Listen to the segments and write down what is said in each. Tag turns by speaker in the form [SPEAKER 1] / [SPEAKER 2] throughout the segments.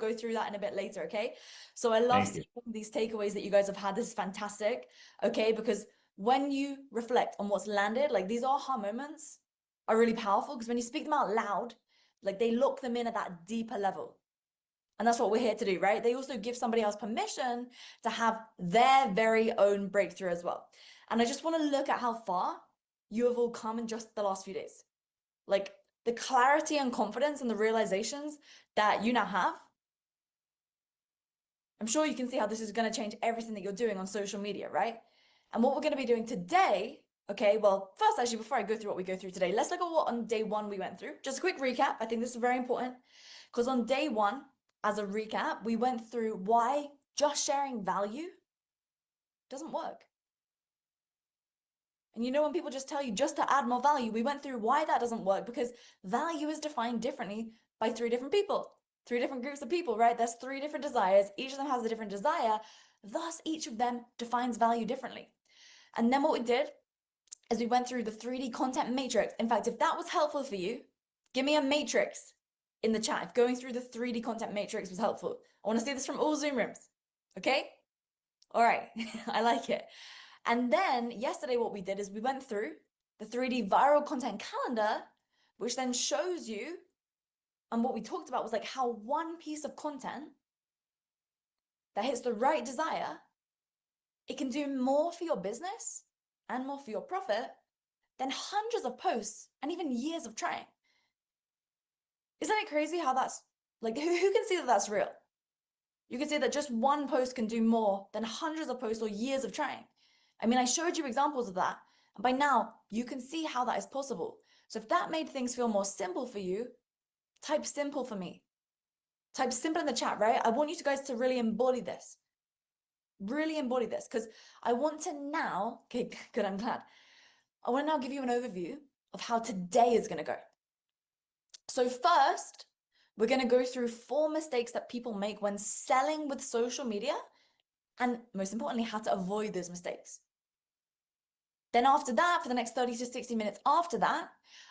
[SPEAKER 1] go through that in a bit later, okay? So I love
[SPEAKER 2] Thank you.
[SPEAKER 1] seeing these takeaways that you guys have had. This is fantastic, okay? Because when you reflect on what's landed, like these aha moments are really powerful because when you speak them out loud, like they lock them in at that deeper level. And that's what we're here to do, right? They also give somebody else permission to have their very own breakthrough as well. And I just want to look at how far you have all come in just the last few days. Like the clarity and confidence and the realizations that you now have. I'm sure you can see how this is going to change everything that you're doing on social media, right? And what we're going to be doing today, okay, well, first, actually, before I go through what we go through today, let's look at what on day one we went through. Just a quick recap. I think this is very important because on day one, as a recap, we went through why just sharing value doesn't work. And you know, when people just tell you just to add more value, we went through why that doesn't work because value is defined differently by three different people, three different groups of people, right? There's three different desires. Each of them has a different desire. Thus, each of them defines value differently. And then what we did is we went through the 3D content matrix. In fact, if that was helpful for you, give me a matrix in the chat if going through the 3D content matrix was helpful. I want to see this from all Zoom rooms. Okay? All right. I like it. And then yesterday, what we did is we went through the 3D viral content calendar, which then shows you, and what we talked about was like how one piece of content that hits the right desire, it can do more for your business and more for your profit than hundreds of posts and even years of trying. Isn't it crazy how that's like, who can see that that's real? You can see that just one post can do more than hundreds of posts or years of trying. I mean, I showed you examples of that. And by now, you can see how that is possible. So if that made things feel more simple for you, type simple for me. Type simple in the chat, right? I want you guys to really embody this. Really embody this because I want to now, okay, good, I'm glad. I want to now give you an overview of how today is going to go. So first, we're going to go through 4 mistakes that people make when selling with social media, and most importantly, how to avoid those mistakes. Then after that, for the next 30 to 60 minutes after that,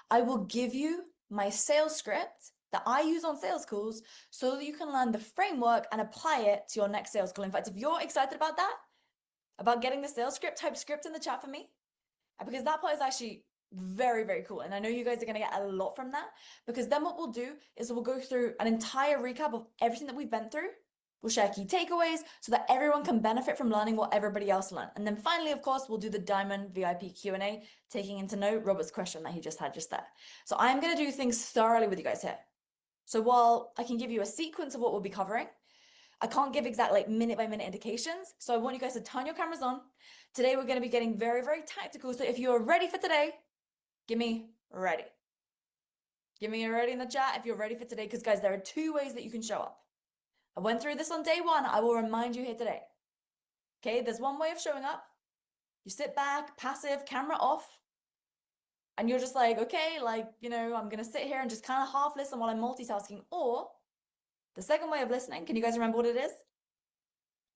[SPEAKER 1] I will give you my sales script that I use on sales calls so that you can learn the framework and apply it to your next sales call. In fact, if you're excited about that, about getting the sales script, type script in the chat for me, because that part is actually very, very cool. And I know you guys are going to get a lot from that, because then what we'll do is we'll go through an entire recap of everything that we've been through. We'll share key takeaways so that everyone can benefit from learning what everybody else learned. And then finally, of course, we'll do the Diamond VIP Q&A, taking into note Robert's question that he just had just there. So I'm going to do things thoroughly with you guys here. So while I can give you a sequence of what we'll be covering, I can't give exact like minute by minute indications. So I want you guys to turn your cameras on. Today, we're going to be getting very, very tactical. So if you're ready for today, give me ready. Give me a ready in the chat if you're ready for today, because guys, there are 2 ways that you can show up. I went through this on day 1. I will remind you here today. Okay, there's one way of showing up. You sit back, passive, camera off, and you're just like, okay, like, you know, I'm going to sit here and just kind of half listen while I'm multitasking. Or the second way of listening, can you guys remember what it is?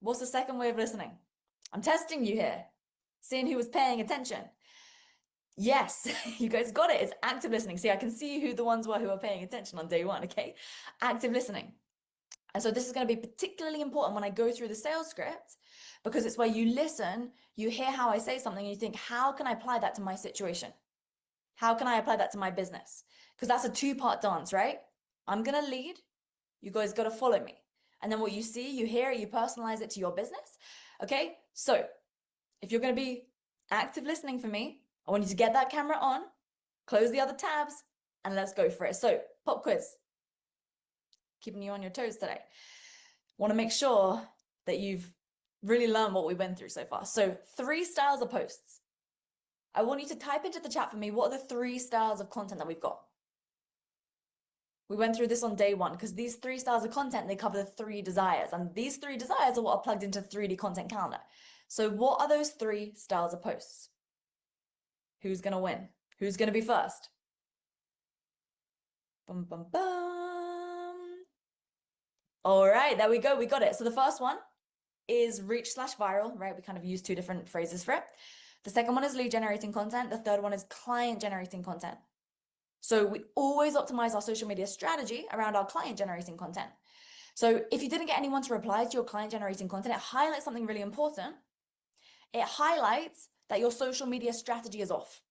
[SPEAKER 1] What's the second way of listening? I'm testing you here, seeing who was paying attention. Yes, you guys got it. It's active listening. See, I can see who the ones were who were paying attention on day 1, okay? Active listening. And so this is going to be particularly important when I go through the sales script, because it's where you listen, you hear how I say something, and you think, how can I apply that to my situation? How can I apply that to my business? Because that's a 2-part dance, right? I'm going to lead. You guys got to follow me. And then what you see, you hear, you personalize it to your business. Okay, so if you're going to be active listening for me, I want you to get that camera on, close the other tabs, and let's go for it. So pop quiz. Keeping you on your toes today. Want to make sure that you've really learned what we went through so far. So 3 styles of posts. I want you to type into the chat for me, what are the 3 styles of content that we've got? We went through this on day 1 because these 3 styles of content, they cover the 3 desires. And these 3 desires are what are plugged into 3D content calendar. So what are those 3 styles of posts? Who's going to win? Who's going to be first? Bum, bum, bum. All right, there we go. We got it. So the first one is reach/viral, right? We kind of use 2 different phrases for it. The second one is lead generating content. The third one is client generating content. So we always optimize our social media strategy around our client generating content. So if you didn't get anyone to reply to your client generating content, it highlights something really important. It highlights that your social media strategy is off.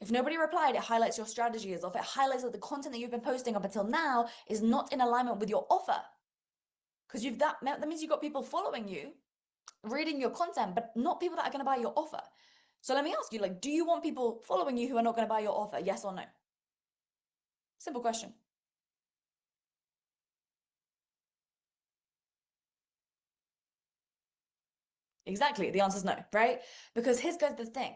[SPEAKER 1] If nobody replied, it highlights your strategy is off. It highlights that the content that you've been posting up until now is not in alignment with your offer. Because that means you've got people following you, reading your content, but not people that are going to buy your offer. So let me ask you, like, do you want people following you who are not going to buy your offer? Yes or no? Simple question. Exactly. The answer is no, right? Because here's the thing.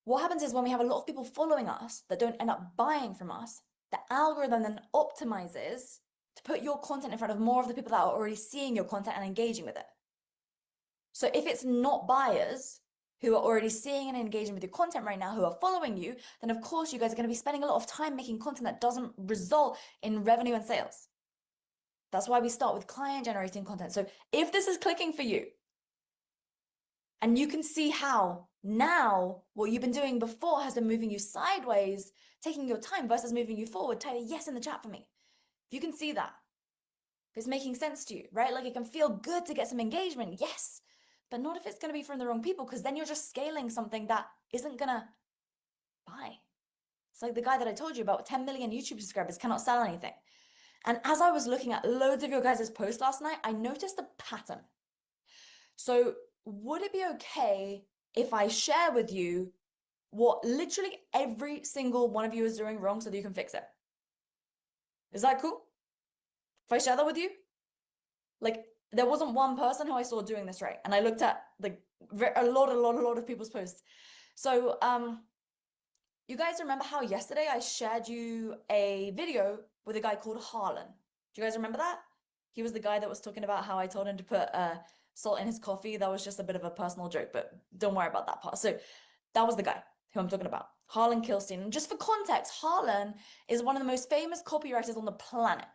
[SPEAKER 1] What happens is when we have a lot of people following us that don't end up buying from us, the algorithm then optimizes to put your content in front of more of the people that are already seeing your content and engaging with it. So if it's not buyers who are already seeing and engaging with your content right now, who are following you, then of course you guys are going to be spending a lot of time making content that doesn't result in revenue and sales. That's why we start with client generating content. So if this is clicking for you, and you can see how now what you've been doing before has been moving you sideways, taking your time versus moving you forward, type a yes in the chat for me. If you can see that, if it's making sense to you, right? Like it can feel good to get some engagement, yes, but not if it's going to be from the wrong people, because then you're just scaling something that isn't going to buy. It's like the guy that I told you about, 10 million YouTube subscribers cannot sell anything. And as I was looking at loads of your guys' posts last night, I noticed a pattern. So would it be okay if I share with you what literally every single one of you is doing wrong so that you can fix it? Is that cool? If I share that with you? Like, there wasn't one person who I saw doing this right. And I looked at like a lot of people's posts. So you guys remember how yesterday I shared you a video with a guy called Harlan? Do you guys remember that? He was the guy that was talking about how I told him to put salt in his coffee. That was just a bit of a personal joke, but don't worry about that part. So that was the guy who I'm talking about, Harlan Kilstein. And just for context, Harlan is one of the most famous copywriters on the planet.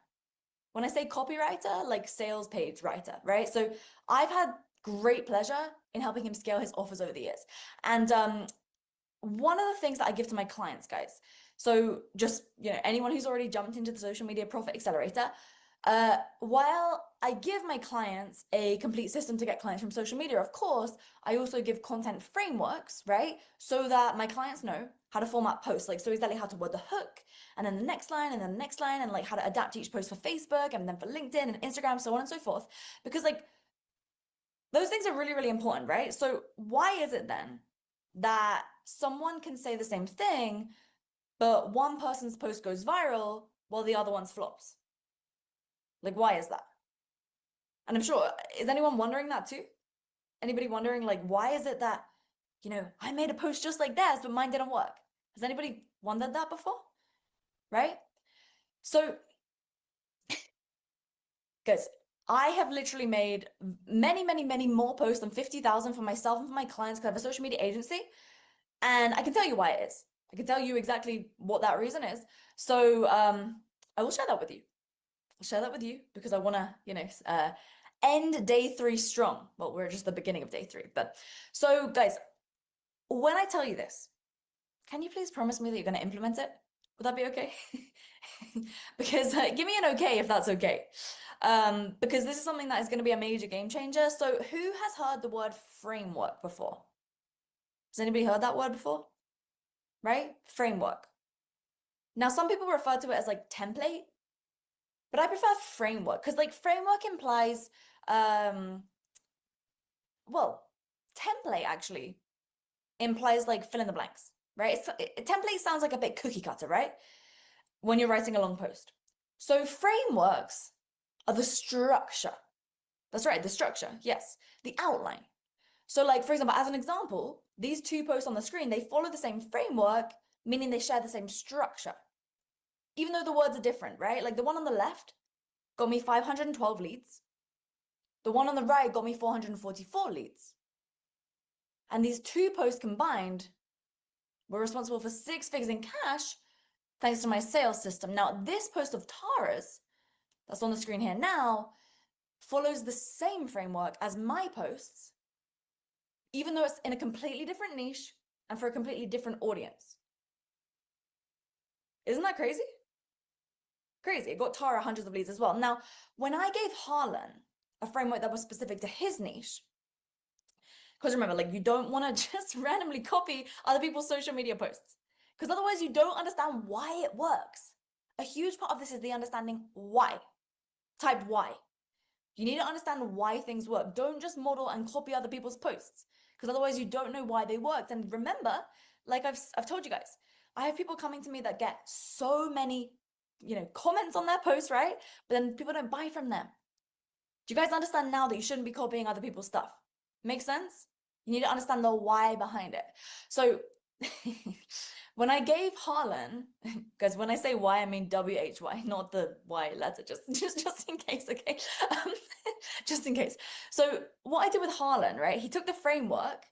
[SPEAKER 1] When I say copywriter, like sales page writer, right? So I've had great pleasure in helping him scale his offers over the years. And one of the things that I give to my clients, guys, so just, anyone who's already jumped into the Social Media Profit Accelerator, while I give my clients a complete system to get clients from social media, of course, I also give content frameworks, right? So that my clients know how to format posts, like so exactly how to word the hook, and then the next line, and then the next line, and like how to adapt each post for Facebook, and then for LinkedIn and Instagram, so on and so forth. Because like those things are really, really important, right? So why is it then that someone can say the same thing, but one person's post goes viral while the other one's flops? Like, why is that? And I'm sure, is anyone wondering that too? Anybody wondering, like, why is it that, I made a post just like theirs, but mine didn't work? Has anybody wondered that before? Right? So, guys, I have literally made many, many, many more posts than 50,000 for myself and for my clients because I have a social media agency. And I can tell you why it is. I can tell you exactly what that reason is. So I will share that with you. I'll share that with you because I want to, end day 3 strong. Well, we're just the beginning of day 3. But so guys, when I tell you this, can you please promise me that you're going to implement it? Would that be okay? Because give me an okay if that's okay. Because this is something that is going to be a major game changer. So who has heard the word framework before? Has anybody heard that word before? Right? Framework. Now, some people refer to it as like template, but I prefer framework because like framework implies, well, template actually implies like fill in the blanks, right? Template sounds like a bit cookie cutter, right? When you're writing a long post. So frameworks are the structure. That's right, the structure, yes, the outline. So like, for example, as an example, these 2 posts on the screen, they follow the same framework, meaning they share the same structure. Even though the words are different, right? Like the one on the left got me 512 leads. The one on the right got me 444 leads. And these 2 posts combined were responsible for 6 figures in cash thanks to my sales system. Now, this post of Tara's that's on the screen here now follows the same framework as my posts, even though it's in a completely different niche and for a completely different audience. Isn't that crazy? Crazy. It got Tara hundreds of leads as well. Now, when I gave Harlan a framework that was specific to his niche, because remember, like, you don't want to just randomly copy other people's social media posts, because otherwise you don't understand why it works. A huge part of this is the understanding why. Type why. You need to understand why things work. Don't just model and copy other people's posts, because otherwise you don't know why they worked. And remember, like I've told you guys, I have people coming to me that get so many, comments on their posts, right? But then people don't buy from them. Do you guys understand now that you shouldn't be copying other people's stuff? Make sense? You need to understand the why behind it. So when I gave Harlan, because when I say why, I mean WHY, not the Y letter, just in case, okay? Just in case. So what I did with Harlan, right? He took the framework,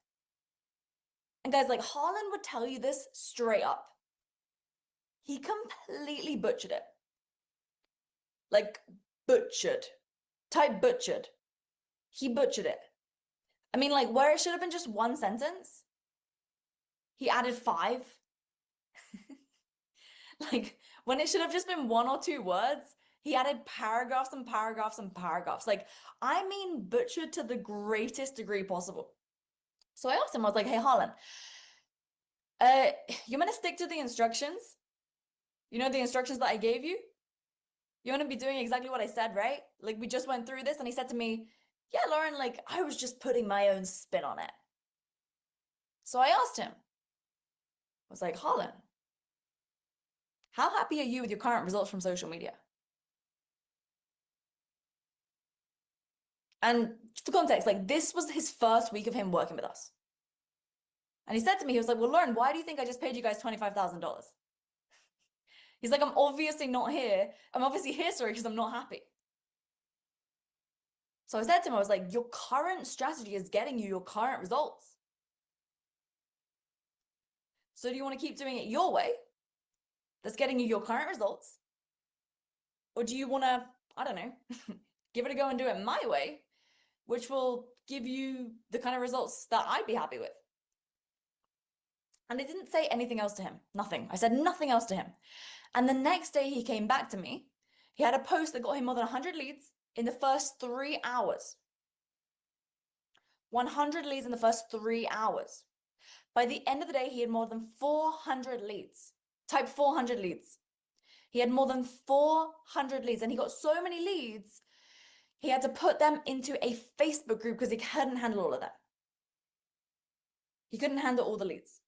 [SPEAKER 1] and guys, like, Harlan would tell you this straight up. He completely butchered it. Like, butchered. Type butchered. He butchered it. I mean, like, where it should have been just one sentence, he added 5. Like, when it should have just been 1 or 2 words, he added paragraphs and paragraphs and paragraphs. Like, I mean, butchered to the greatest degree possible. So I asked him, I was like, hey, Harlan, you want to stick to the instructions? You know, the instructions that I gave you? You want to be doing exactly what I said, right? Like, we just went through this, and he said to me, yeah, Lauren, like, I was just putting my own spin on it. So I asked him, I was like, Harlan, how happy are you with your current results from social media? And for context, like, this was his first week of him working with us. And he said to me, he was like, well, Lauren, why do you think I just paid you guys $25,000? He's like, I'm obviously not here. I'm obviously here, sorry, because I'm not happy. So I said to him, I was like, your current strategy is getting you your current results. So do you want to keep doing it your way? That's getting you your current results? Or do you want to, I don't know, give it a go and do it my way, which will give you the kind of results that I'd be happy with? And I didn't say anything else to him. Nothing. I said nothing else to him. And the next day he came back to me. He had a post that got him more than 100 leads in the first 3 hours. 100 leads in the first 3 hours. By the end of the day, he had more than 400 leads. Type 400 leads. He had more than 400 leads, and he got so many leads, he had to put them into a Facebook group because he couldn't handle all of them. He couldn't handle all the leads.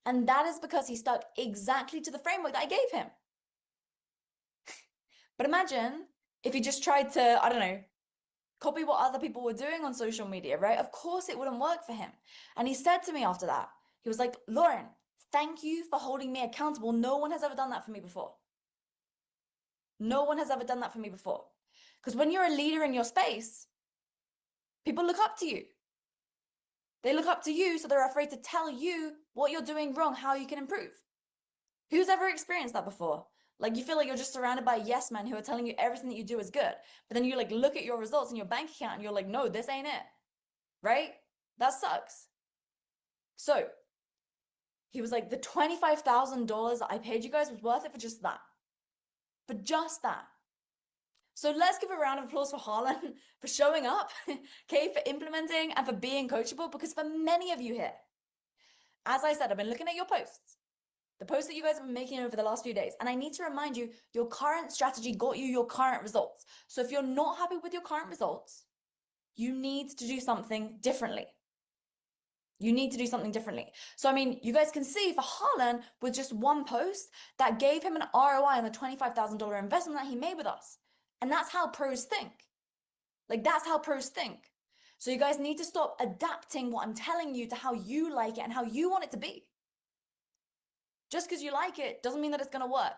[SPEAKER 1] And that is because he stuck exactly to the framework that I gave him. But imagine if he just tried to, I don't know, copy what other people were doing on social media, right? Of course it wouldn't work for him. And he said to me after that, he was like, Lauren, thank you for holding me accountable. No one has ever done that for me before. No one has ever done that for me before. Because when you're a leader in your space, people look up to you. They look up to you, so they're afraid to tell you what you're doing wrong, how you can improve. Who's ever experienced that before? Like, you feel like you're just surrounded by yes men who are telling you everything that you do is good. But then you like look at your results in your bank account and you're like, no, this ain't it. Right? That sucks. So he was like, the $25,000 that I paid you guys was worth it for just that. For just that. So let's give a round of applause for Harlan for showing up, okay, for implementing and for being coachable, because for many of you here, as I said, I've been looking at your posts, the posts that you guys have been making over the last few days, and I need to remind you, your current strategy got you your current results. So if you're not happy with your current results, you need to do something differently. You need to do something differently. So, I mean, you guys can see for Harlan, with just one post, that gave him an ROI on the $25,000 investment that he made with us. And that's how pros think. Like, that's how pros think. So you guys need to stop adapting what I'm telling you to how you like it and how you want it to be. Just because you like it doesn't mean that it's going to work,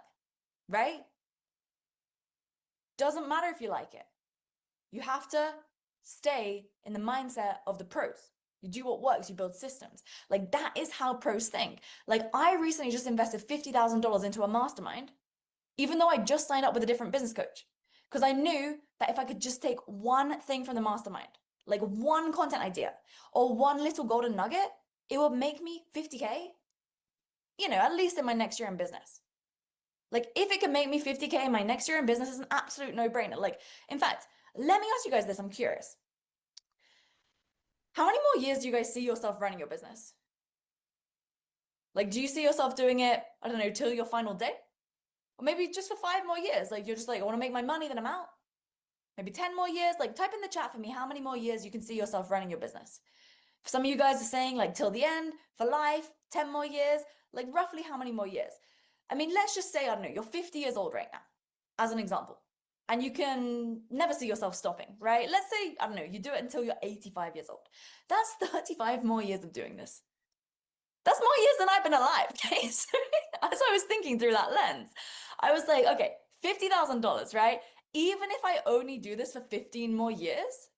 [SPEAKER 1] right? Doesn't matter if you like it. You have to stay in the mindset of the pros. You do what works, you build systems. Like, that is how pros think. Like, I recently just invested $50,000 into a mastermind, even though I just signed up with a different business coach. Because I knew that if I could just take one thing from the mastermind, like one content idea or one little golden nugget, it would make me 50K, at least in my next year in business. Like if it can make me 50K in my next year in business, is an absolute no-brainer. Like, in fact, let me ask you guys this. I'm curious. How many more years do you guys see yourself running your business? Like, do you see yourself doing it, I don't know, till your final day? Or maybe just for 5 more years? Like, you're just like, I want to make my money, then I'm out. Maybe 10 more years? Like, type in the chat for me how many more years you can see yourself running your business. Some of you guys are saying like till the end, for life, 10 more years, like roughly how many more years? I mean, let's just say, I don't know, you're 50 years old right now, as an example, and you can never see yourself stopping, right? Let's say, I don't know, you do it until you're 85 years old. That's 35 more years of doing this. That's more years than I've been alive, okay? So as I was thinking through that lens, I was like, okay, $50,000, right? Even if I only do this for 15 more years,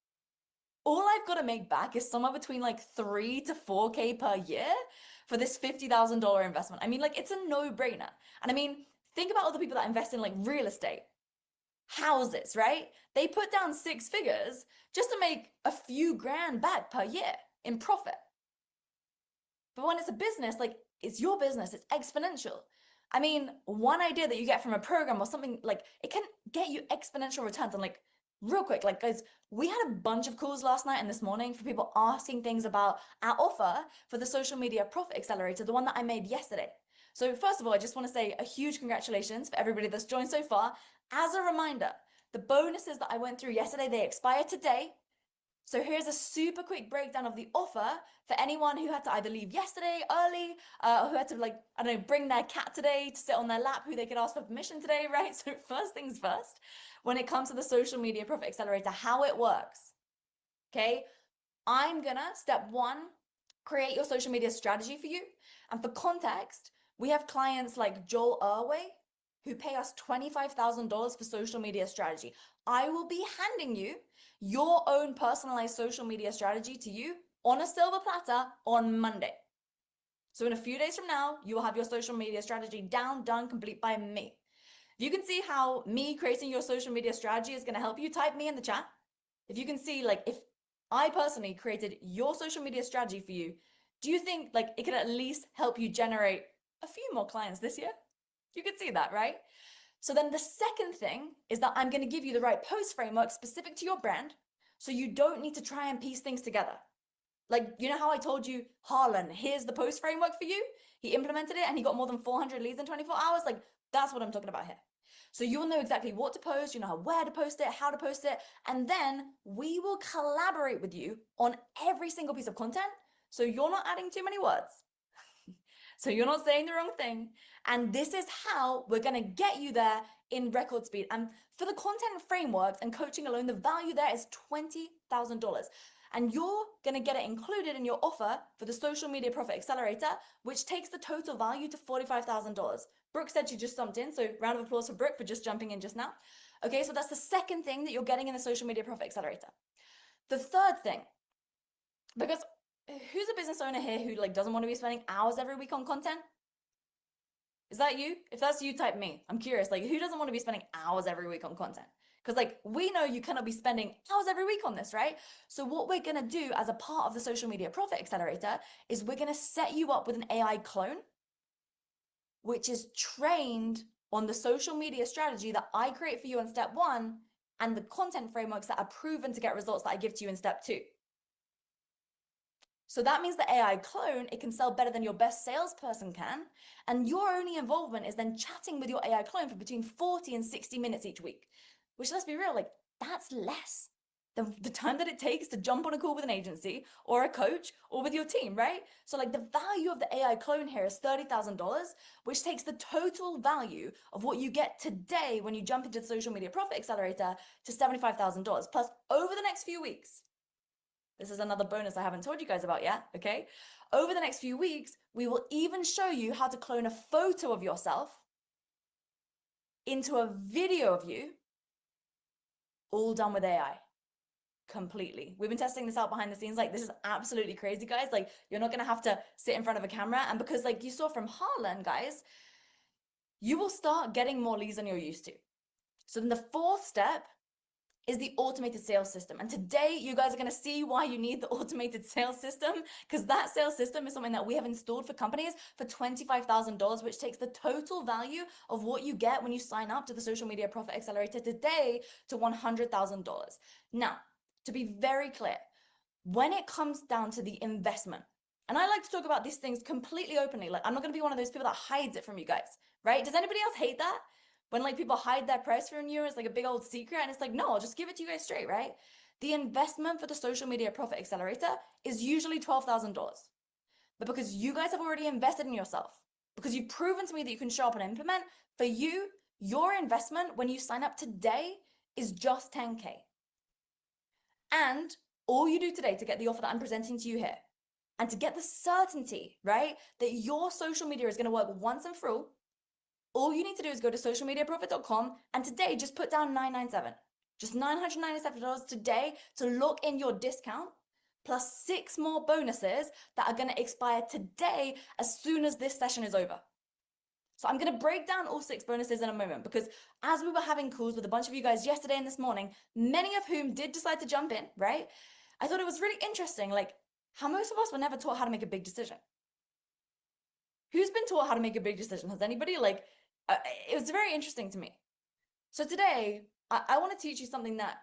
[SPEAKER 1] all I've got to make back is somewhere between like 3 to 4K per year for this $50,000 investment. I mean, like, it's a no-brainer. And I mean, think about all the people that invest in like real estate, houses, right? They put down 6 figures just to make a few grand back per year in profit. But when it's a business, like it's your business, it's exponential. I mean, one idea that you get from a program or something, like it can get you exponential returns. And like real quick, like guys, we had a bunch of calls last night and this morning for people asking things about our offer for the social media profit accelerator, the one that I made yesterday. So first of all, I just want to say a huge congratulations for everybody that's joined so far. As a reminder, the bonuses that I went through yesterday, they expire today. So here's a super quick breakdown of the offer for anyone who had to either leave yesterday early, or who had to like, I don't know, bring their cat today to sit on their lap, who they could ask for permission today, right? So first things first, when it comes to the social media profit accelerator, how it works, okay? I'm gonna, step one, create your social media strategy for you. And for context, we have clients like Joel Irway, who pay us $25,000 for social media strategy. I will be handing you your own personalized social media strategy to you on a silver platter on Monday. So in a few days from now, you will have your social media strategy down, done, complete by me. If you can see how me creating your social media strategy is going to help you, type me in the chat. If you can see, like, if I personally created your social media strategy for you, do you think like it could at least help you generate a few more clients this year? You could see that, right? So then the second thing is that I'm going to give you the right post framework specific to your brand, so you don't need to try and piece things together. Like, you know how I told you, Harlan, here's the post framework for you? He implemented it and he got more than 400 leads in 24 hours. Like, that's what I'm talking about here. So you'll know exactly what to post, you know where to post it, how to post it, and then we will collaborate with you on every single piece of content, so you're not adding too many words. So you're not saying the wrong thing. And this is how we're going to get you there in record speed. And for the content frameworks and coaching alone, the value there is $20,000. And you're going to get it included in your offer for the social media profit accelerator, which takes the total value to $45,000. Brooke said she just jumped in. So round of applause for Brooke for just jumping in just now. Okay, so that's the second thing that you're getting in the social media profit accelerator. The third thing, because who's a business owner here who like doesn't want to be spending hours every week on content? Is that you? If that's you, type me. I'm curious, like who doesn't want to be spending hours every week on content? Because like we know you cannot be spending hours every week on this, right? So what we're going to do as a part of the social media profit accelerator is we're going to set you up with an AI clone, which is trained on the social media strategy that I create for you in step one and the content frameworks that are proven to get results that I give to you in step two. So that means the AI clone, it can sell better than your best salesperson can. And your only involvement is then chatting with your AI clone for between 40 and 60 minutes each week, which, let's be real, like that's less than the time that it takes to jump on a call with an agency or a coach or with your team, right? So like the value of the AI clone here is $30,000, which takes the total value of what you get today when you jump into the social media profit accelerator to $75,000. Plus, over the next few weeks, this is another bonus I haven't told you guys about yet, okay? Over the next few weeks, we will even show you how to clone a photo of yourself into a video of you, all done with AI, completely. We've been testing this out behind the scenes. Like, this is absolutely crazy, guys. Like, you're not gonna have to sit in front of a camera. And because like you saw from Harlan, guys, you will start getting more leads than you're used to. So then the fourth step is the automated sales system. And today you guys are going to see why you need the automated sales system, because that sales system is something that we have installed for companies for $25,000, which takes the total value of what you get when you sign up to the Social Media Profit Accelerator today to $100,000. Now, to be very clear, when it comes down to the investment, and I like to talk about these things completely openly, like I'm not going to be one of those people that hides it from you guys, right? Does anybody else hate that? When like people hide their price from you, it's like a big old secret, and it's like, no, I'll just give it to you guys straight, right? The investment for the Social Media Profit Accelerator is usually $12,000. But because you guys have already invested in yourself, because you've proven to me that you can show up and implement, for you, your investment when you sign up today is just 10K. And all you do today to get the offer that I'm presenting to you here, and to get the certainty, right, that your social media is going to work once and for all you need to do is go to socialmediaprofit.com and today just put down $997. Just $997 today to lock in your discount, plus 6 more bonuses that are going to expire today as soon as this session is over. So I'm going to break down all 6 bonuses in a moment, because as we were having calls with a bunch of you guys yesterday and this morning, many of whom did decide to jump in, right? I thought it was really interesting, like how most of us were never taught how to make a big decision. Who's been taught how to make a big decision? Has anybody? It was very interesting to me. So today, I want to teach you something that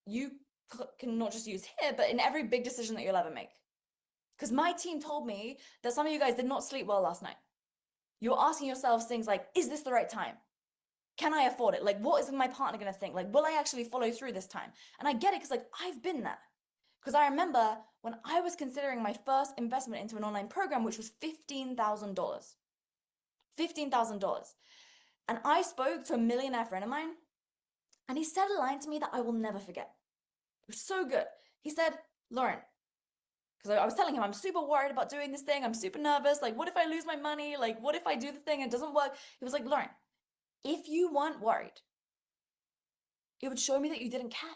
[SPEAKER 1] you can not just use here, but in every big decision that you'll ever make. Because my team told me that some of you guys did not sleep well last night. You were asking yourselves things like, is this the right time? Can I afford it? Like, what is my partner going to think? Like, will I actually follow through this time? And I get it, because like I've been there. Because I remember when I was considering my first investment into an online program, which was $15,000. $15,000. And I spoke to a millionaire friend of mine, and he said a line to me that I will never forget. It was so good. He said, Lauren, because I was telling him I'm super worried about doing this thing. I'm super nervous. Like, what if I lose my money? Like, what if I do the thing and it doesn't work? He was like, Lauren, if you weren't worried, it would show me that you didn't care.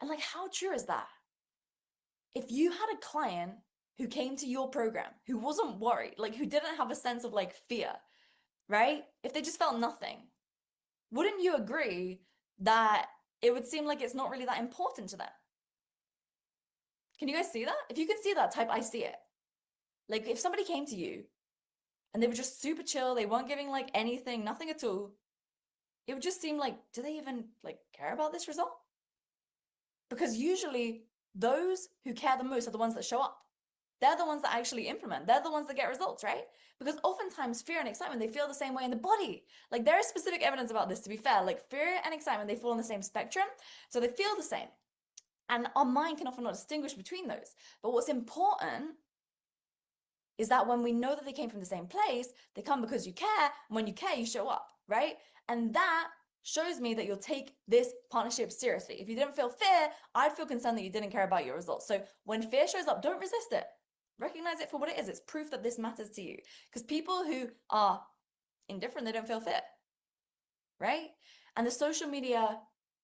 [SPEAKER 1] And like, how true is that? If you had a client who came to your program who wasn't worried, like who didn't have a sense of like fear, right? If they just felt nothing, wouldn't you agree that it would seem like it's not really that important to them? Can you guys see that? If you can see that, type I see it. Like if somebody came to you and they were just super chill, they weren't giving like anything, nothing at all, it would just seem like, do they even like care about this result? Because usually those who care the most are the ones that show up. They're the ones that actually implement. They're the ones that get results, right? Because oftentimes fear and excitement, they feel the same way in the body. Like there is specific evidence about this, to be fair. Like fear and excitement, they fall on the same spectrum. So they feel the same. And our mind can often not distinguish between those. But what's important is that when we know that they came from the same place, they come because you care. And when you care, you show up, right? And that shows me that you'll take this partnership seriously. If you didn't feel fear, I'd feel concerned that you didn't care about your results. So when fear shows up, don't resist it. Recognize it for what it is. It's proof that this matters to you. Because people who are indifferent, they don't feel fear, right? And the social media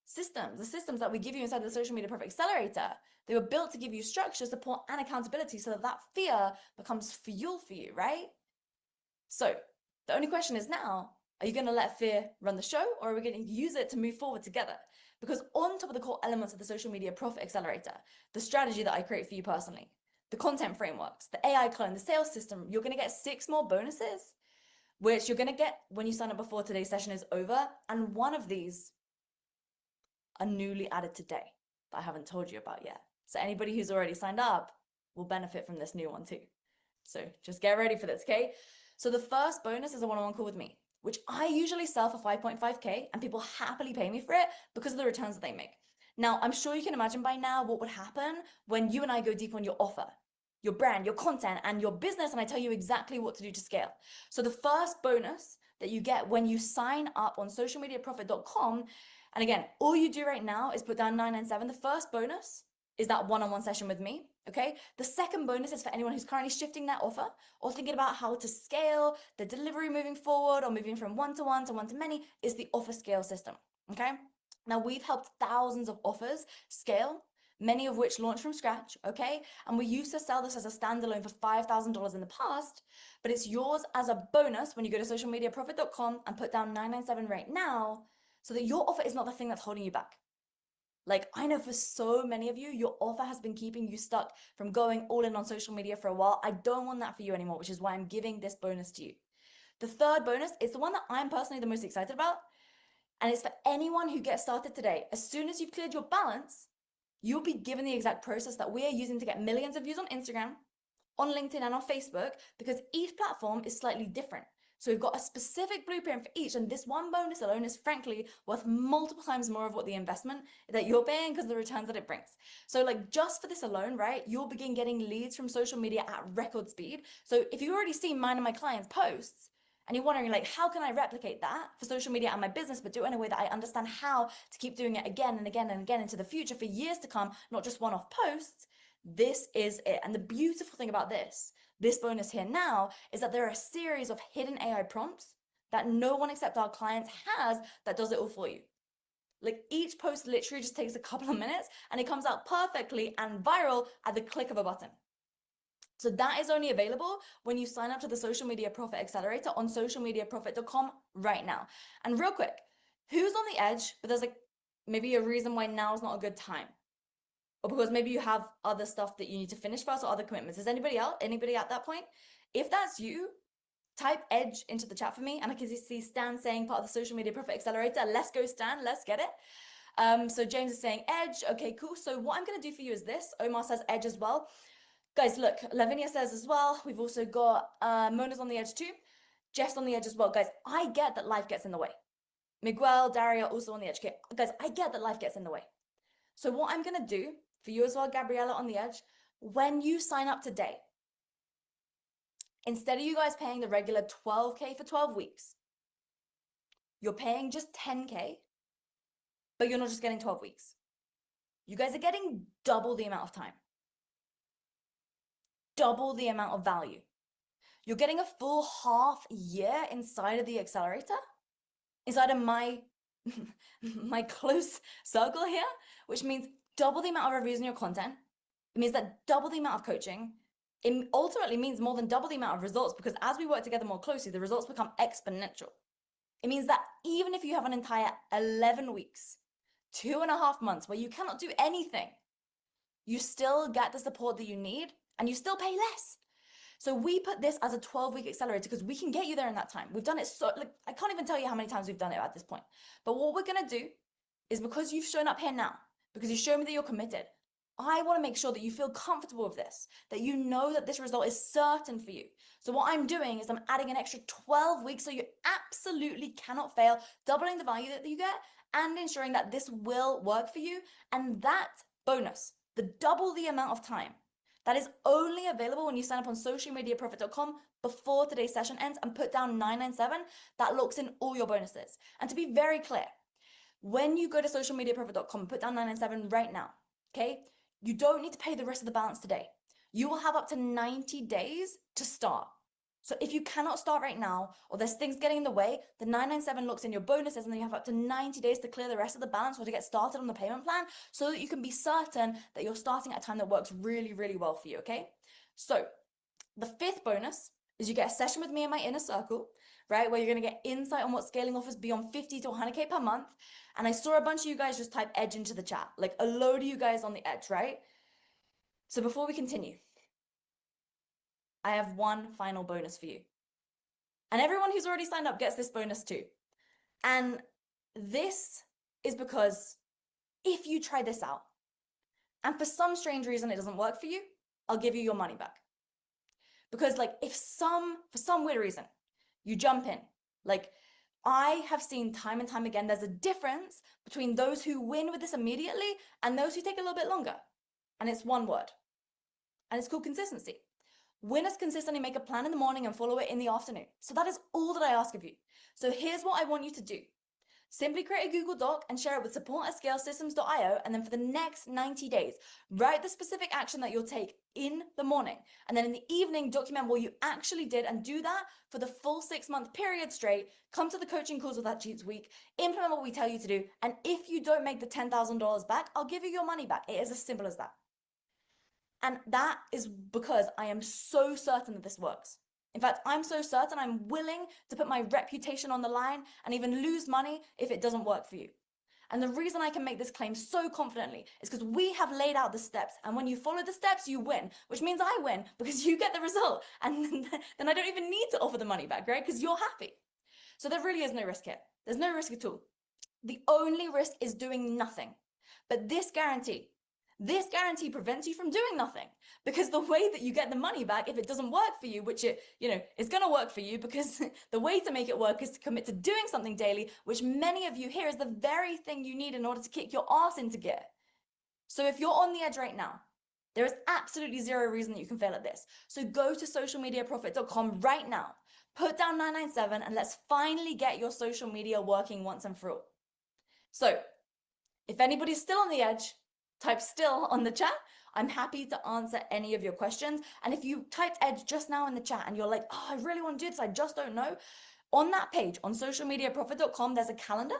[SPEAKER 1] systems, the systems that we give you inside the Social Media Profit Accelerator, they were built to give you structure, support, and accountability so that that fear becomes fuel for you, right? So the only question is now, are you going to let fear run the show, or are we going to use it to move forward together? Because on top of the core elements of the Social Media Profit Accelerator, the strategy that I create for you personally, the content frameworks, the AI clone, the sales system, you're going to get 6 more bonuses, which you're going to get when you sign up before today's session is over. And one of these are newly added today that I haven't told you about yet. So anybody who's already signed up will benefit from this new one too. So just get ready for this, okay? So the first bonus is a one-on-one call with me, which I usually sell for 5.5K, and people happily pay me for it because of the returns that they make. Now, I'm sure you can imagine by now what would happen when you and I go deep on your offer, your brand, your content, and your business, and I tell you exactly what to do to scale. So the first bonus that you get when you sign up on socialmediaprofit.com, and again, all you do right now is put down 997. The first bonus is that one-on-one session with me, okay? The second bonus is for anyone who's currently shifting their offer or thinking about how to scale the delivery moving forward or moving from one-to-one to one-to-many, is the offer scale system, okay? Now, we've helped thousands of offers scale, many of which launched from scratch, okay? And we used to sell this as a standalone for $5,000 in the past, but it's yours as a bonus when you go to socialmediaprofit.com and put down 997 right now, so that your offer is not the thing that's holding you back. Like, I know for so many of you, your offer has been keeping you stuck from going all in on social media for a while. I don't want that for you anymore, which is why I'm giving this bonus to you. The third bonus is the one that I'm personally the most excited about, and it's for anyone who gets started today. As soon as you've cleared your balance, you'll be given the exact process that we are using to get millions of views on Instagram, on LinkedIn, and on Facebook, because each platform is slightly different. So we've got a specific blueprint for each, and this one bonus alone is frankly worth multiple times more of what the investment that you're paying because of the returns that it brings. So like just for this alone, right, you'll begin getting leads from social media at record speed. So if you've already seen mine and my clients' posts, and you're wondering like, how can I replicate that for social media and my business, but do it in a way that I understand how to keep doing it again and again and again into the future for years to come, not just one-off posts, this is it. And the beautiful thing about this bonus here now is that there are a series of hidden AI prompts that no one except our clients has that does it all for you. Like each post literally just takes a couple of minutes and it comes out perfectly and viral at the click of a button. So that is only available when you sign up to the Social Media Profit Accelerator on socialmediaprofit.com right now. And real quick, who's on the edge, but there's like maybe a reason why now is not a good time? Or because maybe you have other stuff that you need to finish first or other commitments. Is anybody else? Anybody at that point? If that's you, type EDGE into the chat for me. And I can see Stan saying part of the Social Media Profit Accelerator. Let's go, Stan. Let's get it. So James is saying EDGE. Okay, cool. So what I'm going to do for you is this. Omar says EDGE as well. Guys, look, Lavinia says as well. We've also got Mona's on the edge too. Jeff's on the edge as well. Guys, I get that life gets in the way. Miguel, Daria also on the edge. Okay, guys, I get that life gets in the way. So what I'm going to do for you as well, Gabriella on the edge, when you sign up today, instead of you guys paying the regular 12K for 12 weeks, you're paying just 10K, but you're not just getting 12 weeks. You guys are getting double the amount of time, double the amount of value. You're getting a full half year inside of the accelerator, inside of my my close circle here, which means double the amount of reviews in your content. It means that double the amount of coaching. It ultimately means more than double the amount of results, because as we work together more closely, the results become exponential. It means that even if you have an entire 11 weeks, 2.5 months where you cannot do anything, you still get the support that you need and you still pay less. So we put this as a 12-week accelerator because we can get you there in that time. We've done it so, like, I can't even tell you how many times we've done it at this point. But what we're going to do is, because you've shown up here now, because you show me that you're committed, I want to make sure that you feel comfortable with this, that you know that this result is certain for you. So what I'm doing is I'm adding an extra 12 weeks so you absolutely cannot fail, doubling the value that you get and ensuring that this will work for you. And that bonus, the double the amount of time, that is only available when you sign up on socialmediaprofit.com before today's session ends and put down 997. That locks in all your bonuses. And to be very clear, when you go to socialmediaprofit.com and put down 997 right now, okay, you don't need to pay the rest of the balance today. You will have up to 90 days to start. So if you cannot start right now, or there's things getting in the way, the 997 looks in your bonuses, and then you have up to 90 days to clear the rest of the balance or to get started on the payment plan, so that you can be certain that you're starting at a time that works really, really well for you, okay? So the fifth bonus is you get a session with me in my inner circle, right? Where you're gonna get insight on what scaling offers beyond 50 to 100K per month. And I saw a bunch of you guys just type EDGE into the chat, like a load of you guys on the edge, right? So before we continue, I have one final bonus for you. And everyone who's already signed up gets this bonus too. And this is because if you try this out and for some strange reason it doesn't work for you, I'll give you your money back. Because like if for some weird reason you jump in, like I have seen time and time again, there's a difference between those who win with this immediately and those who take a little bit longer. And it's one word. And it's called consistency. Winners consistently make a plan in the morning and follow it in the afternoon. So that is all that I ask of you. So here's what I want you to do. Simply create a Google Doc and share it with support@scalesystems.io. And then for the next 90 days, write the specific action that you'll take in the morning. And then in the evening, document what you actually did and do that for the full 6-month period straight. Come to the coaching calls with that each week, implement what we tell you to do. And if you don't make the $10,000 back, I'll give you your money back. It is as simple as that. And that is because I am so certain that this works. In fact, I'm so certain I'm willing to put my reputation on the line and even lose money if it doesn't work for you. And the reason I can make this claim so confidently is because we have laid out the steps. And when you follow the steps, you win, which means I win because you get the result. And then I don't even need to offer the money back, right? Because you're happy. So there really is no risk here. There's no risk at all. The only risk is doing nothing. But this guarantee prevents you from doing nothing, because the way that you get the money back, if it doesn't work for you, which it's going to work for you, because the way to make it work is to commit to doing something daily, which many of you here is the very thing you need in order to kick your ass into gear. So if you're on the edge right now, there is absolutely zero reason that you can fail at this. So go to socialmediaprofit.com right now, put down 997, and let's finally get your social media working once and for all. So if anybody's still on the edge, type still on the chat. I'm happy to answer any of your questions. And if you typed edge just now in the chat and you're like, oh, I really want to do this, I just don't know. On that page, on socialmediaprofit.com, there's a calendar.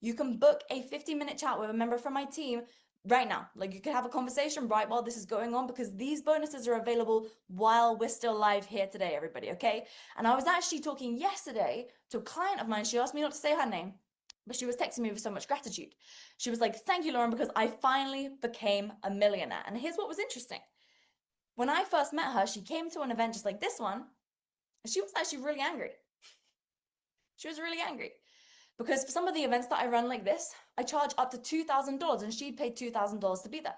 [SPEAKER 1] You can book a 15-minute chat with a member from my team right now. Like, you can have a conversation right while this is going on, because these bonuses are available while we're still live here today, everybody, okay? And I was actually talking yesterday to a client of mine. She asked me not to say her name, but she was texting me with so much gratitude. She was like, thank you, Lauren, because I finally became a millionaire. And here's what was interesting. When I first met her, she came to an event just like this one, and she was actually really angry. She was really angry because for some of the events that I run like this, I charge up to $2,000, and she paid $2,000 to be there.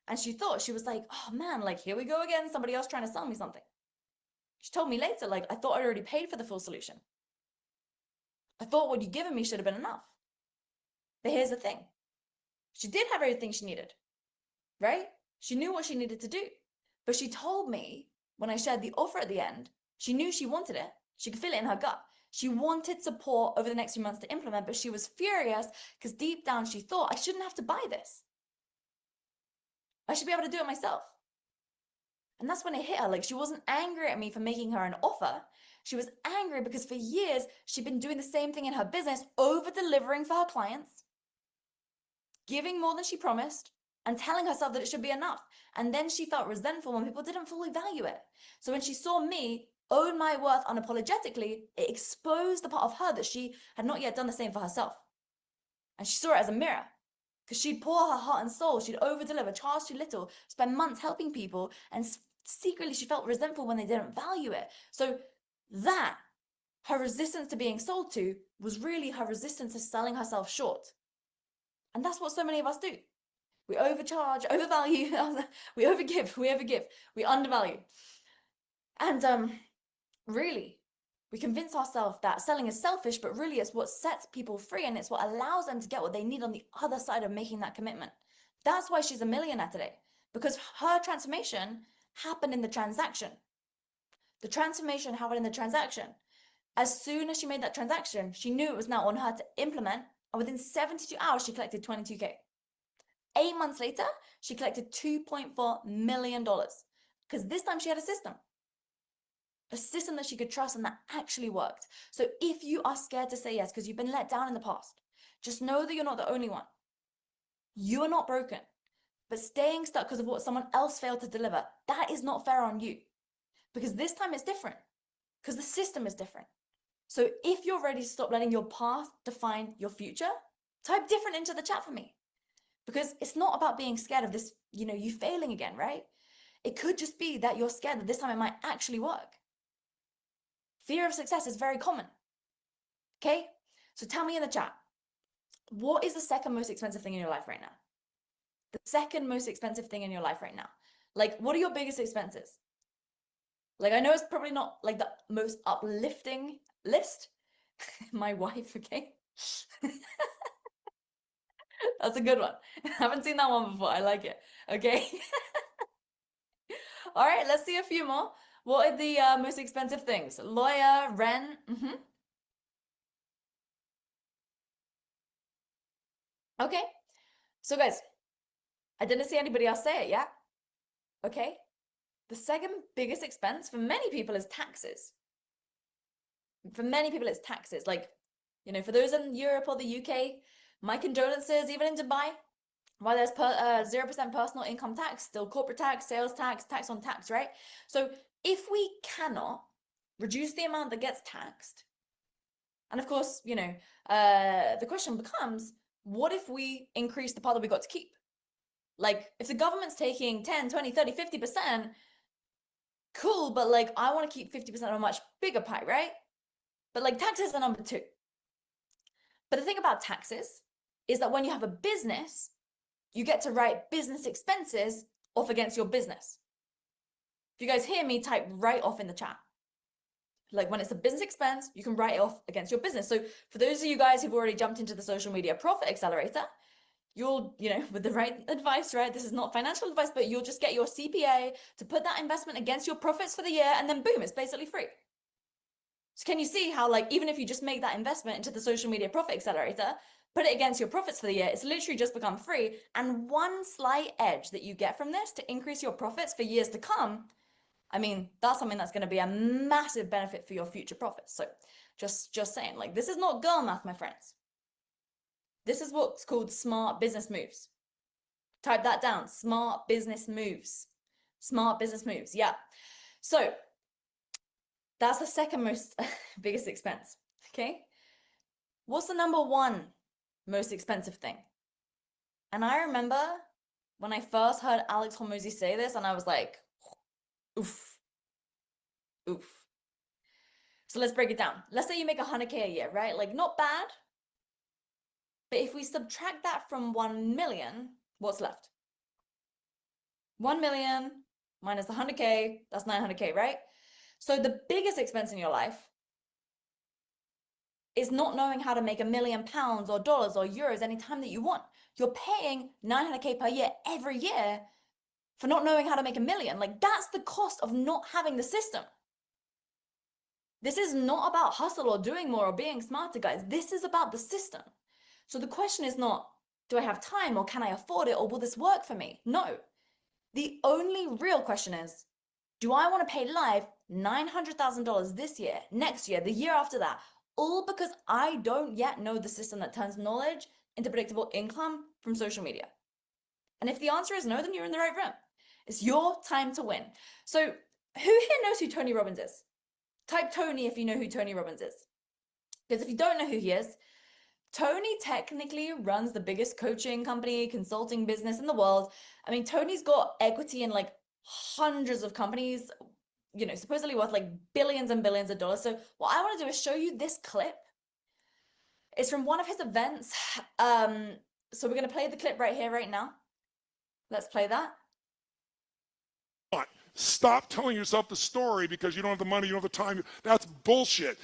[SPEAKER 1] And she thought, she was like, oh man, like, here we go again, somebody else trying to sell me something. She told me later, like, I thought I already paid for the full solution. I thought what you'd given me should have been enough. But here's the thing. She did have everything she needed, right? She knew what she needed to do. But she told me when I shared the offer at the end, she knew she wanted it. She could feel it in her gut. She wanted support over the next few months to implement, but she was furious because deep down she thought, I shouldn't have to buy this. I should be able to do it myself. And that's when it hit her. Like, she wasn't angry at me for making her an offer. She was angry because for years, she'd been doing the same thing in her business, over-delivering for her clients, giving more than she promised, and telling herself that it should be enough. And then she felt resentful when people didn't fully value it. So when she saw me own my worth unapologetically, it exposed the part of her that she had not yet done the same for herself. And she saw it as a mirror, because she'd pour her heart and soul, she'd over-deliver, charge too little, spend months helping people, and secretly she felt resentful when they didn't value it. So that, her resistance to being sold to, was really her resistance to selling herself short. And that's what so many of us do. We overcharge, overvalue, we overgive, we undervalue. And really, we convince ourselves that selling is selfish, but really it's what sets people free, and it's what allows them to get what they need on the other side of making that commitment. That's why she's a millionaire today, because her transformation happened in the transaction. The transformation happened in the transaction. As soon as she made that transaction, she knew it was now on her to implement, and within 72 hours, she collected $22K. 8 months later, she collected $2.4 million, because this time she had a system that she could trust and that actually worked. So if you are scared to say yes because you've been let down in the past, just know that you're not the only one. You are not broken, but staying stuck because of what someone else failed to deliver, that is not fair on you, because this time it's different, because the system is different. So if you're ready to stop letting your past define your future, type different into the chat for me, because it's not about being scared of this, you failing again, right? It could just be that you're scared that this time it might actually work. Fear of success is very common. Okay? So tell me in the chat, what is the second most expensive thing in your life right now? The second most expensive thing in your life right now. Like, what are your biggest expenses? Like, I know it's probably not like the most uplifting list. My wife, okay? That's a good one. I haven't seen that one before. I like it. Okay. All right, let's see a few more. What are the most expensive things? Lawyer, rent. Okay. So guys, I didn't see anybody else say it yet. Okay. The second biggest expense for many people is taxes. For many people, it's taxes. Like, you know, for those in Europe or the UK, my condolences, even in Dubai, while there's 0% personal income tax, still corporate tax, sales tax, tax on tax, right? So if we cannot reduce the amount that gets taxed, and of course, you know, the question becomes, what if we increase the part that we got to keep? Like, if the government's taking 10, 20, 30, 50%, cool, but like, I want to keep 50% of a much bigger pie, right? But like, taxes are number two. But the thing about taxes is that when you have a business, you get to write business expenses off against your business. If you guys hear me, type write off in the chat. Like when it's a business expense, you can write it off against your business. So for those of you guys who've already jumped into the social media profit accelerator, you'll, you know, with the right advice, right? This is not financial advice, but you'll just get your CPA to put that investment against your profits for the year, and then boom, it's basically free. So can you see how, like, even if you just make that investment into the social media profit accelerator, put it against your profits for the year, it's literally just become free. And one slight edge that you get from this to increase your profits for years to come, I mean, that's something that's going to be a massive benefit for your future profits. So just saying, like, this is not girl math, my friends. This is what's called smart business moves. Type that down, smart business moves. Smart business moves, yeah. So that's the second most biggest expense, okay? What's the number one most expensive thing? And I remember when I first heard Alex Hormozi say this, and I was like, oof, oof. So let's break it down. Let's say you make 100K a year, right? Like, not bad. But if we subtract that from 1 million, what's left? 1 million minus 100K, that's 900K, right? So the biggest expense in your life is not knowing how to make £1 million or dollars or euros anytime that you want. You're paying 900K per year every year for not knowing how to make 1 million. Like, that's the cost of not having the system. This is not about hustle or doing more or being smarter, guys. This is about the system. So the question is not, do I have time or can I afford it or will this work for me? No. The only real question is, do I want to pay live $900,000 this year, next year, the year after that, all because I don't yet know the system that turns knowledge into predictable income from social media? And if the answer is no, then you're in the right room. It's your time to win. So who here knows who Tony Robbins is? Type Tony if you know who Tony Robbins is. Because if you don't know who he is, Tony technically runs the biggest coaching company, consulting business in the world. I mean, Tony's got equity in like hundreds of companies, you know, supposedly worth like billions and billions of dollars. So what I want to do is show you this clip. It's from one of his events. So we're going to play the clip right here, right now. Let's play that.
[SPEAKER 2] Stop telling yourself the story because you don't have the money, you don't have the time. That's bullshit.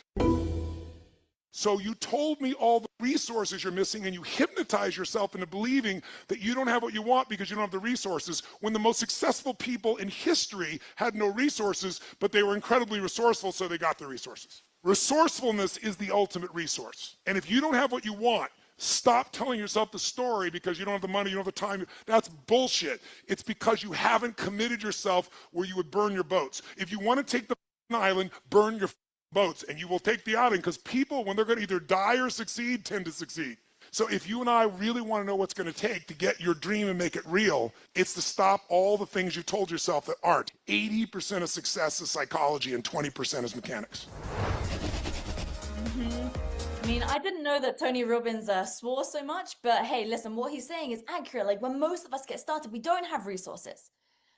[SPEAKER 2] So you told me all the resources you're missing and you hypnotize yourself into believing that you don't have what you want because you don't have the resources, when the most successful people in history had no resources, but they were incredibly resourceful, so they got the resources. Resourcefulness is the ultimate resource. And if you don't have what you want, stop telling yourself the story because you don't have the money, you don't have the time. That's bullshit. It's because you haven't committed yourself where you would burn your boats. If you want to take the island, burn your boats, and you will take the island, because people, when they're going to either die or succeed, tend to succeed. So if you and I really want to know what's going to take to get your dream and make it real, it's to stop all the things you told yourself that aren't. 80% of success is psychology and 20% is mechanics.
[SPEAKER 1] I mean, I didn't know that Tony Robbins swore so much, but hey, listen, what he's saying is accurate. Like, when most of us get started, we don't have resources.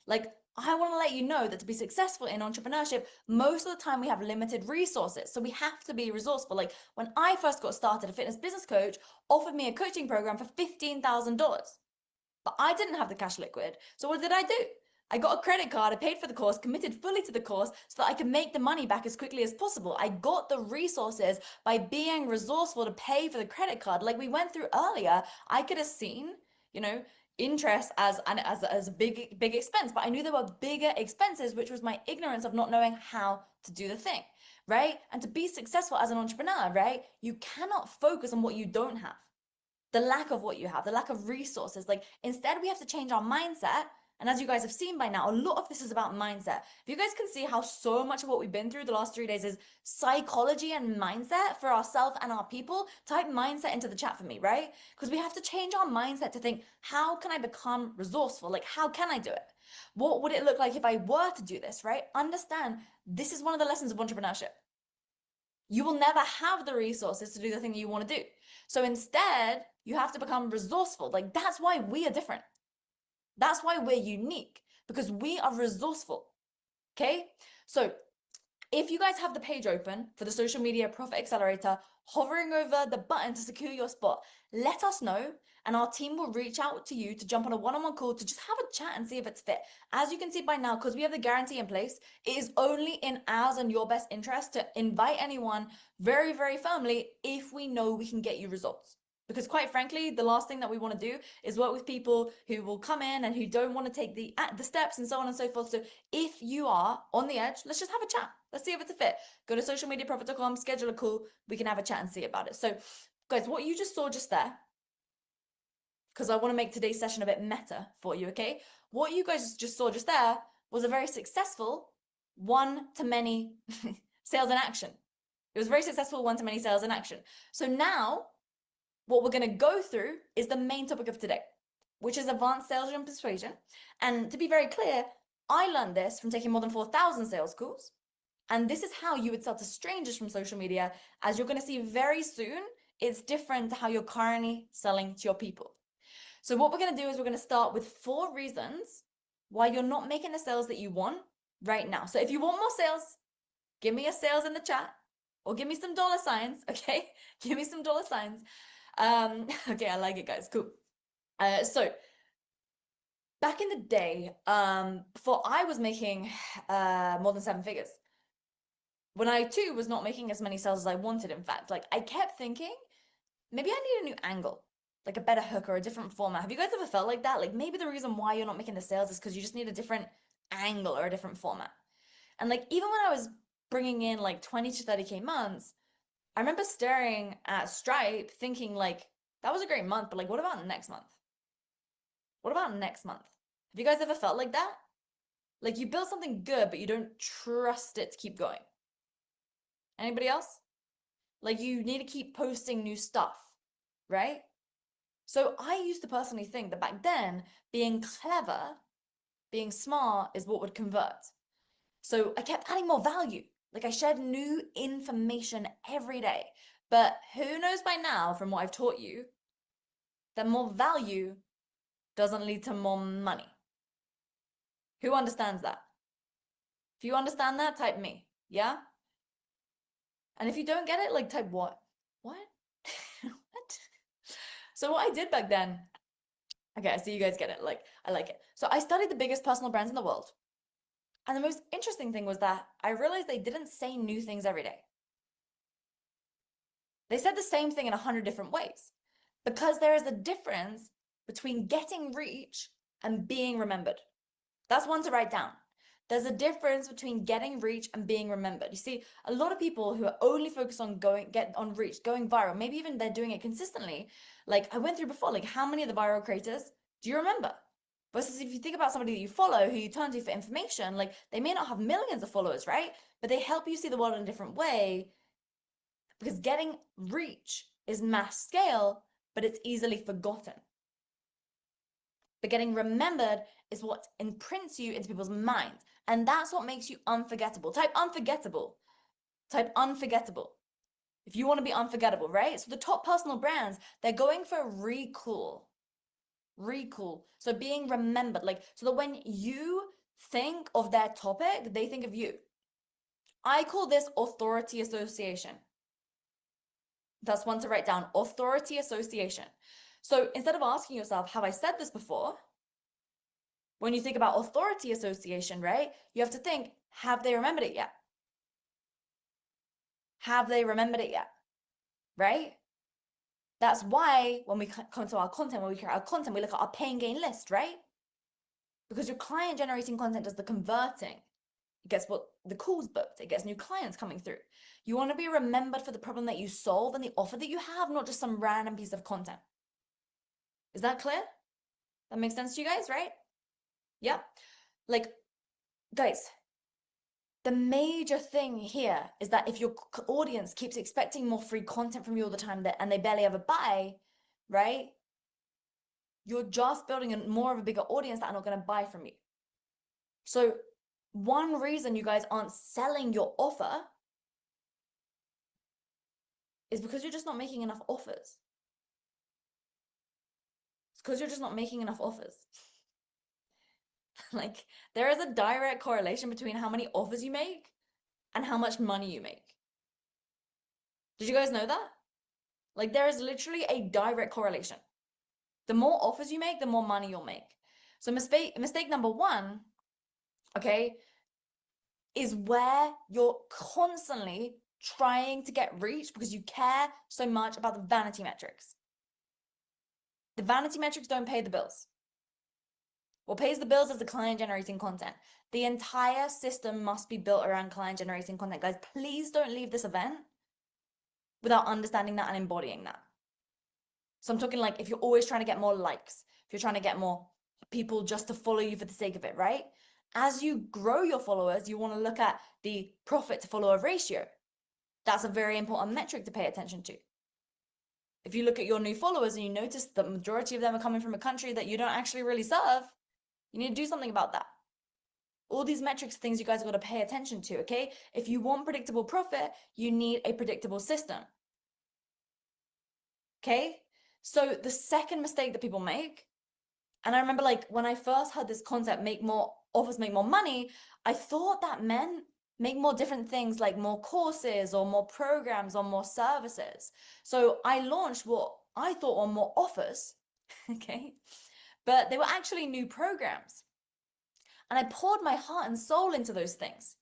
[SPEAKER 1] Like, I want to let you know that to be successful in entrepreneurship, most of the time we have limited resources. So we have to be resourceful. Like, when I first got started, a fitness business coach offered me a coaching program for $15,000. But I didn't have the cash liquid. So what did I do? I got a credit card, I paid for the course, committed fully to the course so that I could make the money back as quickly as possible. I got the resources by being resourceful to pay for the credit card. Like we went through earlier, I could have seen, you know, interest as a big expense, but I knew there were bigger expenses, which was my ignorance of not knowing how to do the thing, right? And to be successful as an entrepreneur, right, you cannot focus on what you don't have. the lack of what you have, the lack of resources. Like instead, we have to change our mindset. And as you guys have seen by now, a lot of this is about mindset. If you guys can see how so much of what we've been through the last 3 days is psychology and mindset for ourselves and our people, type mindset into the chat for me, right? Because we have to change our mindset to think, how can I become resourceful? Like, how can I do it? What would it look like if I were to do this, right? Understand, this is one of the lessons of entrepreneurship. You will never have the resources to do the thing you want to do. So instead, you have to become resourceful. Like that's why we are different. That's why we're unique, because we are resourceful. Okay? So if you guys have the page open for the Social Media Profit Accelerator, hovering over the button to secure your spot, let us know and our team will reach out to you to jump on a one-on-one call to just have a chat and see if it's fit. As you can see by now, because we have the guarantee in place, it is only in ours and your best interest to invite anyone very, very firmly if we know we can get you results. Because quite frankly, the last thing that we want to do is work with people who will come in and who don't want to take the steps and so on and so forth. So if you are on the edge, let's just have a chat. Let's see if it's a fit. Go to socialmediaprofit.com, schedule a call. We can have a chat and see about it. So guys, what you just saw just there, because I want to make today's session a bit meta for you, okay? What you guys just saw just there was a very successful one-to-many sales in action. It was very successful one-to-many sales in action. So now what we're going to go through is the main topic of today, which is advanced sales and persuasion. And to be very clear, I learned this from taking more than 4,000 sales calls. And this is how you would sell to strangers from social media. As you're going to see very soon, it's different to how you're currently selling to your people. So what we're going to do is we're going to start with 4 reasons why you're not making the sales that you want right now. So if you want more sales, give me a sales in the chat or give me some dollar signs, okay? Give me some dollar signs. Okay, I like it, guys. Cool. So back in the day, before I was making more than 7 figures, when I too was not making as many sales as I wanted, in fact, like I kept thinking, maybe I need a new angle, like a better hook or a different format. Have you guys ever felt like that? Like maybe the reason why you're not making the sales is because you just need a different angle or a different format. And like even when I was bringing in like 20 to 30K months, I remember staring at Stripe thinking like, that was a great month, but like, what about next month? What about next month? Have you guys ever felt like that? Like you build something good, but you don't trust it to keep going. Anybody else? Like you need to keep posting new stuff, right? So I used to personally think that back then, being clever, being smart is what would convert. So I kept adding more value. Like I shared new information every day. But who knows by now from what I've taught you that more value doesn't lead to more money? Who understands that? If you understand that, type me, yeah? And if you don't get it, like type what? What? What? So what I did back then, okay, I see you guys get it. Like, I like it. So I studied the biggest personal brands in the world. And the most interesting thing was that I realized they didn't say new things every day. They said the same thing in 100 different ways because there is a difference between getting reach and being remembered. That's one to write down. There's a difference between getting reach and being remembered. You see, a lot of people who are only focused on get on reach, going viral, maybe even they're doing it consistently. Like I went through before, like how many of the viral creators do you remember? Versus if you think about somebody that you follow, who you turn to for information, like they may not have millions of followers, right? But they help you see the world in a different way because getting reach is mass scale, but it's easily forgotten. But getting remembered is what imprints you into people's minds. And that's what makes you unforgettable. Type unforgettable. Type unforgettable. If you want to be unforgettable, right? So the top personal brands, they're going for recall. Recall. So being remembered. Like, so that when you think of their topic, they think of you. I call this authority association. That's one to write down. Authority association. So instead of asking yourself, have I said this before? When you think about authority association, right? You have to think, have they remembered it yet? Have they remembered it yet? Right? That's why when we come to our content, when we create our content, we look at our pay and gain list, right? Because your client generating content does the converting. It gets what the calls booked. It gets new clients coming through. You want to be remembered for the problem that you solve and the offer that you have, not just some random piece of content. Is that clear? That makes sense to you guys, right? Yeah. Like, guys, the major thing here is that if your audience keeps expecting more free content from you all the time and they barely ever buy, right? You're just building more of a bigger audience that are not going to buy from you. So one reason you guys aren't selling your offer is because you're just not making enough offers. It's because you're just not making enough offers. Like, there is a direct correlation between how many offers you make and how much money you make. Did you guys know that? Like, there is literally a direct correlation. The more offers you make, the more money you'll make. So mistake number one, okay, is where you're constantly trying to get reach because you care so much about the vanity metrics. The vanity metrics don't pay the bills. What pays the bills is the client generating content. The entire system must be built around client generating content. Guys, please don't leave this event without understanding that and embodying that. So I'm talking like if you're always trying to get more likes, if you're trying to get more people just to follow you for the sake of it, right? As you grow your followers, you want to look at the profit to follower ratio. That's a very important metric to pay attention to. If you look at your new followers and you notice the majority of them are coming from a country that you don't actually really serve, you need to do something about that. All these metrics, things you guys have got to pay attention to, okay? If you want predictable profit, you need a predictable system. Okay? So the second mistake that people make, and I remember like when I first heard this concept, make more offers, make more money, I thought that meant make more different things like more courses or more programs or more services. So I launched what I thought were more offers, okay? But they were actually new programs. And I poured my heart and soul into those things.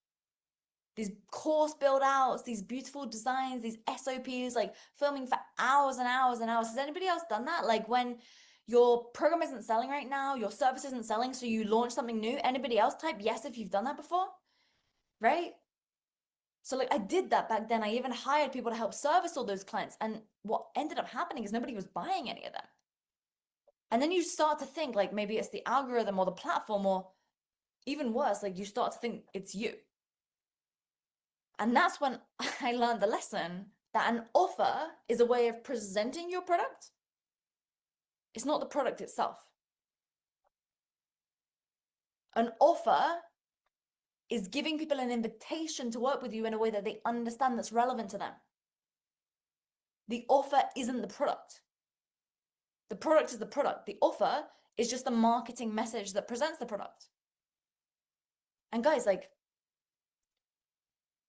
[SPEAKER 1] These course build outs, these beautiful designs, these SOPs, like filming for hours and hours and hours. Has anybody else done that? Like when your program isn't selling right now, your service isn't selling, so you launch something new. Anybody else type yes if you've done that before, right? So like I did that back then. I even hired people to help service all those clients. And what ended up happening is nobody was buying any of them. And then you start to think like maybe it's the algorithm or the platform, or even worse, like you start to think it's you. And that's when I learned the lesson that an offer is a way of presenting your product. It's not the product itself. An offer is giving people an invitation to work with you in a way that they understand that's relevant to them. The offer isn't the product. The product is the product. The offer is just the marketing message that presents the product. And guys, like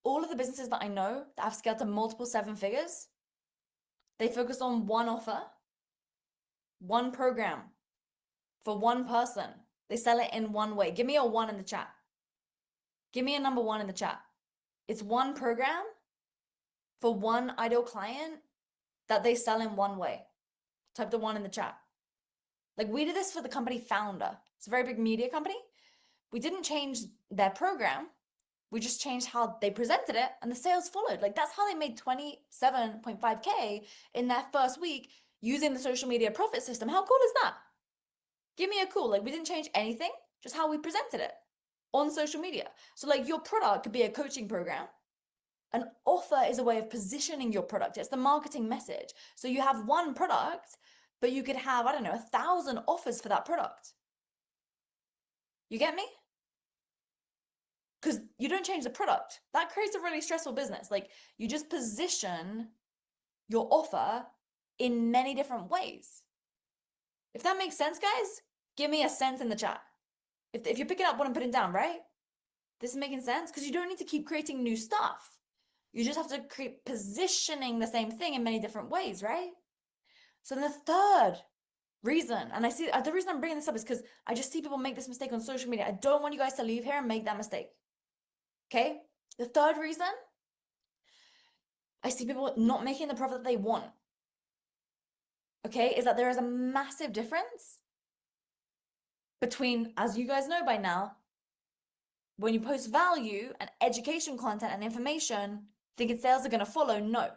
[SPEAKER 1] all of the businesses that I know that have scaled to multiple 7 figures, they focus on one offer, one program for one person. They sell it in one way. Give me a 1 in the chat. Give me a number 1 in the chat. It's one program for one ideal client that they sell in one way. Type the 1 in the chat. Like we did this for the company Founder. It's a very big media company. We didn't change their program. We just changed how they presented it and the sales followed. Like that's how they made 27.5K in their first week using the social media profit system. How cool is that? Give me a cool. Like we didn't change anything, just how we presented it on social media. So like your product could be a coaching program. An offer is a way of positioning your product. It's the marketing message. So you have one product, but you could have, I don't know, 1,000 offers for that product. You get me? Because you don't change the product. That creates a really stressful business. Like you just position your offer in many different ways. If that makes sense, guys, give me a sense in the chat. If you're picking up what I'm putting down, right? This is making sense because you don't need to keep creating new stuff. You just have to keep positioning the same thing in many different ways, right? So then the third reason, and I see the reason I'm bringing this up is because I just see people make this mistake on social media. I don't want you guys to leave here and make that mistake. Okay? The third reason, I see people not making the profit that they want. Okay? Is that there is a massive difference between, as you guys know by now, when you post value and education content and information, thinking sales are going to follow. No.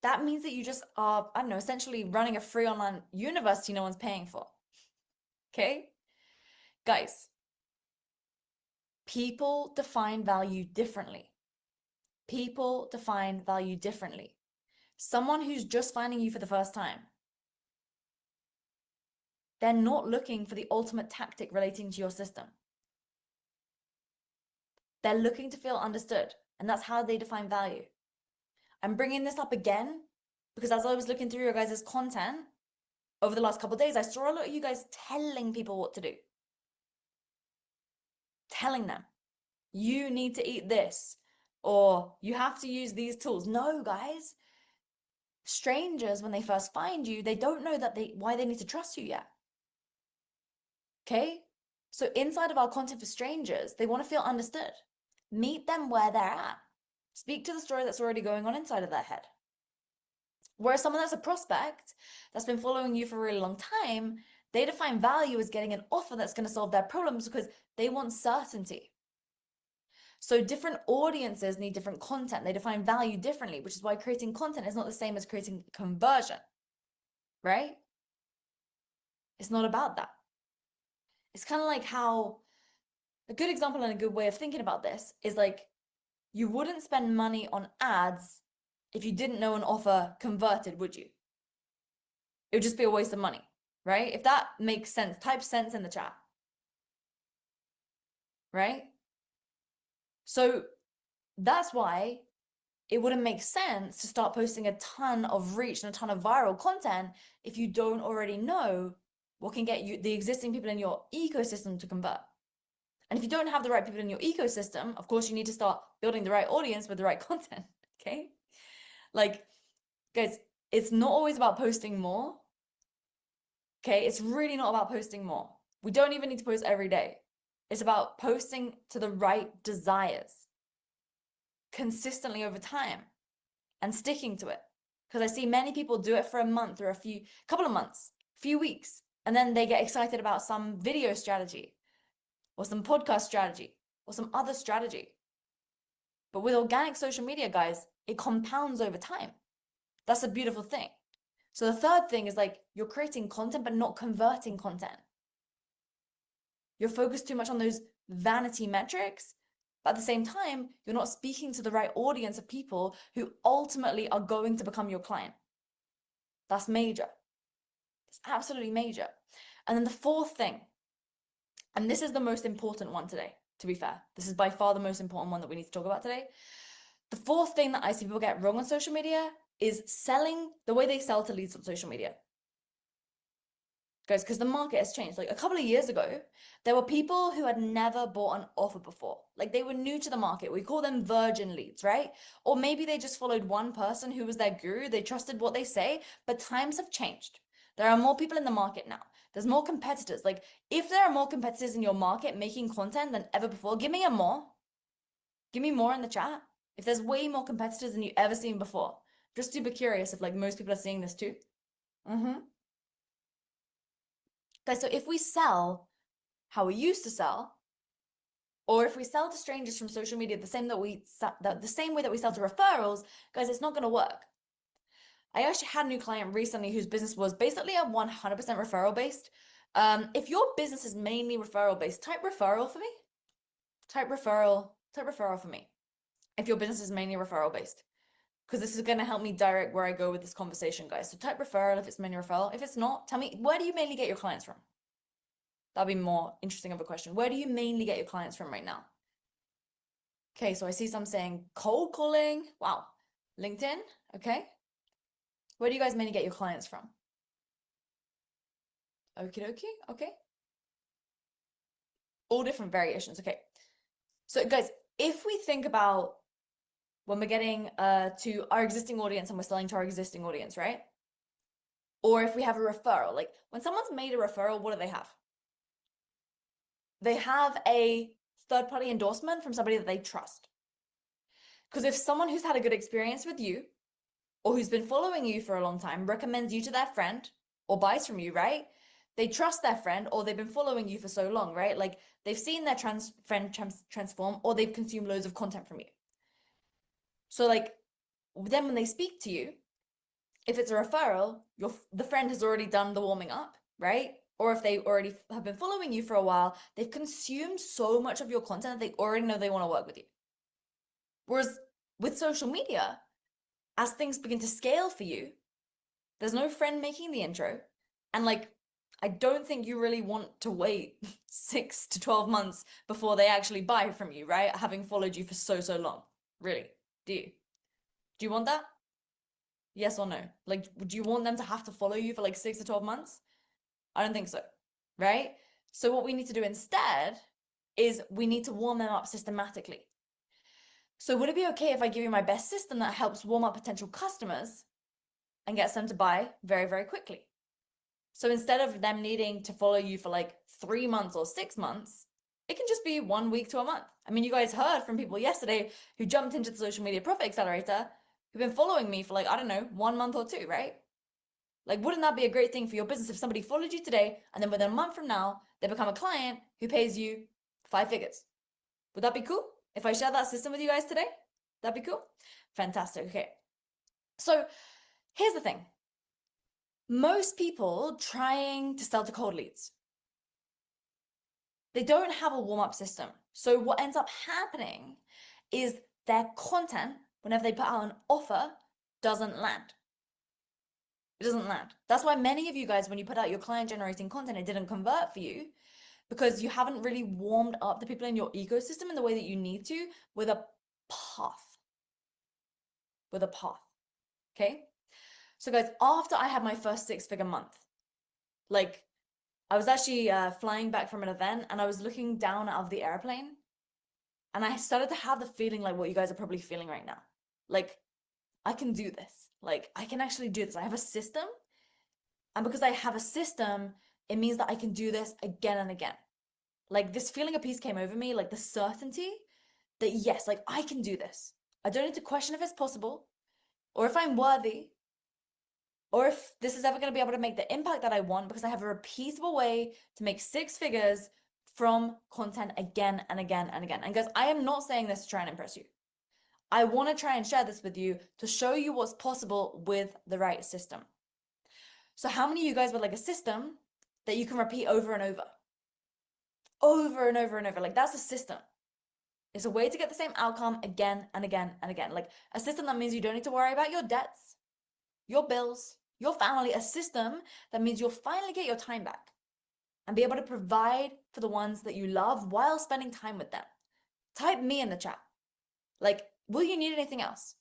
[SPEAKER 1] that means that you just are, I don't know, essentially running a free online university no one's paying for. Okay? Guys, people define value differently. People define value differently. Someone who's just finding you for the first time, they're not looking for the ultimate tactic relating to your system. They're looking to feel understood, and that's how they define value. I'm bringing this up again because as I was looking through your guys' content over the last couple of days, I saw a lot of you guys telling people what to do. Telling them, you need to eat this, or you have to use these tools. No, guys. Strangers, when they first find you, they don't know that why they need to trust you yet. Okay? So inside of our content for strangers, they want to feel understood. Meet them where they're at. Speak to the story that's already going on inside of their head. Whereas someone that's a prospect that's been following you for a really long time, they define value as getting an offer that's going to solve their problems because they want certainty. So different audiences need different content. They define value differently, which is why creating content is not the same as creating conversion, right? It's not about that. It's kind of like how a good example and a good way of thinking about this is like you wouldn't spend money on ads if you didn't know an offer converted, would you? It would just be a waste of money, right? If that makes sense, type sense in the chat, right? So that's why it wouldn't make sense to start posting a ton of reach and a ton of viral content if you don't already know what can get you the existing people in your ecosystem to convert. And if you don't have the right people in your ecosystem, of course, you need to start building the right audience with the right content, okay? Like, guys, it's not always about posting more, okay? It's really not about posting more. We don't even need to post every day. It's about posting to the right desires consistently over time and sticking to it. Because I see many people do it for a month or couple of months, few weeks, and then they get excited about some video strategy or some podcast strategy or some other strategy. But with organic social media, guys, it compounds over time. That's a beautiful thing. So the third thing is like you're creating content, but not converting content. You're focused too much on those vanity metrics, but at the same time, you're not speaking to the right audience of people who ultimately are going to become your client. That's major. It's absolutely major. And then the fourth thing, and this is the most important one today, to be fair. This is by far the most important one that we need to talk about today. The fourth thing that I see people get wrong on social media is selling the way they sell to leads on social media. Guys, because the market has changed. Like a couple of years ago, there were people who had never bought an offer before. Like they were new to the market. We call them virgin leads, right? Or maybe they just followed one person who was their guru. They trusted what they say, but times have changed. There are more people in the market now. There's more competitors. Like if there are more competitors in your market making content than ever before, give me a more. Give me more in the chat. If there's way more competitors than you ever seen before. Just super curious if like most people are seeing this too. Guys, so if we sell how we used to sell, or if we sell to strangers from social media the same way that we sell to referrals, guys, it's not going to work. I actually had a new client recently whose business was basically a 100% referral based. If your business is mainly referral based, type referral for me. Type referral for me. If your business is mainly referral based, because this is going to help me direct where I go with this conversation, guys. So type referral if it's mainly referral. If it's not, tell me, where do you mainly get your clients from? That'd be more interesting of a question. Where do you mainly get your clients from right now? Okay, so I see some saying cold calling. Wow. LinkedIn. Okay. Where do you guys mainly get your clients from? Okie dokie. Okay. All different variations. Okay. So guys, if we think about when we're getting to our existing audience and we're selling to our existing audience, right? Or if we have a referral, like when someone's made a referral, what do they have? They have a third-party endorsement from somebody that they trust. Because if someone who's had a good experience with you or who's been following you for a long time recommends you to their friend or buys from you, right? They trust their friend or they've been following you for so long, right? Like they've seen their friend transform or they've consumed loads of content from you. So like then when they speak to you, if it's a referral, the friend has already done the warming up, right? Or if they already have been following you for a while, they've consumed so much of your content that they already know they want to work with you. Whereas with social media, as things begin to scale for you, there's no friend making the intro. And like, I don't think you really want to wait 6 to 12 months before they actually buy from you, right? Having followed you for so long. Really? Do you? Do you want that? Yes or no? Like, would you want them to have to follow you for like 6 to 12 months? I don't think so, right? So what we need to do instead is we need to warm them up systematically. So would it be okay if I give you my best system that helps warm up potential customers and gets them to buy very quickly? So instead of them needing to follow you for like 3 months or 6 months, it can just be 1 week to a month. I mean, you guys heard from people yesterday who jumped into the Social Media Profit Accelerator who've been following me for like, I don't know, 1 month or 2, right? Like, wouldn't that be a great thing for your business if somebody followed you today and then within a month from now, they become a client who pays you 5 figures? Would that be cool? If I share that system with you guys today, that'd be cool. Fantastic. Okay. So here's the thing. Most people trying to sell to cold leads, they don't have a warm-up system. So what ends up happening is their content, whenever they put out an offer, doesn't land. It doesn't land. That's why many of you guys, when you put out your client generating content, it didn't convert for you because you haven't really warmed up the people in your ecosystem in the way that you need to with a path. With a path. Okay? So guys, after I had my first 6-figure month, like I was actually flying back from an event and I was looking down out of the airplane and I started to have the feeling like what you guys are probably feeling right now. Like, I can do this. Like, I can actually do this. I have a system. And because I have a system, it means that I can do this again and again. Like, this feeling of peace came over me, like the certainty that yes, like I can do this. I don't need to question if it's possible or if I'm worthy or if this is ever going to be able to make the impact that I want because I have a repeatable way to make 6 figures from content again and again and again. And guys, I am not saying this to try and impress you. I want to try and share this with you to show you what's possible with the right system. So how many of you guys would like a system that you can repeat over and over? Over and over and over. Like, that's a system. It's a way to get the same outcome again and again and again. Like a system that means you don't need to worry about your debts, your bills, your family. A system that means you'll finally get your time back and be able to provide for the ones that you love while spending time with them. Type me in the chat. Like, will you need anything else?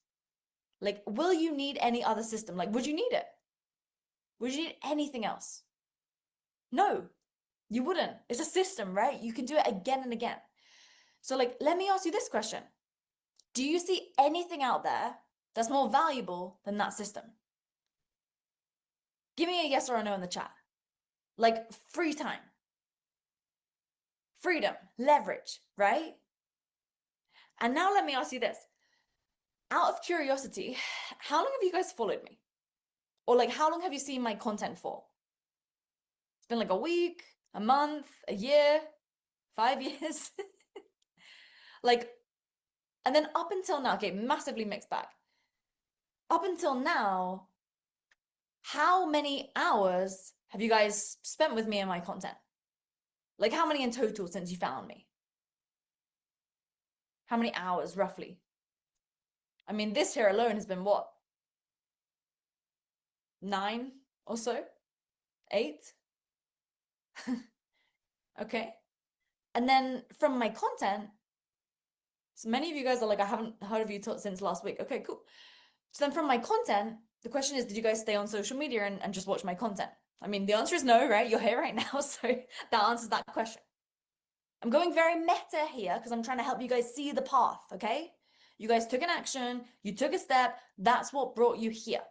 [SPEAKER 1] Like, will you need any other system? Like, would you need it? Would you need anything else? No, you wouldn't. It's a system, right? You can do it again and again. So like, let me ask you this question. Do you see anything out there that's more valuable than that system? Give me a yes or a no in the chat. Like free time, freedom, leverage, right? And now let me ask you this. Out of curiosity, how long have you guys followed me? Or like, how long have you seen my content for? It's been like a week, a month, a year, 5 years. Like, and then up until now, okay, massively mixed bag. Up until now, how many hours have you guys spent with me and my content? Like, how many in total since you found me? How many hours roughly? I mean, this here alone has been what? 9 or so? 8? Okay. And then from my content, so many of you guys are like, I haven't heard of you since last week. Okay, cool. So then from my content, the question is, did you guys stay on social media and just watch my content? I mean, the answer is no, right? You're here right now, so that answers that question. I'm going very meta here because I'm trying to help you guys see the path, okay? You guys took an action, you took a step, that's what brought you here.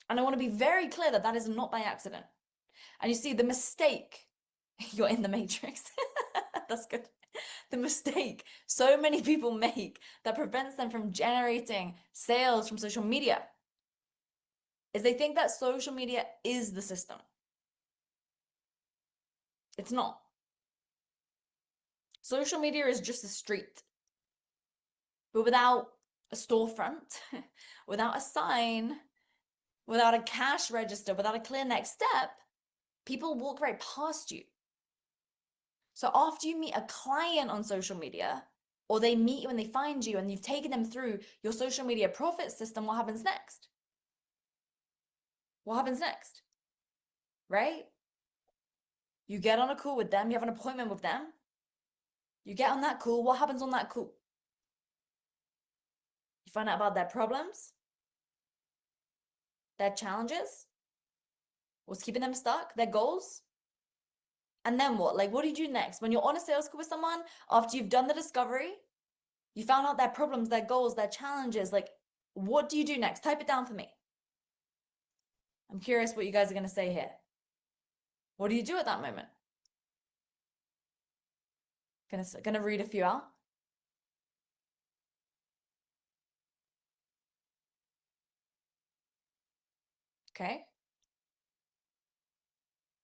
[SPEAKER 1] And I want to be very clear that that is not by accident. And you see the mistake, you're in the matrix. That's good. The mistake so many people make that prevents them from generating sales from social media is they think that social media is the system. It's not. Social media is just a street, but without a storefront, without a sign, without a cash register, without a clear next step, people walk right past you. So after you meet a client on social media, or they meet you and they find you and you've taken them through your social media profit system, what happens next? What happens next? Right? You get on a call with them, you have an appointment with them. You get on that call, what happens on that call? You find out about their problems, their challenges, what's keeping them stuck, their goals. And then what? Like, what do you do next? When you're on a sales call with someone, after you've done the discovery, you found out their problems, their goals, their challenges, like, what do you do next? Type it down for me. I'm curious what you guys are going to say here. What do you do at that moment? Gonna read a few out. Okay.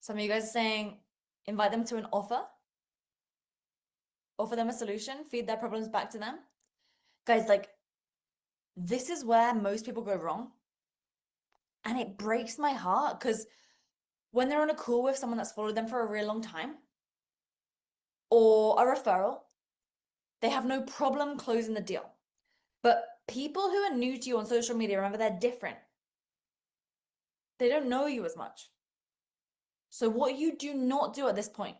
[SPEAKER 1] Some of you guys are saying, invite them to an offer. Offer them a solution, feed their problems back to them. Guys, like, this is where most people go wrong. And it breaks my heart because when they're on a call with someone that's followed them for a really long time or a referral, they have no problem closing the deal. But people who are new to you on social media, remember, they're different. They don't know you as much. So what you do not do at this point,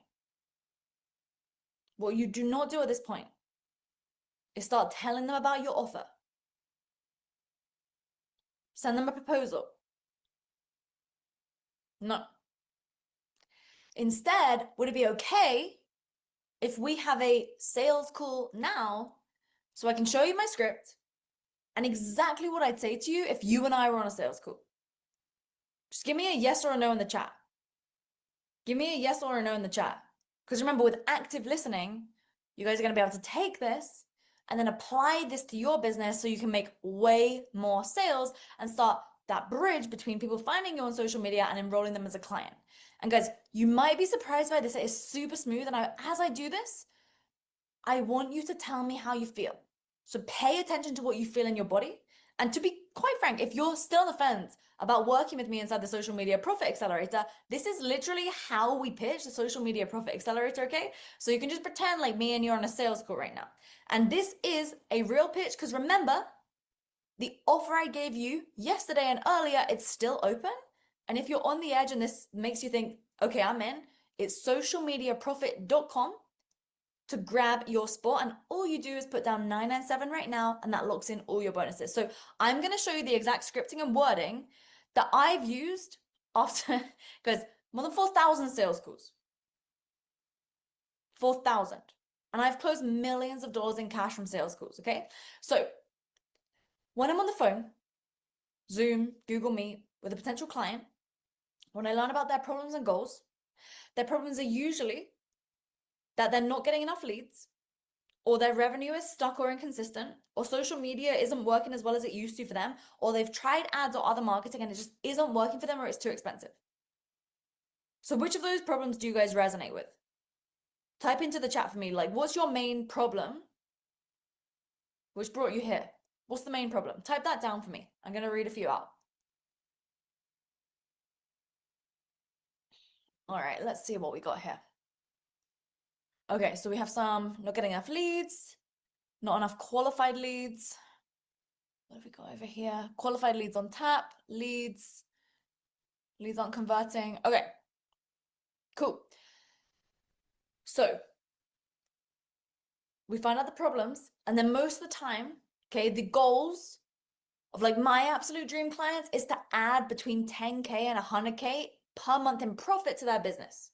[SPEAKER 1] is start telling them about your offer. Send them a proposal. No. Instead, would it be okay if we have a sales call now so I can show you my script and exactly what I'd say to you if you and I were on a sales call? Just give me a yes or a no in the chat. Give me a yes or a no in the chat. Because remember, with active listening, you guys are going to be able to take this and then apply this to your business so you can make way more sales and start that bridge between people finding you on social media and enrolling them as a client. And guys, you might be surprised by this. It is super smooth. And as I do this, I want you to tell me how you feel. So pay attention to what you feel in your body. And to be quite frank, if you're still on the fence about working with me inside the Social Media Profit Accelerator, this is literally how we pitch the Social Media Profit Accelerator, okay? So you can just pretend like me and you're on a sales call right now. And this is a real pitch because remember, the offer I gave you yesterday and earlier, it's still open. And if you're on the edge and this makes you think, okay, I'm in, it's socialmediaprofit.com to grab your spot, and all you do is put down 997 right now, and that locks in all your bonuses. So I'm going to show you the exact scripting and wording that I've used after, guys, more than 4,000 sales calls. 4,000. And I've closed millions of dollars in cash from sales calls, okay? So when I'm on the phone, Zoom, Google Meet, with a potential client, when I learn about their problems and goals, their problems are usually that they're not getting enough leads, or their revenue is stuck or inconsistent, or social media isn't working as well as it used to for them, or they've tried ads or other marketing and it just isn't working for them, or it's too expensive. So which of those problems do you guys resonate with? Type into the chat for me, like, what's your main problem which brought you here? What's the main problem? Type that down for me. I'm going to read a few out. All right, let's see what we got here. Okay, so we have some not getting enough leads, not enough qualified leads. What have we got over here? Qualified leads on tap, leads aren't converting. Okay, cool. So we find out the problems, and then most of the time, okay, the goals of like my absolute dream clients is to add between 10K and 100K per month in profit to their business.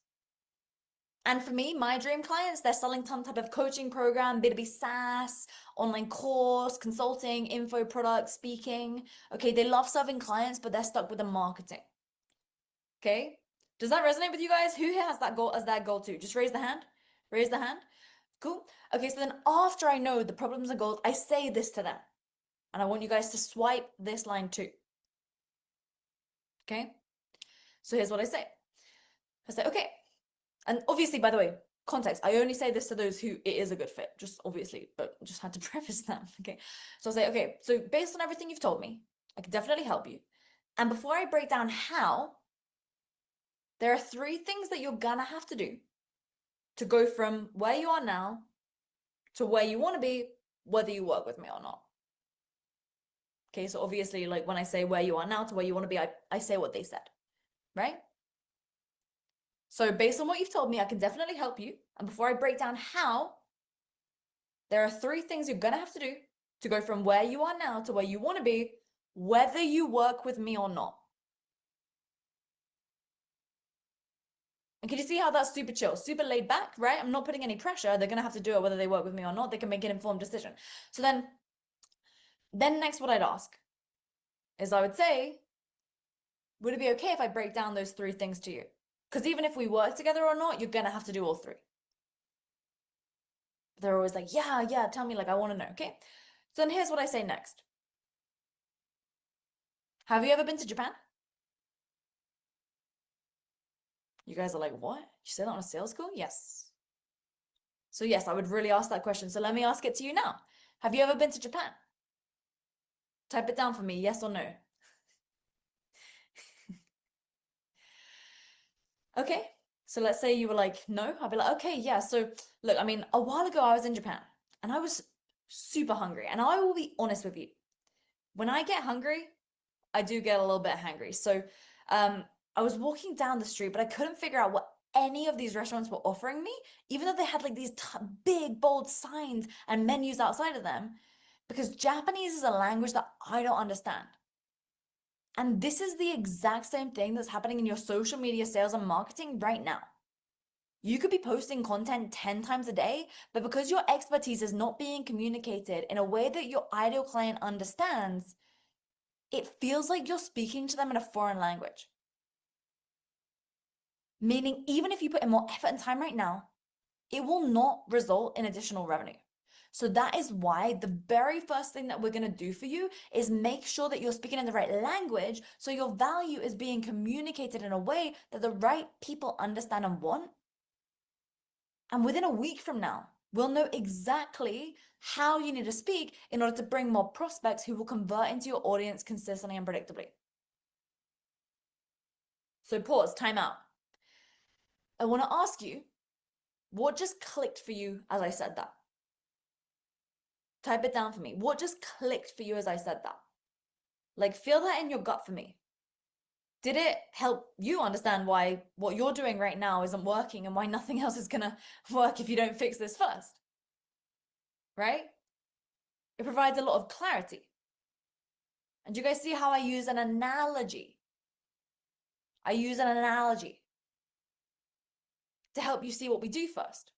[SPEAKER 1] And for me, my dream clients, they're selling some type of coaching program, B2B SaaS, online course, consulting, info product, speaking. Okay, they love serving clients, but they're stuck with the marketing. Okay, does that resonate with you guys? Who here has that goal as their goal too? Just raise the hand. Raise the hand. Cool. Okay, so then after I know the problems and goals, I say this to them. And I want you guys to swipe this line too. Okay, so here's what I say. I say, okay. And obviously, by the way, context, I only say this to those who it is a good fit, just obviously, but just had to preface them, okay? So I'll say, okay, so based on everything you've told me, I can definitely help you. And before I break down how, there are 3 things that you're gonna have to do to go from where you are now to where you want to be, whether you work with me or not. Okay, so obviously, like when I say where you are now to where you want to be, I say what they said, right? So based on what you've told me, I can definitely help you. And before I break down how, there are 3 things you're gonna have to do to go from where you are now to where you want to be, whether you work with me or not. And can you see how that's super chill, super laid back, right? I'm not putting any pressure. They're gonna have to do it whether they work with me or not. They can make an informed decision. So then next what I'd ask is I would say, would it be okay if I break down those 3 things to you? Because even if we work together or not, you're gonna have to do all 3. They're always like, yeah, tell me, like, I want to know, okay? So then here's what I say next. Have you ever been to Japan? You guys are like, what? You said that on a sales call? Yes. So yes, I would really ask that question. So let me ask it to you now. Have you ever been to Japan? Type it down for me, yes or no. Okay, so let's say you were like, no. I'll be like, okay, yeah. So look, I mean, a while ago I was in Japan and I was super hungry. And I will be honest with you. When I get hungry, I do get a little bit hangry. So I was walking down the street, but I couldn't figure out what any of these restaurants were offering me, even though they had like these big, bold signs and menus outside of them, because Japanese is a language that I don't understand. And this is the exact same thing that's happening in your social media sales and marketing right now. You could be posting content 10 times a day, but because your expertise is not being communicated in a way that your ideal client understands, it feels like you're speaking to them in a foreign language. Meaning, even if you put in more effort and time right now, it will not result in additional revenue. So that is why the very first thing that we're going to do for you is make sure that you're speaking in the right language so your value is being communicated in a way that the right people understand and want. And within a week from now, we'll know exactly how you need to speak in order to bring more prospects who will convert into your audience consistently and predictably. So pause, time out. I want to ask you, what just clicked for you as I said that? Type it down for me. What just clicked for you as I said that? Like, feel that in your gut for me. Did it help you understand why what you're doing right now isn't working and why nothing else is gonna work if you don't fix this first? Right? It provides a lot of clarity. And do you guys see how I use an analogy? I use an analogy to help you see what we do first.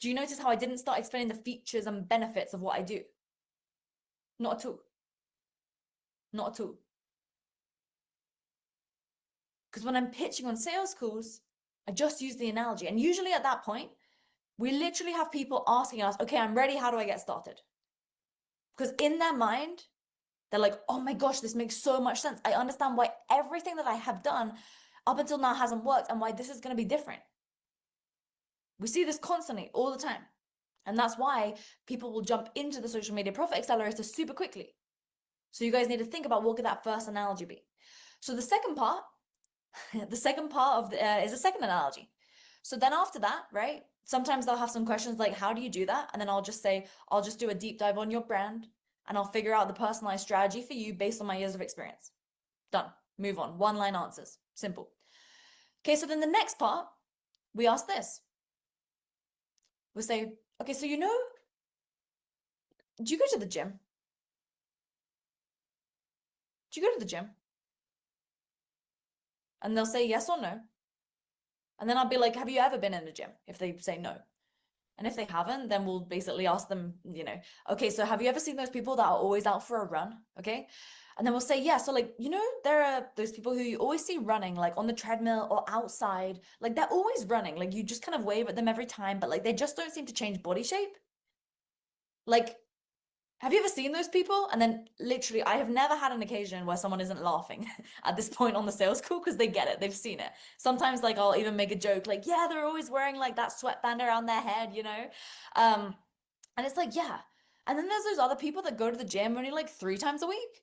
[SPEAKER 1] Do you notice how I didn't start explaining the features and benefits of what I do? Not at all. Not at all. Because when I'm pitching on sales calls, I just use the analogy. And usually at that point, we literally have people asking us, okay, I'm ready. How do I get started? Because in their mind, they're like, oh my gosh, this makes so much sense. I understand why everything that I have done up until now hasn't worked and why this is going to be different. We see this constantly all the time. And that's why people will jump into the social media profit accelerator super quickly. So you guys need to think about what could that first analogy be. So the second part of is a second analogy. So then after that, right? Sometimes they'll have some questions like, how do you do that? And then I'll just say, I'll just do a deep dive on your brand and I'll figure out the personalized strategy for you based on my years of experience. Done. Move on. One-line answers. Simple. Okay, so then the next part, we ask this. We'll say, okay, so do you go to the gym? Do you go to the gym? And they'll say yes or no. And then I'll be like, have you ever been in a gym? If they say no. And if they haven't, then we'll basically ask them, okay, so have you ever seen those people that are always out for a run? Okay. And then we'll say, yeah, so like, there are those people who you always see running, like on the treadmill or outside, like they're always running. Like you just kind of wave at them every time, but like they just don't seem to change body shape. Like, have you ever seen those people? And then literally, I have never had an occasion where someone isn't laughing at this point on the sales call because they get it. They've seen it. Sometimes like I'll even make a joke like, yeah, they're always wearing like that sweatband around their head, And it's like, yeah. And then there's those other people that go to the gym only like 3 times a week.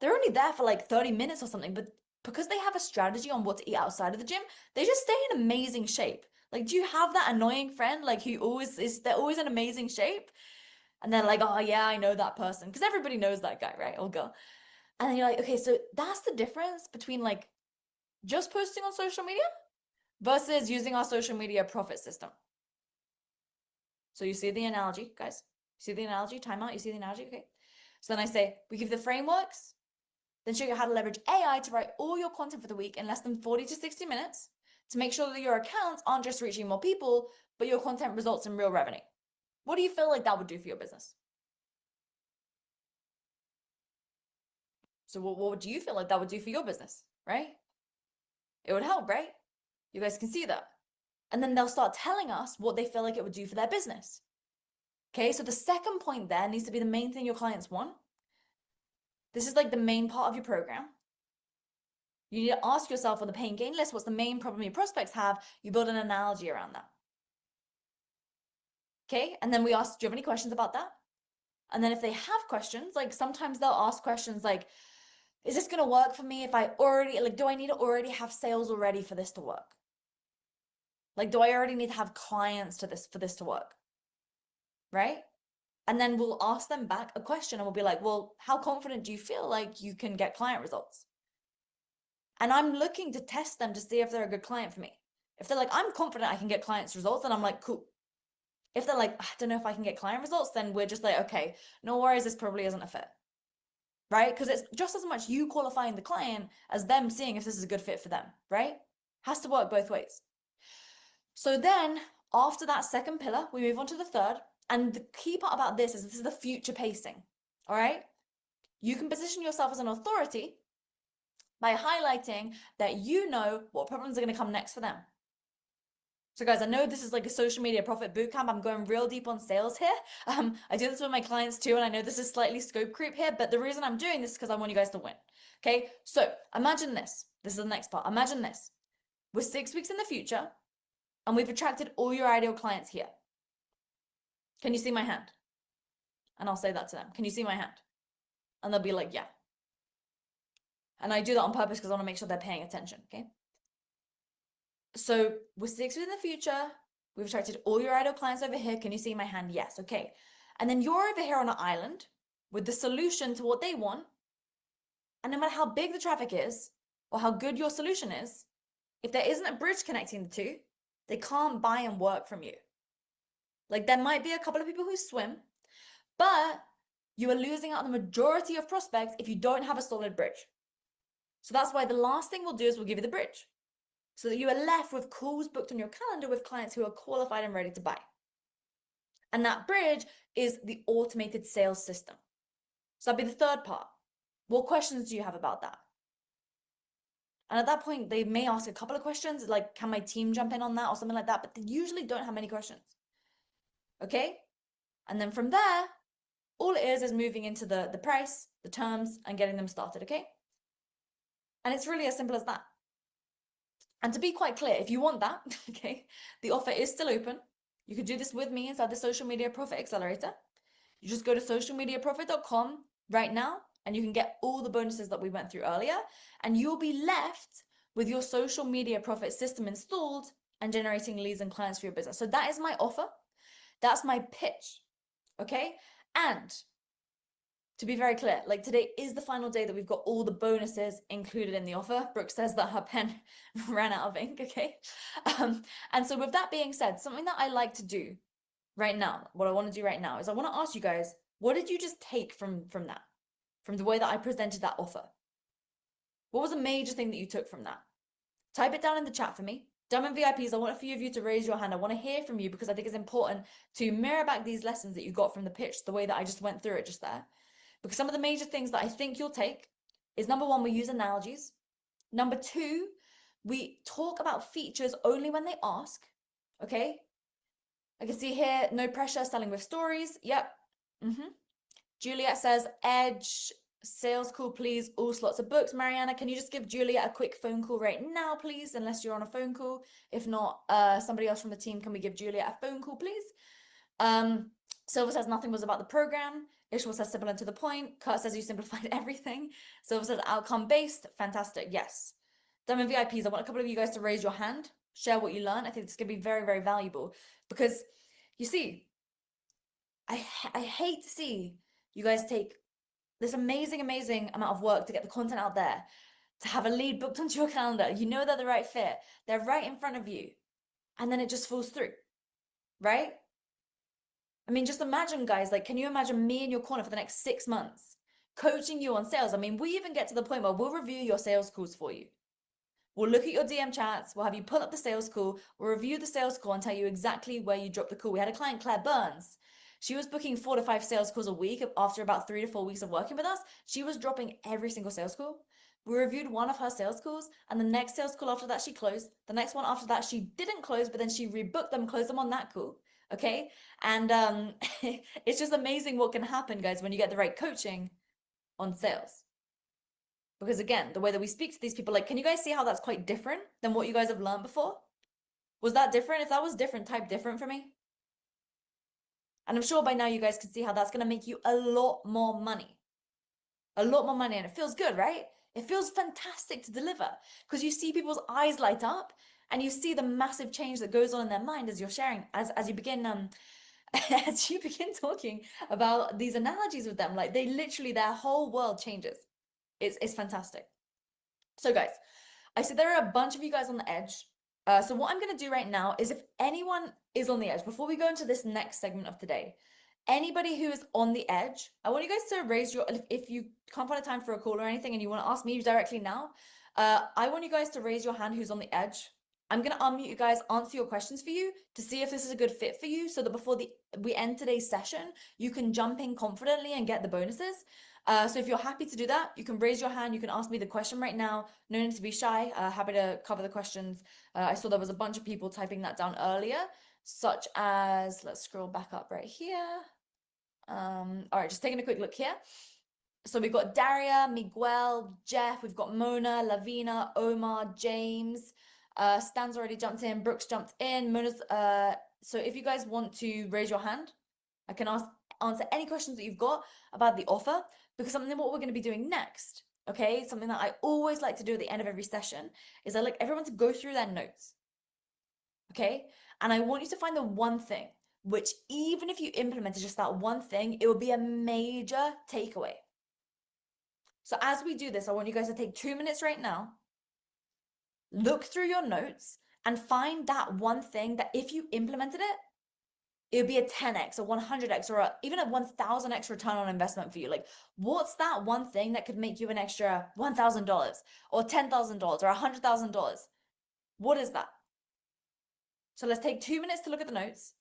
[SPEAKER 1] they're only there for like 30 minutes or something, but because they have a strategy on what to eat outside of the gym, they just stay in amazing shape. Like, do you have that annoying friend like who always is, they're always in amazing shape? And they're like, oh yeah, I know that person. Because everybody knows that guy, right? Or girl. And then you're like, okay, so that's the difference between like just posting on social media versus using our social media profit system. So you see the analogy, guys? See the analogy? Time out. You see the analogy? Okay. So then I say, we give the frameworks, then show you how to leverage AI to write all your content for the week in less than 40 to 60 minutes to make sure that your accounts aren't just reaching more people, but your content results in real revenue. What do you feel like that would do for your business? So what do you feel like that would do for your business, right? It would help, right? You guys can see that. And then they'll start telling us what they feel like it would do for their business. Okay, so the second point there needs to be the main thing your clients want. This is like the main part of your program. You need to ask yourself on the pain gain list, what's the main problem your prospects have? You build an analogy around that. Okay, and then we ask, do you have any questions about that? And then if they have questions, like sometimes they'll ask questions like, is this going to work for me if I already, like, do I need to already have sales already for this to work? Like, do I already need to have clients for this to work? Right? And then we'll ask them back a question and we'll be like, well, how confident do you feel like you can get client results? And I'm looking to test them to see if they're a good client for me. If they're like, I'm confident I can get clients results, then I'm like, cool. If they're like, I don't know if I can get client results, then we're just like, okay, no worries, this probably isn't a fit. Right? Because it's just as much you qualifying the client as them seeing if this is a good fit for them, right? Has to work both ways. So then after that second pillar, we move on to the third. And the key part about this is the future pacing. All right. You can position yourself as an authority by highlighting that you know what problems are going to come next for them. So guys, I know this is like a social media profit bootcamp. I'm going real deep on sales here. I do this with my clients too, and I know this is slightly scope creep here, but the reason I'm doing this is because I want you guys to win. Okay, so imagine this. This is the next part. Imagine this. We're 6 weeks in the future, and we've attracted all your ideal clients here. Can you see my hand? And I'll say that to them. Can you see my hand? And they'll be like, yeah. And I do that on purpose because I want to make sure they're paying attention, okay? So we're 6 weeks in the future. We've attracted all your ideal clients over here. Can you see my hand? Yes, okay. And then you're over here on an island with the solution to what they want. And no matter how big the traffic is or how good your solution is, if there isn't a bridge connecting the two, they can't buy and work from you. Like there might be a couple of people who swim, but you are losing out on the majority of prospects if you don't have a solid bridge. So that's why the last thing we'll do is we'll give you the bridge so that you are left with calls booked on your calendar with clients who are qualified and ready to buy. And that bridge is the automated sales system. So that'd be the third part. What questions do you have about that? And at that point, they may ask a couple of questions, like, can my team jump in on that or something like that? But they usually don't have many questions. Okay? And then from there, all it is moving into the price, the terms, and getting them started, okay? And it's really as simple as that. And to be quite clear, if you want that, okay, the offer is still open. You could do this with me inside the Social Media Profit Accelerator. You just go to socialmediaprofit.com right now, and you can get all the bonuses that we went through earlier, and you'll be left with your social media profit system installed and generating leads and clients for your business. So that is my offer. That's my pitch, okay? And to be very clear, like today is the final day that we've got all the bonuses included in the offer. Brooke says that her pen ran out of ink, okay? And so with that being said, something that I like to do right now, what I want to do right now is I want to ask you guys, what did you just take from that? From the way that I presented that offer? What was a major thing that you took from that? Type it down in the chat for me. Diamond VIPs, I want a few of you to raise your hand. I want to hear from you because I think it's important to mirror back these lessons that you got from the pitch, the way that I just went through it just there. Because some of the major things that I think you'll take is number one, we use analogies. Number two, we talk about features only when they ask, okay? I can see here, no pressure, selling with stories. Yep. Juliet says, Edge, sales call, please, all slots are booked. Mariana, can you just give Juliet a quick phone call right now, please? Unless you're on a phone call. If not, somebody else from the team, can we give Juliet a phone call, please? Silver says nothing was about the program. Ishmael says simple and to the point. Kurt says you simplified everything. Silver says outcome-based. Fantastic. Yes. Diamond VIPs, I want a couple of you guys to raise your hand, share what you learned. I think it's going to be very, very valuable because you see, I hate to see you guys take this amazing, amazing amount of work to get the content out there, to have a lead booked onto your calendar. You know they're the right fit. They're right in front of you. And then it just falls through, right? I mean, just imagine, guys, like, can you imagine me in your corner for the next 6 months, coaching you on sales? I mean, we even get to the point where we'll review your sales calls for you. We'll look at your DM chats. We'll have you pull up the sales call. We'll review the sales call and tell you exactly where you dropped the call. We had a client, Claire Burns. She was booking 4 to 5 sales calls a week after about 3 to 4 weeks of working with us. She was dropping every single sales call. We reviewed one of her sales calls, and the next sales call after that she closed. The next one after that she didn't close, but then she rebooked them, closed them on that call. Okay, and it's just amazing what can happen, guys, when you get the right coaching on sales. Because again, the way that we speak to these people, like, can you guys see how that's quite different than what you guys have learned before? Was that different? If that was different, type different for me. And I'm sure by now you guys can see how that's going to make you a lot more money. A lot more money, and it feels good, right? It feels fantastic to deliver because you see people's eyes light up and you see the massive change that goes on in their mind as you're sharing, as you begin as you begin talking about these analogies with them. Like, they literally, their whole world changes. It's fantastic. So guys, I said there are a bunch of you guys on the edge. So what I'm going to do right now is, if anyone is on the edge, before we go into this next segment of today, anybody who is on the edge, I want you guys to raise your, if you can't find a time for a call or anything and you want to ask me directly now, I want you guys to raise your hand who's on the edge. I'm going to unmute you guys, answer your questions for you to see if this is a good fit for you, so that before we end today's session, you can jump in confidently and get the bonuses. So if you're happy to do that, you can raise your hand. You can ask me the question right now. No need to be shy. Happy to cover the questions. I saw there was a bunch of people typing that down earlier, such as, let's scroll back up right here. All right, just taking a quick look here. So we've got Daria, Miguel, Jeff, we've got Mona, Lavina, Omar, James, Stan's already jumped in, Brooks jumped in, Mona's, so if you guys want to raise your hand, I can answer any questions that you've got about the offer, because something what we're going to be doing next, okay, something that I always like to do at the end of every session is I like everyone to go through their notes, okay, and I want you to find the one thing which, even if you implemented just that one thing, it will be a major takeaway. So as we do this, I want you guys to take 2 minutes right now, look through your notes and find that one thing that if you implemented it, it would be a 10x or 100x or even a 1000x return on investment for you. Like, what's that one thing that could make you an extra $1,000 or $10,000 or $100,000? What is that? So let's take 2 minutes to look at the notes.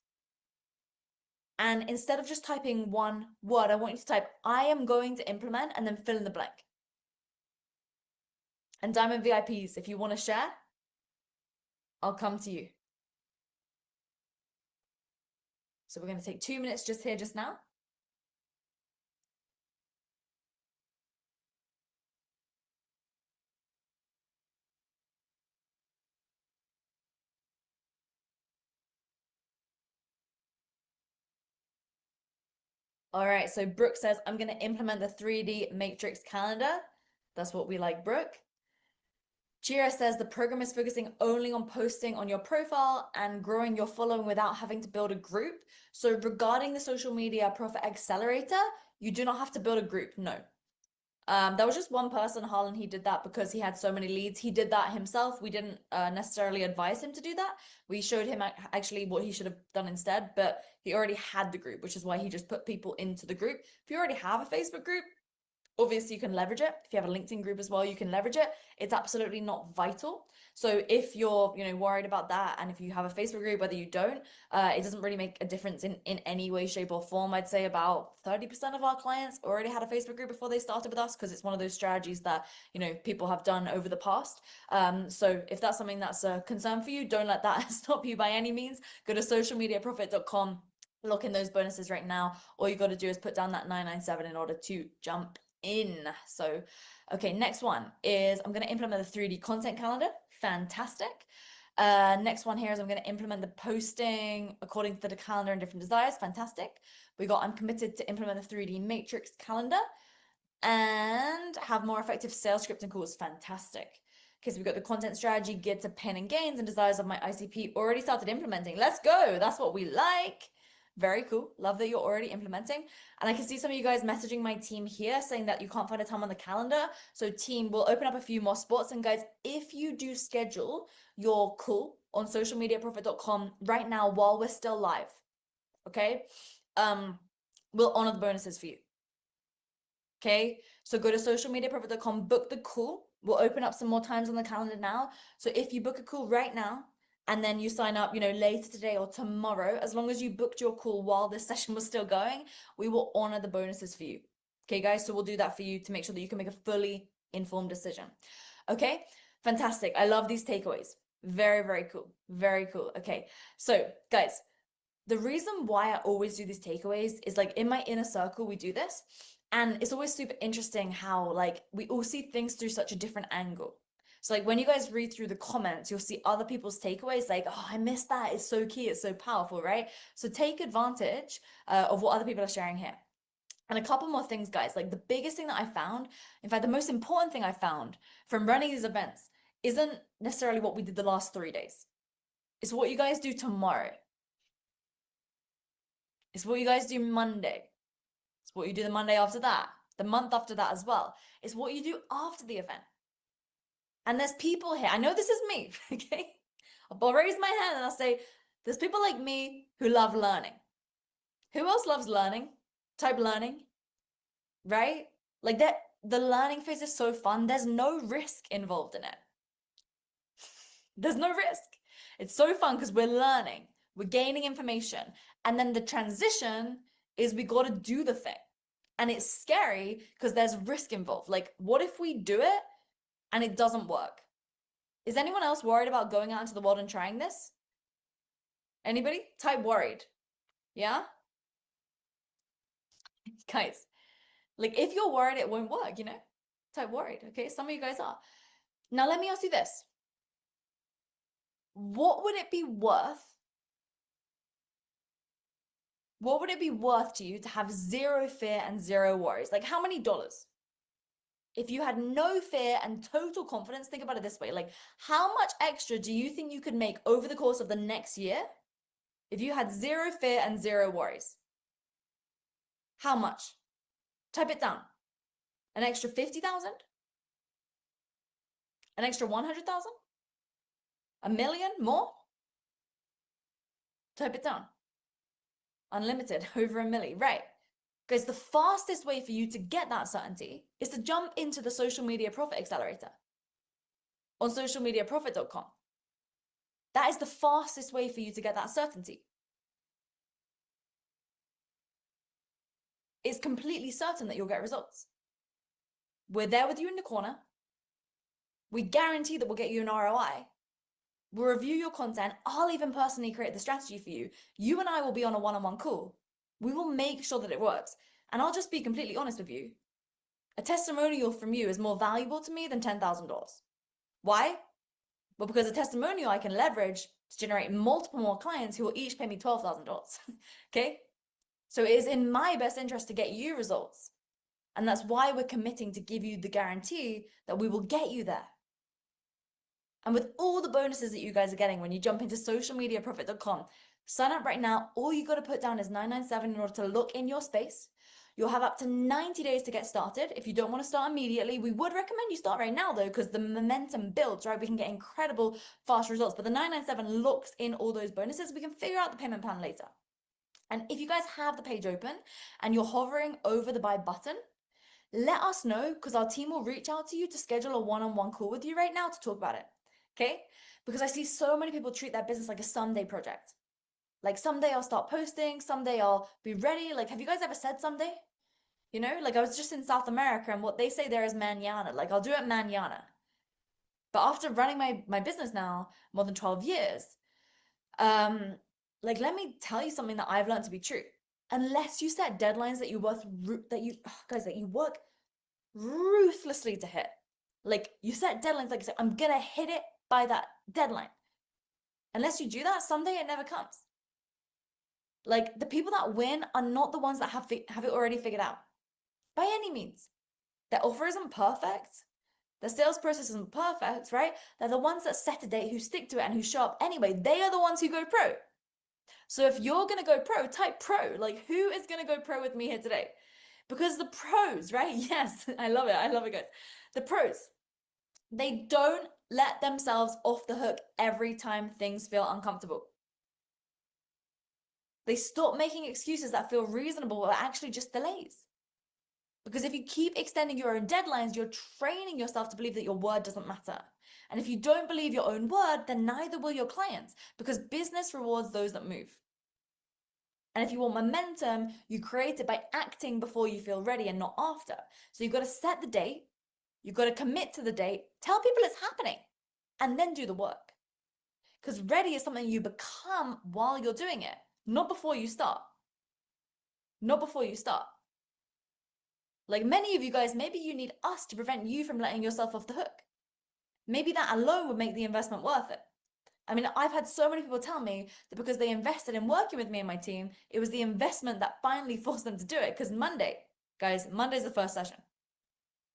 [SPEAKER 1] And instead of just typing one word, I want you to type, I am going to implement, and then fill in the blank. And Diamond VIPs, if you want to share, I'll come to you. So we're going to take 2 minutes just here, just now. All right, so Brooke says, I'm going to implement the 3D matrix calendar. That's what we like, Brooke. Chira says the program is focusing only on posting on your profile and growing your following without having to build a group. So regarding the social media profit accelerator, you do not have to build a group, no. There was just one person, Harlan, he did that because he had so many leads. He did that himself. We didn't necessarily advise him to do that. We showed him actually what he should have done instead, but he already had the group, which is why he just put people into the group. If you already have a Facebook group, obviously you can leverage it. If you have a LinkedIn group as well, you can leverage it. It's absolutely not vital. So if you're, worried about that, and if you have a Facebook group, whether you don't, it doesn't really make a difference in any way, shape, or form. I'd say about 30% of our clients already had a Facebook group before they started with us, because it's one of those strategies that, people have done over the past. So if that's something that's a concern for you, don't let that stop you by any means. Go to socialmediaprofit.com, lock in those bonuses right now. All you got to do is put down that 997 in order to jump in. So, okay, next one is I'm going to implement the 3D content calendar. Fantastic. Next one here is I'm going to implement the posting according to the calendar and different desires. Fantastic. We got I'm committed to implement the 3D matrix calendar and have more effective sales script and calls. Fantastic. Okay, so we've got the content strategy, get to pin and gains and desires of my ICP already started implementing. Let's go. That's what we like. Very cool. Love that you're already implementing. And I can see some of you guys messaging my team here saying that you can't find a time on the calendar. So team, we'll open up a few more spots. And guys, if you do schedule your call on socialmediaprofit.com right now while we're still live, okay, we'll honor the bonuses for you. Okay, so go to socialmediaprofit.com, book the call. We'll open up some more times on the calendar now. So if you book a call right now, and then you sign up, later today or tomorrow, as long as you booked your call while this session was still going, we will honor the bonuses for you. Okay, guys, so we'll do that for you to make sure that you can make a fully informed decision. Okay, fantastic. I love these takeaways. Very, very cool. Very cool. Okay, so guys, the reason why I always do these takeaways is like in my inner circle, we do this. And it's always super interesting how like we all see things through such a different angle. So like when you guys read through the comments, you'll see other people's takeaways like, oh, I missed that. It's so key. It's so powerful, right? So take advantage of what other people are sharing here. And a couple more things, guys. Like the biggest thing that I found, in fact, the most important thing I found from running these events isn't necessarily what we did the last 3 days. It's what you guys do tomorrow. It's what you guys do Monday. It's what you do the Monday after that, the month after that as well. It's what you do after the event. And there's people here. I know this is me, okay? I'll raise my hand and I'll say, there's people like me who love learning. Who else loves learning? Type learning, right? Like that, the learning phase is so fun. There's no risk involved in it. There's no risk. It's so fun because we're learning, we're gaining information. And then the transition is we got to do the thing. And it's scary because there's risk involved. Like, what if we do it and it doesn't work? Is anyone else worried about going out into the world and trying this? Anybody? Type worried. Yeah? Guys, like if you're worried it won't work, type worried. Okay, some of you guys are. Now let me ask you this. What would it be worth to you to have zero fear and zero worries? Like how many dollars? If you had no fear and total confidence, think about it this way. Like how much extra do you think you could make over the course of the next year if you had zero fear and zero worries? How much? Type it down. An extra 50,000? An extra 100,000? A million more? Type it down. Unlimited, over a million, right? Guys, the fastest way for you to get that certainty is to jump into the Social Media Profit Accelerator on socialmediaprofit.com. That is the fastest way for you to get that certainty. It's completely certain that you'll get results. We're there with you in the corner. We guarantee that we'll get you an ROI. We'll review your content. I'll even personally create the strategy for you. You and I will be on a one-on-one call. We will make sure that it works. And I'll just be completely honest with you. A testimonial from you is more valuable to me than $10,000. Why? Well, because a testimonial I can leverage to generate multiple more clients who will each pay me $12,000. Okay? So it is in my best interest to get you results. And that's why we're committing to give you the guarantee that we will get you there. And with all the bonuses that you guys are getting when you jump into socialmediaprofit.com, sign up right now. All you got to put down is $997 in order to look in your space. You'll have up to 90 days to get started. If you don't want to start immediately, we would recommend you start right now though, because the momentum builds, right? We can get incredible fast results, but the $997 locks in all those bonuses. We can figure out the payment plan later. And if you guys have the page open and you're hovering over the buy button, let us know because our team will reach out to you to schedule a one-on-one call with you right now to talk about it. Okay? Because I see so many people treat their business like a someday project. Like someday I'll start posting, someday I'll be ready. Like, have you guys ever said someday? Like I was just in South America and what they say there is mañana. Like I'll do it mañana. But after running my business now more than 12 years, like let me tell you something that I've learned to be true. Unless you set deadlines that you work ruthlessly to hit. Like you set deadlines, like you say, I'm gonna hit it by that deadline. Unless you do that, someday it never comes. Like, the people that win are not the ones that have it already figured out by any means. Their offer isn't perfect. The sales process isn't perfect, right? They're the ones that set a date, who stick to it, and who show up anyway. They are the ones who go pro. So if you're going to go pro, type pro. Like, who is going to go pro with me here today? Because the pros, right? Yes, I love it. I love it, guys. The pros, they don't let themselves off the hook every time things feel uncomfortable. They stop making excuses that feel reasonable but actually just delays. Because if you keep extending your own deadlines, you're training yourself to believe that your word doesn't matter. And if you don't believe your own word, then neither will your clients, because business rewards those that move. And if you want momentum, you create it by acting before you feel ready and not after. So you've got to set the date, you've got to commit to the date, tell people it's happening, and then do the work. Because ready is something you become while you're doing it, not before you start. Not before you start. Like many of you guys, maybe you need us to prevent you from letting yourself off the hook. Maybe that alone would make the investment worth it. I mean, I've had so many people tell me that because they invested in working with me and my team, it was the investment that finally forced them to do it. Because Monday, guys, Monday's the first session.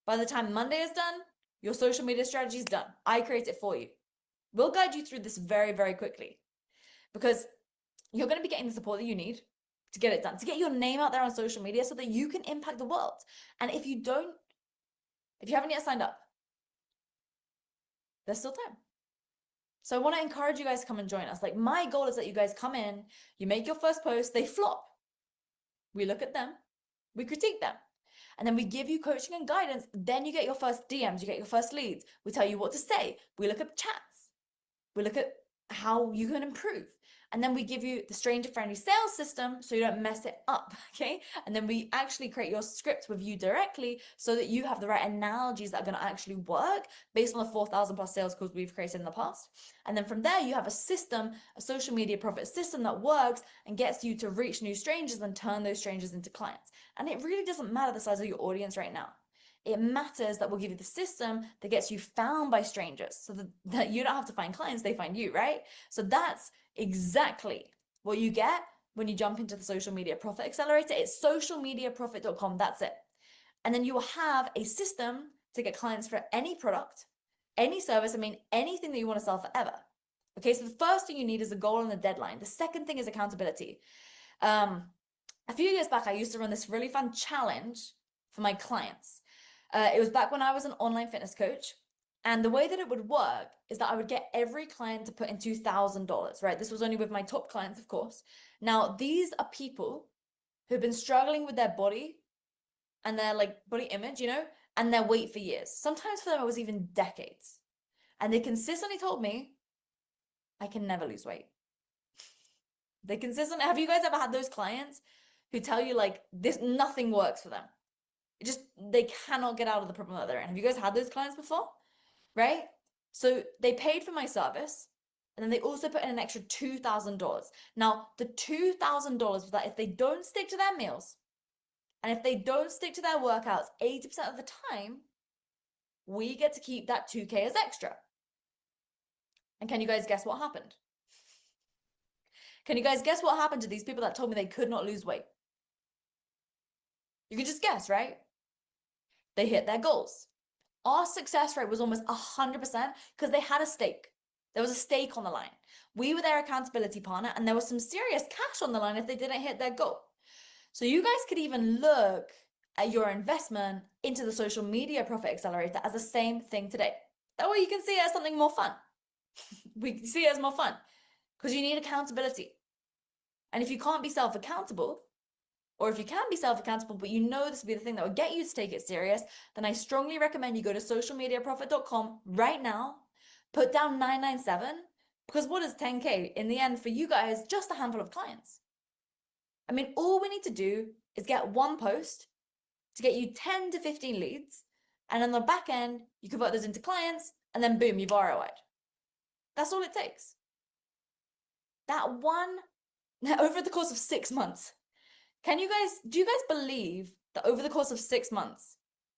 [SPEAKER 1] By the time Monday is done, your social media strategy is done. I create it for you. We'll guide you through this very, very quickly, because you're going to be getting the support that you need to get it done, to get your name out there on social media so that you can impact the world. And if you haven't yet signed up, there's still time. So I want to encourage you guys to come and join us. Like, my goal is that you guys come in, you make your first post, they flop. We look at them, we critique them, and then we give you coaching and guidance. Then you get your first DMs, you get your first leads. We tell you what to say. We look at chats. We look at how you can improve. And then we give you the stranger-friendly sales system so you don't mess it up, okay? And then we actually create your script with you directly so that you have the right analogies that are going to actually work based on the 4,000 plus sales calls we've created in the past. And then from there, you have a system, a social media profit system that works and gets you to reach new strangers and turn those strangers into clients. And it really doesn't matter the size of your audience right now. It matters that we'll give you the system that gets you found by strangers so that you don't have to find clients, they find you, right? So that's exactly what you get when you jump into the Social Media Profit Accelerator. It's socialmediaprofit.com. That's it. And then you will have a system to get clients for any product, any service, anything that you want to sell forever. Okay, so the first thing you need is a goal and a deadline. The second thing is accountability. A few years back, I used to run this really fun challenge for my clients. It was back when I was an online fitness coach. And the way that it would work is that I would get every client to put in $2,000, right? This was only with my top clients, of course. Now, these are people who've been struggling with their body and their body image, and their weight for years. Sometimes for them, it was even decades. And they consistently told me, I can never lose weight. Have you guys ever had those clients who tell you nothing works for them? They cannot get out of the problem that they're in. Have you guys had those clients before? Right? So they paid for my service, and then they also put in an extra $2,000. Now, the $2,000 was that if they don't stick to their meals, and if they don't stick to their workouts 80% of the time, we get to keep that 2K as extra. And can you guys guess what happened? Can you guys guess what happened to these people that told me they could not lose weight? You can just guess, right? They hit their goals. Our success rate was almost 100% because they had a stake. There was a stake on the line. We were their accountability partner, and there was some serious cash on the line if they didn't hit their goal. So you guys could even look at your investment into the Social Media Profit Accelerator as the same thing today. That way you can see it as something more fun. We see it as more fun because you need accountability. And if you can't be self-accountable, or if you can be self-accountable, but you know this will be the thing that will get you to take it serious, then I strongly recommend you go to socialmediaprofit.com right now, put down 997, because what is 10K? In the end, for you guys, just a handful of clients. All we need to do is get one post to get you 10 to 15 leads, and on the back end, you convert those into clients, and then boom, you've ROI'd. That's all it takes. Over the course of 6 months. Do you guys believe that over the course of 6 months,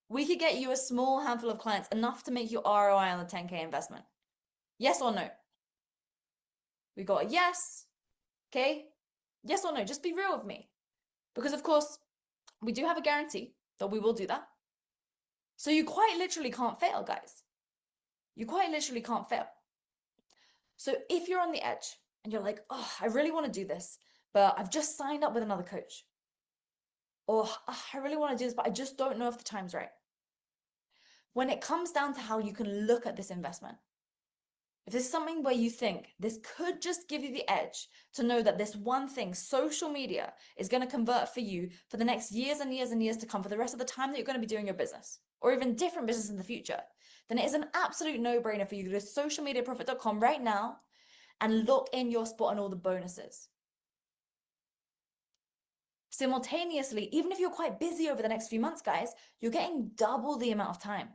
[SPEAKER 1] we could get you a small handful of clients enough to make you ROI on the 10K investment? Yes or no? We got a yes. Okay. Yes or no, just be real with me. Because of course, we do have a guarantee that we will do that. So you quite literally can't fail, guys. You quite literally can't fail. So if you're on the edge and you're like, oh, I really want to do this, but I've just signed up with another coach. Or I really want to do this, but I just don't know if the time's right. When it comes down to how you can look at this investment, if this is something where you think this could just give you the edge to know that this one thing, social media, is going to convert for you for the next years and years and years to come, for the rest of the time that you're going to be doing your business, or even different business in the future, then it is an absolute no-brainer for you to go to socialmediaprofit.com right now and lock in your spot on all the bonuses. Simultaneously, even if you're quite busy over the next few months, guys, you're getting double the amount of time.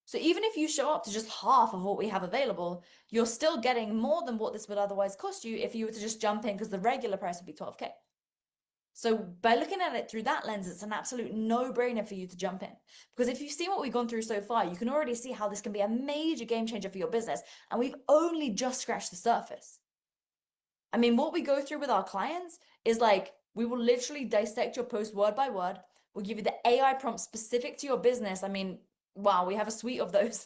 [SPEAKER 1] So even if you show up to just half of what we have available, you're still getting more than what this would otherwise cost you if you were to just jump in, because the regular price would be 12K. So by looking at it through that lens, it's an absolute no-brainer for you to jump in. Because if you've seen what we've gone through so far, you can already see how this can be a major game changer for your business. And we've only just scratched the surface. I mean, what we go through with our clients is like, we will literally dissect your post word by word. We'll give you the AI prompt specific to your business. I mean, wow, we have a suite of those.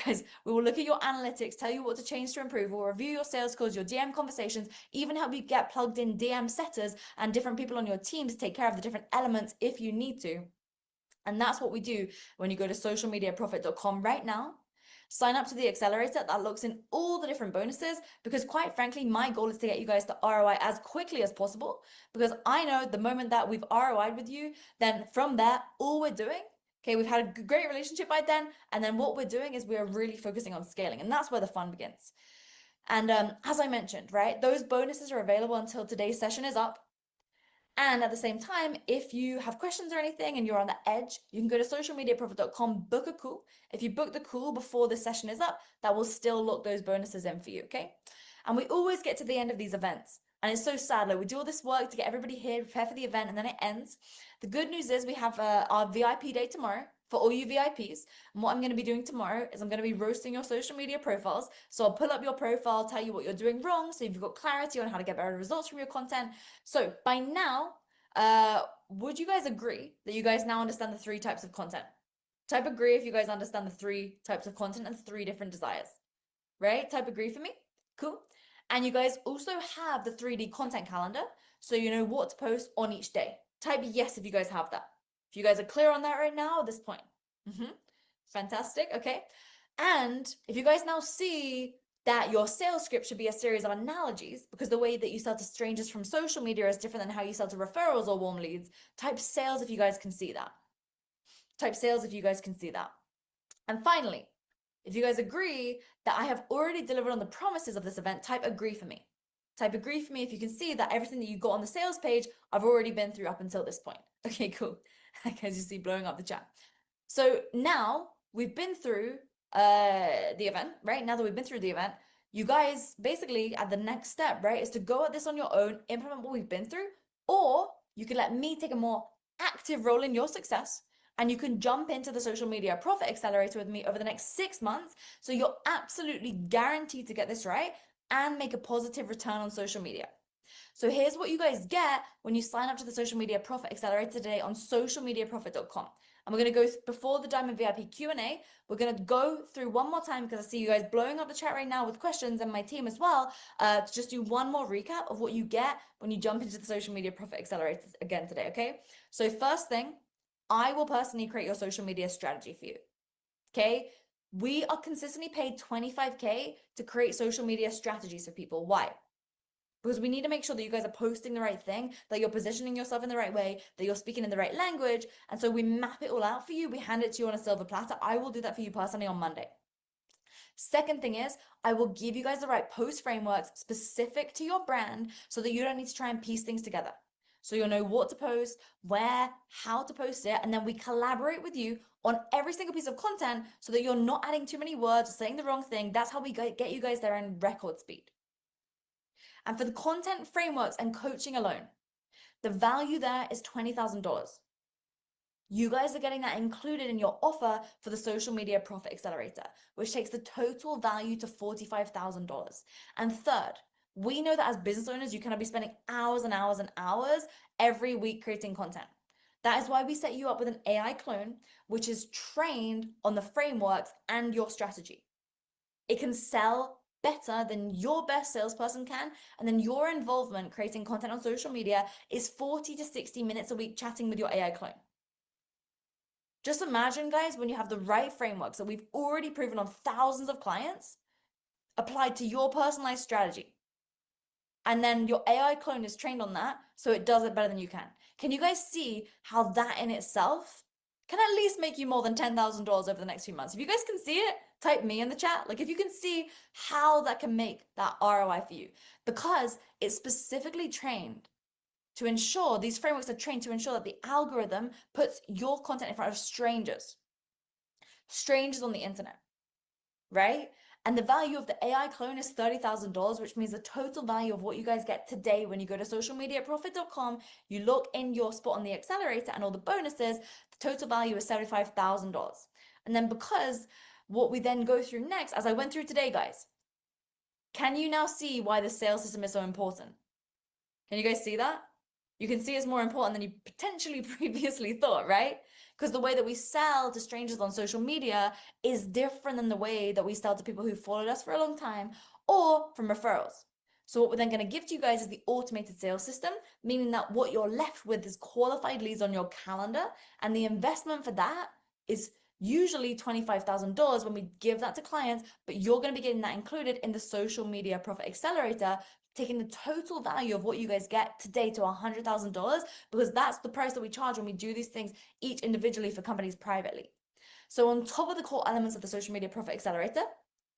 [SPEAKER 1] Guys, we will look at your analytics, tell you what to change to improve. We'll review your sales calls, your DM conversations, even help you get plugged in DM setters and different people on your team to take care of the different elements if you need to. And that's what we do when you go to socialmediaprofit.com right now. Sign up to the accelerator that looks in all the different bonuses, because quite frankly, my goal is to get you guys to ROI as quickly as possible, because I know the moment that we've ROI'd with you, then from there, all we're doing, okay, we've had a great relationship by then, and then what we're doing is we are really focusing on scaling, and that's where the fun begins. And as I mentioned, right, those bonuses are available until today's session is up. And at the same time, if you have questions or anything and you're on the edge, you can go to socialmediaprofit.com, book a call. If you book the call before the session is up, that will still lock those bonuses in for you, okay? And we always get to the end of these events. And it's so sad, like we do all this work to get everybody here, prepare for the event, and then it ends. The good news is we have our VIP day tomorrow for all you VIPs. And what I'm going to be doing tomorrow is I'm going to be roasting your social media profiles. So I'll pull up your profile, tell you what you're doing wrong, so you've got clarity on how to get better results from your content. So by now, would you guys agree that you guys now understand the 3 types of content? Type agree if you guys understand the 3 types of content and 3 different desires, right? Type agree for me. Cool. And you guys also have the 3D content calendar, so you know what to post on each day. Type yes if you guys have that. If you guys are clear on that right now at this point. Fantastic. Okay. And if you guys now see that your sales script should be a series of analogies, because the way that you sell to strangers from social media is different than how you sell to referrals or warm leads, type sales if you guys can see that. Type sales if you guys can see that. And finally, if you guys agree that I have already delivered on the promises of this event, type agree for me. Type agree for me if you can see that everything that you got on the sales page, I've already been through up until this point. Okay, cool. As you see, blowing up the chat. So now we've been through the event, right? Now that we've been through the event, you guys basically at the next step, right, is to go at this on your own, implement what we've been through, or you can let me take a more active role in your success, and you can jump into the social media profit accelerator with me over the next 6 months. So you're absolutely guaranteed to get this right and make a positive return on social media. So here's what you guys get when you sign up to the Social Media Profit Accelerator today on socialmediaprofit.com. And we're going to go before the Diamond VIP Q&A. We're going to go through one more time, because I see you guys blowing up the chat right now with questions, and my team as well, to just do one more recap of what you get when you jump into the Social Media Profit Accelerator again today, okay? So first thing, I will personally create your social media strategy for you, okay? We are consistently paid $25K to create social media strategies for people. Why? Because we need to make sure that you guys are posting the right thing, that you're positioning yourself in the right way, that you're speaking in the right language. And so we map it all out for you. We hand it to you on a silver platter. I will do that for you personally on Monday. Second thing is, I will give you guys the right post frameworks specific to your brand, so that you don't need to try and piece things together. So you'll know what to post, where, how to post it, and then we collaborate with you on every single piece of content so that you're not adding too many words or saying the wrong thing. That's how we get you guys there in record speed. And for the content frameworks and coaching alone, the value there is $20,000. you guys are getting that included in your offer for the Social Media Profit Accelerator, which takes the total value to $45,000. And third, we know that as business owners, you cannot be spending hours and hours and hours every week creating content. That is why we set you up with an AI clone, which is trained on the frameworks and your strategy. It can sell better than your best salesperson can. And then your involvement creating content on social media is 40 to 60 minutes a week chatting with your AI clone. Just imagine, guys, when you have the right frameworks that we've already proven on thousands of clients applied to your personalized strategy. And then your AI clone is trained on that, so it does it better than you can. Can you guys see how that in itself can at least make you more than $10,000 over the next few months? If you guys can see it, type me in the chat. Like if you can see how that can make that ROI for you, because it's specifically trained to ensure, these frameworks are trained to ensure that the algorithm puts your content in front of strangers on the internet, right? And the value of the AI clone is $30,000, which means the total value of what you guys get today when you go to socialmediaprofit.com, you look in your spot on the accelerator and all the bonuses, the total value is $75,000. And then because what we then go through next, as I went through today, guys, can you now see why the sales system is so important? Can you guys see that? You can see it's more important than you potentially previously thought, right? Because the way that we sell to strangers on social media is different than the way that we sell to people who followed us for a long time or from referrals. So what we're then going to give to you guys is the automated sales system, meaning that what you're left with is qualified leads on your calendar, and the investment for that is usually $25,000 when we give that to clients, but you're going to be getting that included in the Social Media Profit Accelerator, taking the total value of what you guys get today to $100,000, because that's the price that we charge when we do these things each individually for companies privately. So on top of the core elements of the Social Media Profit Accelerator,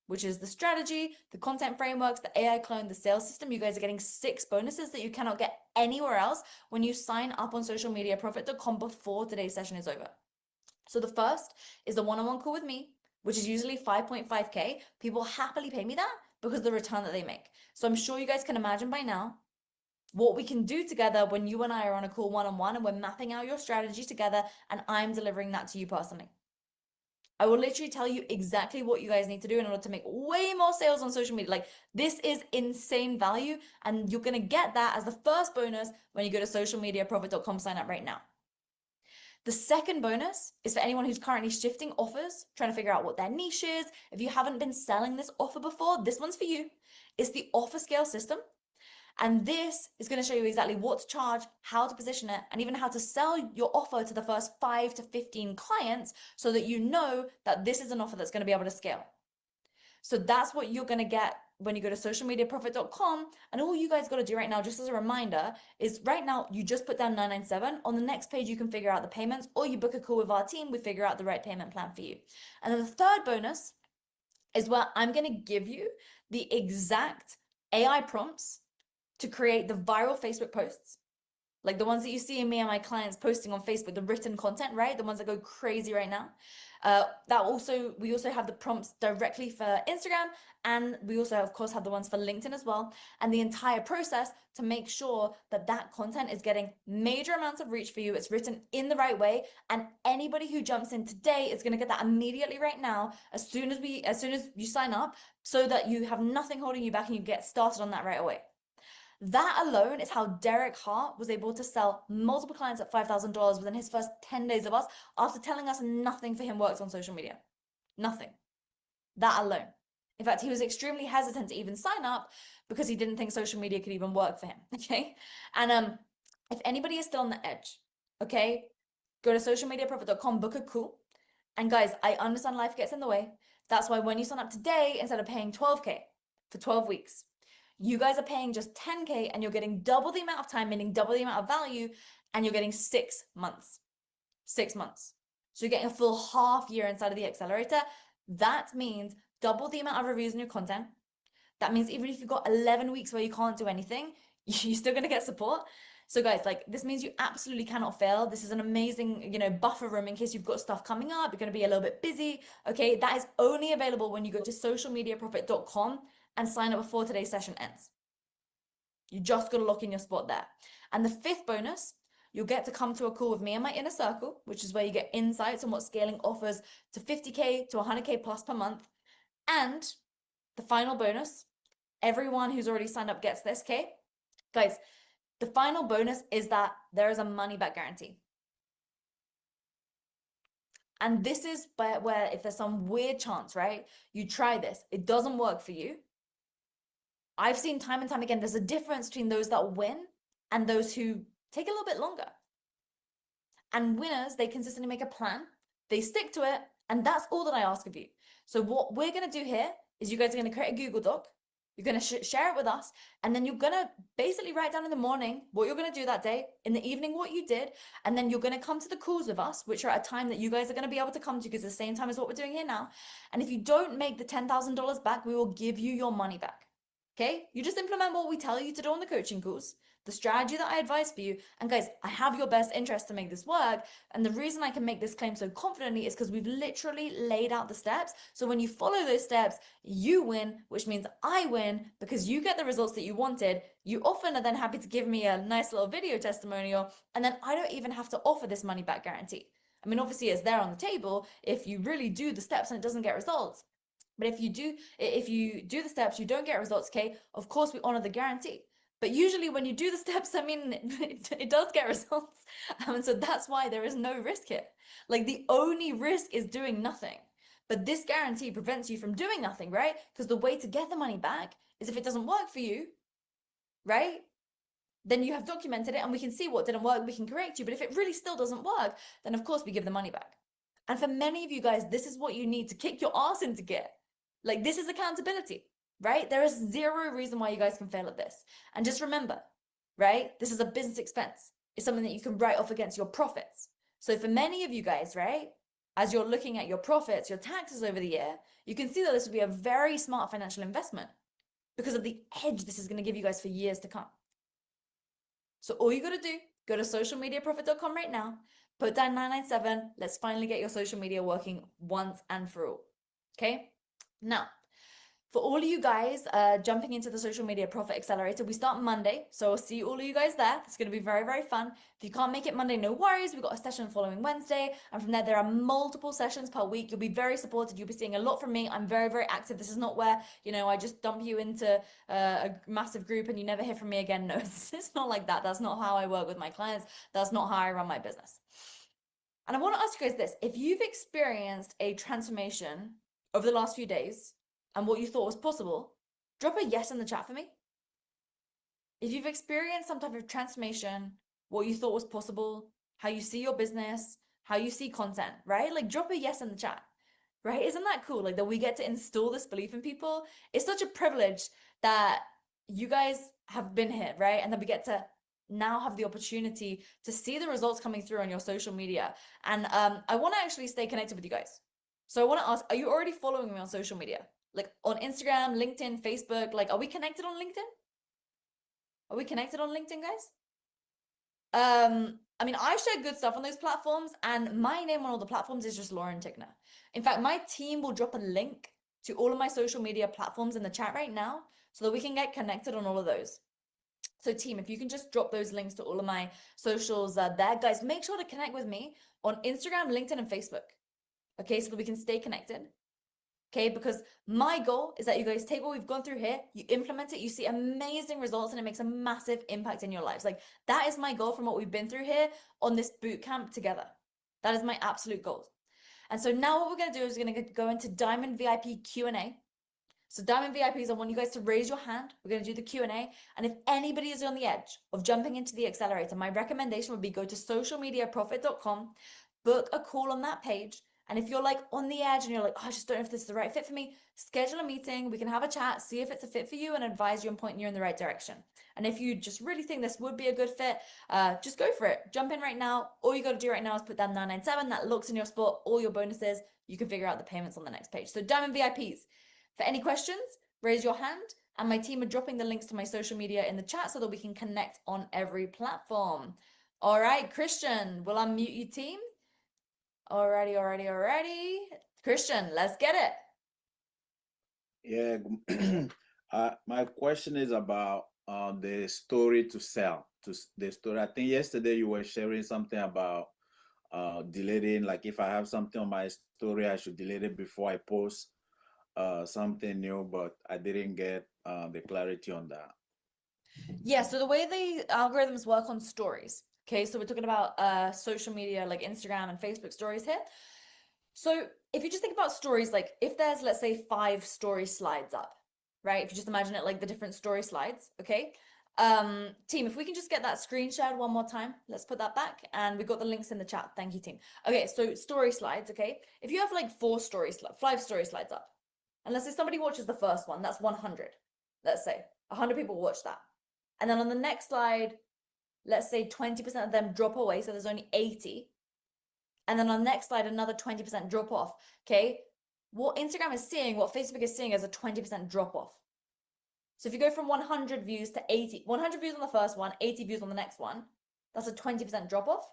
[SPEAKER 1] which is the strategy, the content frameworks, the AI clone, the sales system, you guys are getting 6 bonuses that you cannot get anywhere else when you sign up on socialmediaprofit.com before today's session is over. So the first is the one-on-one call with me, which is usually 5.5K. People happily pay me that because of the return that they make. So I'm sure you guys can imagine by now what we can do together when you and I are on a call one-on-one and we're mapping out your strategy together and I'm delivering that to you personally. I will literally tell you exactly what you guys need to do in order to make way more sales on social media. Like, this is insane value, and you're going to get that as the first bonus when you go to socialmediaprofit.com, sign up right now. The second bonus is for anyone who's currently shifting offers, trying to figure out what their niche is. If you haven't been selling this offer before, this one's for you. It's the offer scale system. And this is going to show you exactly what to charge, how to position it, and even how to sell your offer to the first 5 to 15 clients so that you know that this is an offer that's going to be able to scale. So that's what you're going to get when you go to socialmediaprofit.com. And all you guys got to do right now, just as a reminder, is right now you just put down 997. On the next page, you can figure out the payments, or you book a call with our team. We figure out the right payment plan for you. And then the third bonus is where I'm going to give you the exact AI prompts to create the viral Facebook posts, like the ones that you see me and my clients posting on Facebook, the written content, right? The ones that go crazy right now. We also have the prompts directly for Instagram, and we also of course have the ones for LinkedIn as well, and the entire process to make sure that that content is getting major amounts of reach for you. It's written in the right way, and anybody who jumps in today is going to get that immediately right now, as soon as you sign up, so that you have nothing holding you back and you get started on that right away. That alone is how Derek Hart was able to sell multiple clients at $5,000 within his first 10 days of us, after telling us nothing for him works on social media. Nothing. That alone. In fact, he was extremely hesitant to even sign up because he didn't think social media could even work for him. Okay. And if anybody is still on the edge, okay, go to socialmediaprofit.com, book a call. And guys, I understand life gets in the way. That's why when you sign up today, instead of paying 12K for 12 weeks, you guys are paying just 10K and you're getting double the amount of time, meaning double the amount of value, and you're getting 6 months. 6 months. So you're getting a full half year inside of the accelerator. That means double the amount of reviews in your content. That means even if you've got 11 weeks where you can't do anything, you're still going to get support. So guys, like, this means you absolutely cannot fail. This is an amazing, buffer room in case you've got stuff coming up. You're going to be a little bit busy. Okay. That is only available when you go to socialmediaprofit.com and sign up before today's session ends. You just got to lock in your spot there. And the fifth bonus, you'll get to come to a call with me and my inner circle, which is where you get insights on what scaling offers to 50K to 100K plus per month. And the final bonus, everyone who's already signed up gets this, okay? Guys, the final bonus is that there is a money back guarantee. And this is where if there's some weird chance, right, you try this, it doesn't work for you. I've seen time and time again, there's a difference between those that win and those who take a little bit longer. And winners, they consistently make a plan, they stick to it, and that's all that I ask of you. So what we're going to do here is you guys are going to create a Google Doc. You're going to share it with us, and then you're going to basically write down in the morning what you're going to do that day, in the evening what you did, and then you're going to come to the calls with us, which are at a time that you guys are going to be able to come to because it's the same time as what we're doing here now. And if you don't make the $10,000 back, we will give you your money back. Okay? You just implement what we tell you to do on the coaching calls, the strategy that I advise for you. And guys, I have your best interest to make this work. And the reason I can make this claim so confidently is because we've literally laid out the steps. So when you follow those steps, you win, which means I win because you get the results that you wanted. You often are then happy to give me a nice little video testimonial. And then I don't even have to offer this money back guarantee. I mean, obviously it's there on the table if you really do the steps and it doesn't get results. But if you do the steps, you don't get results, okay? Of course, we honor the guarantee. But usually when you do the steps, I mean, it does get results. And so that's why there is no risk here. Like the only risk is doing nothing. But this guarantee prevents you from doing nothing, right? Because the way to get the money back is if it doesn't work for you, right? Then you have documented it and we can see what didn't work, we can correct you. But if it really still doesn't work, then of course we give the money back. And for many of you guys, this is what you need to kick your ass into gear. Like this is accountability, right? There is zero reason why you guys can fail at this. And just remember, right? This is a business expense. It's something that you can write off against your profits. So for many of you guys, right? As you're looking at your profits, your taxes over the year, you can see that this would be a very smart financial investment because of the edge this is going to give you guys for years to come. So all you got to do, go to socialmediaprofit.com right now, put down 997. Let's finally get your social media working once and for all. Okay? Now, for all of you guys jumping into the Social Media Profit Accelerator, we start Monday. So I'll see all of you guys there. It's going to be very, very fun. If you can't make it Monday, no worries. We've got a session following Wednesday. And from there are multiple sessions per week. You'll be very supported. You'll be seeing a lot from me. I'm very, very active. This is not where, I just dump you into a massive group and you never hear from me again. No, it's not like that. That's not how I work with my clients. That's not how I run my business. And I want to ask you guys this. If you've experienced a transformation over the last few days, and what you thought was possible, drop a yes in the chat for me. If you've experienced some type of transformation, what you thought was possible, how you see your business, how you see content, right? Like drop a yes in the chat, right? Isn't that cool? Like that we get to instill this belief in people. It's such a privilege that you guys have been here, right? And that we get to now have the opportunity to see the results coming through on your social media. And I want to actually stay connected with you guys. So I want to ask, are you already following me on social media? Like on Instagram, LinkedIn, Facebook, like, are we connected on LinkedIn? Are we connected on LinkedIn, guys? I mean, I share good stuff on those platforms and my name on all the platforms is just Lauren Tickner. In fact, my team will drop a link to all of my social media platforms in the chat right now so that we can get connected on all of those. So team, if you can just drop those links to all of my socials there, guys, make sure to connect with me on Instagram, LinkedIn, and Facebook. Okay, so that we can stay connected. Okay, because my goal is that you guys take what we've gone through here, you implement it, you see amazing results, and it makes a massive impact in your lives. Like that is my goal from what we've been through here on this boot camp together. That is my absolute goal. And so now what we're going to do is we're going to go into Diamond VIP Q&A. So Diamond VIPs, I want you guys to raise your hand. We're going to do the Q&A. And if anybody is on the edge of jumping into the accelerator, my recommendation would be go to socialmediaprofit.com, book a call on that page. And if you're like on the edge and you're like, oh, I just don't know if this is the right fit for me, schedule a meeting. We can have a chat, see if it's a fit for you and advise you and point you in the right direction. And if you just really think this would be a good fit, just go for it. Jump in right now. All you got to do right now is put down 997. That looks in your spot, all your bonuses. You can figure out the payments on the next page. So Diamond VIPs, for any questions, raise your hand. And my team are dropping the links to my social media in the chat so that we can connect on every platform. All right, Christian, will unmute you, team? Alrighty. Christian, let's get it.
[SPEAKER 3] Yeah, my question is about the story to sell, the story. I think yesterday you were sharing something about deleting, like if I have something on my story, I should delete it before I post something new, but I didn't get the clarity on that.
[SPEAKER 1] Yeah, so the way the algorithms work on stories, okay, so we're talking about social media like Instagram and Facebook stories here. So if you just think about stories, like if there's, let's say, 5 story slides up, right? If you just imagine it like the different story slides, okay? Team, if we can just get that screen shared one more time, let's put that back. And we've got the links in the chat. Thank you, team. Okay, so story slides, okay? If you have like 5 story slides up, and let's say somebody watches the first one, that's 100. Let's say 100 people watch that. And then on the next slide, let's say 20% of them drop away, so there's only 80. And then on the next slide, another 20% drop off, okay? What Instagram is seeing, what Facebook is seeing as a 20% drop off. So if you go from 100 views to 80, 100 views on the first one, 80 views on the next one, that's a 20% drop off,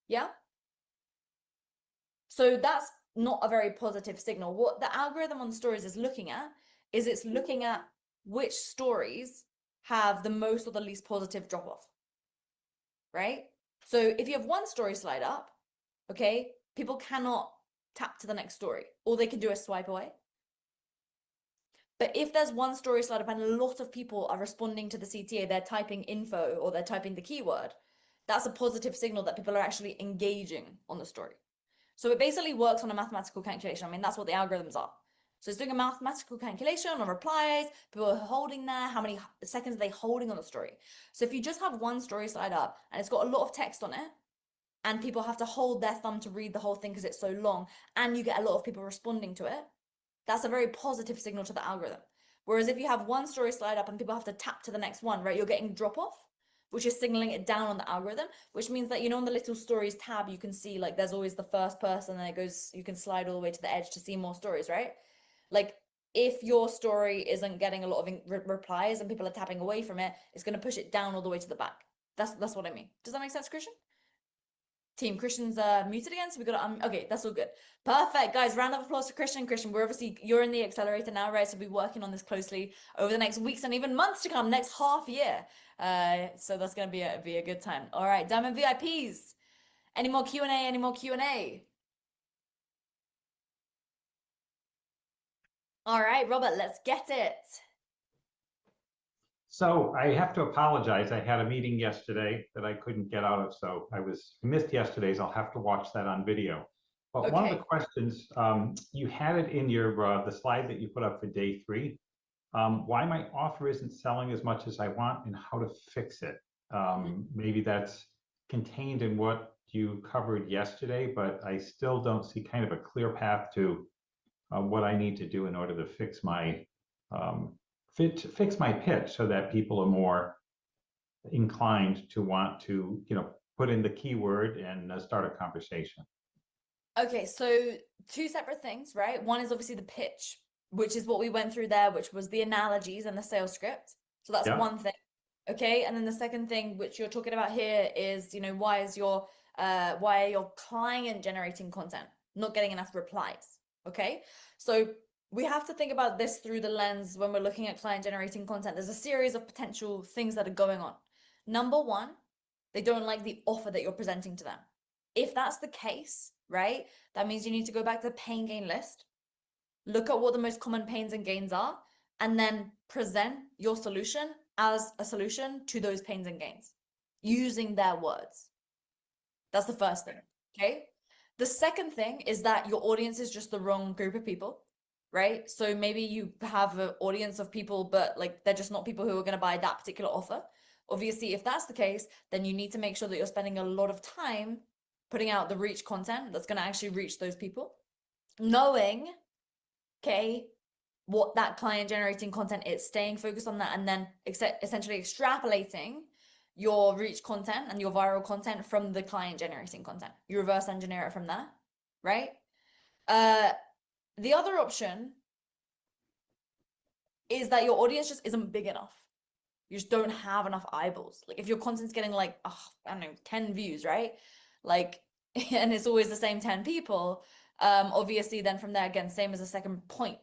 [SPEAKER 1] yeah? So that's not a very positive signal. What the algorithm on stories is looking at is it's looking at which stories have the most or the least positive drop off, right? So if you have one story slide up, okay, people cannot tap to the next story. All they can do is swipe away. But if there's one story slide up and a lot of people are responding to the CTA, they're typing info or they're typing the keyword, that's a positive signal that people are actually engaging on the story. So it basically works on a mathematical calculation. I mean, that's what the algorithms are. So it's doing a mathematical calculation on replies, people are holding there, how many seconds are they holding on the story. So if you just have one story slide up and it's got a lot of text on it, and people have to hold their thumb to read the whole thing because it's so long, and you get a lot of people responding to it, that's a very positive signal to the algorithm. Whereas if you have one story slide up and people have to tap to the next one, right, you're getting drop off, which is signaling it down on the algorithm, which means that, you know, on the little stories tab, you can see like there's always the first person and it goes, you can slide all the way to the edge to see more stories, right? Like if your story isn't getting a lot of replies and people are tapping away from it, it's going to push it down all the way to the back. That's what I mean. Does that make sense, Christian? Team, Christian's muted again, so we got to okay, that's all good. Perfect, guys. Round of applause for Christian. Christian, we're obviously, you're in the accelerator now, right? So we'll be working on this closely over the next weeks and even months to come, next half year. So that's gonna be a good time. All right, Diamond VIPs. Any more Q&A? Any more Q&A? All right, Robert, let's get it.
[SPEAKER 4] So I have to apologize. I had a meeting yesterday that I couldn't get out of, so I missed yesterday's. I'll have to watch that on video. But one of the questions, you had it in your the slide that you put up for day 3. Why my offer isn't selling as much as I want and how to fix it. Maybe that's contained in what you covered yesterday, but I still don't see kind of a clear path to what I need to do in order to fix my fix my pitch so that people are more inclined to want to, you know, put in the keyword and start a conversation.
[SPEAKER 1] Okay, so 2 separate things, right? One is obviously the pitch, which is what we went through there, which was the analogies and the sales script. So that's one thing. Okay, and then the second thing, which you're talking about here, is, you know, why are your client generating content not getting enough replies? Okay, so we have to think about this through the lens when we're looking at client generating content. There's a series of potential things that are going on. Number one, they don't like the offer that you're presenting to them. If that's the case, right, that means you need to go back to the pain gain list, look at what the most common pains and gains are, and then present your solution as a solution to those pains and gains using their words. That's the first thing, okay? The second thing is that your audience is just the wrong group of people, right? So maybe you have an audience of people, but like they're just not people who are going to buy that particular offer. Obviously, if that's the case, then you need to make sure that you're spending a lot of time putting out the reach content that's going to actually reach those people, knowing, okay, what that client generating content is, staying focused on that, and then essentially extrapolating your reach content and your viral content from the client generating content. You reverse engineer it from there, right? The other option is that your audience just isn't big enough. You just don't have enough eyeballs. Like if your content's getting like, I don't know, 10 views, right? Like, and it's always the same 10 people. Obviously then from there, again, same as the second point,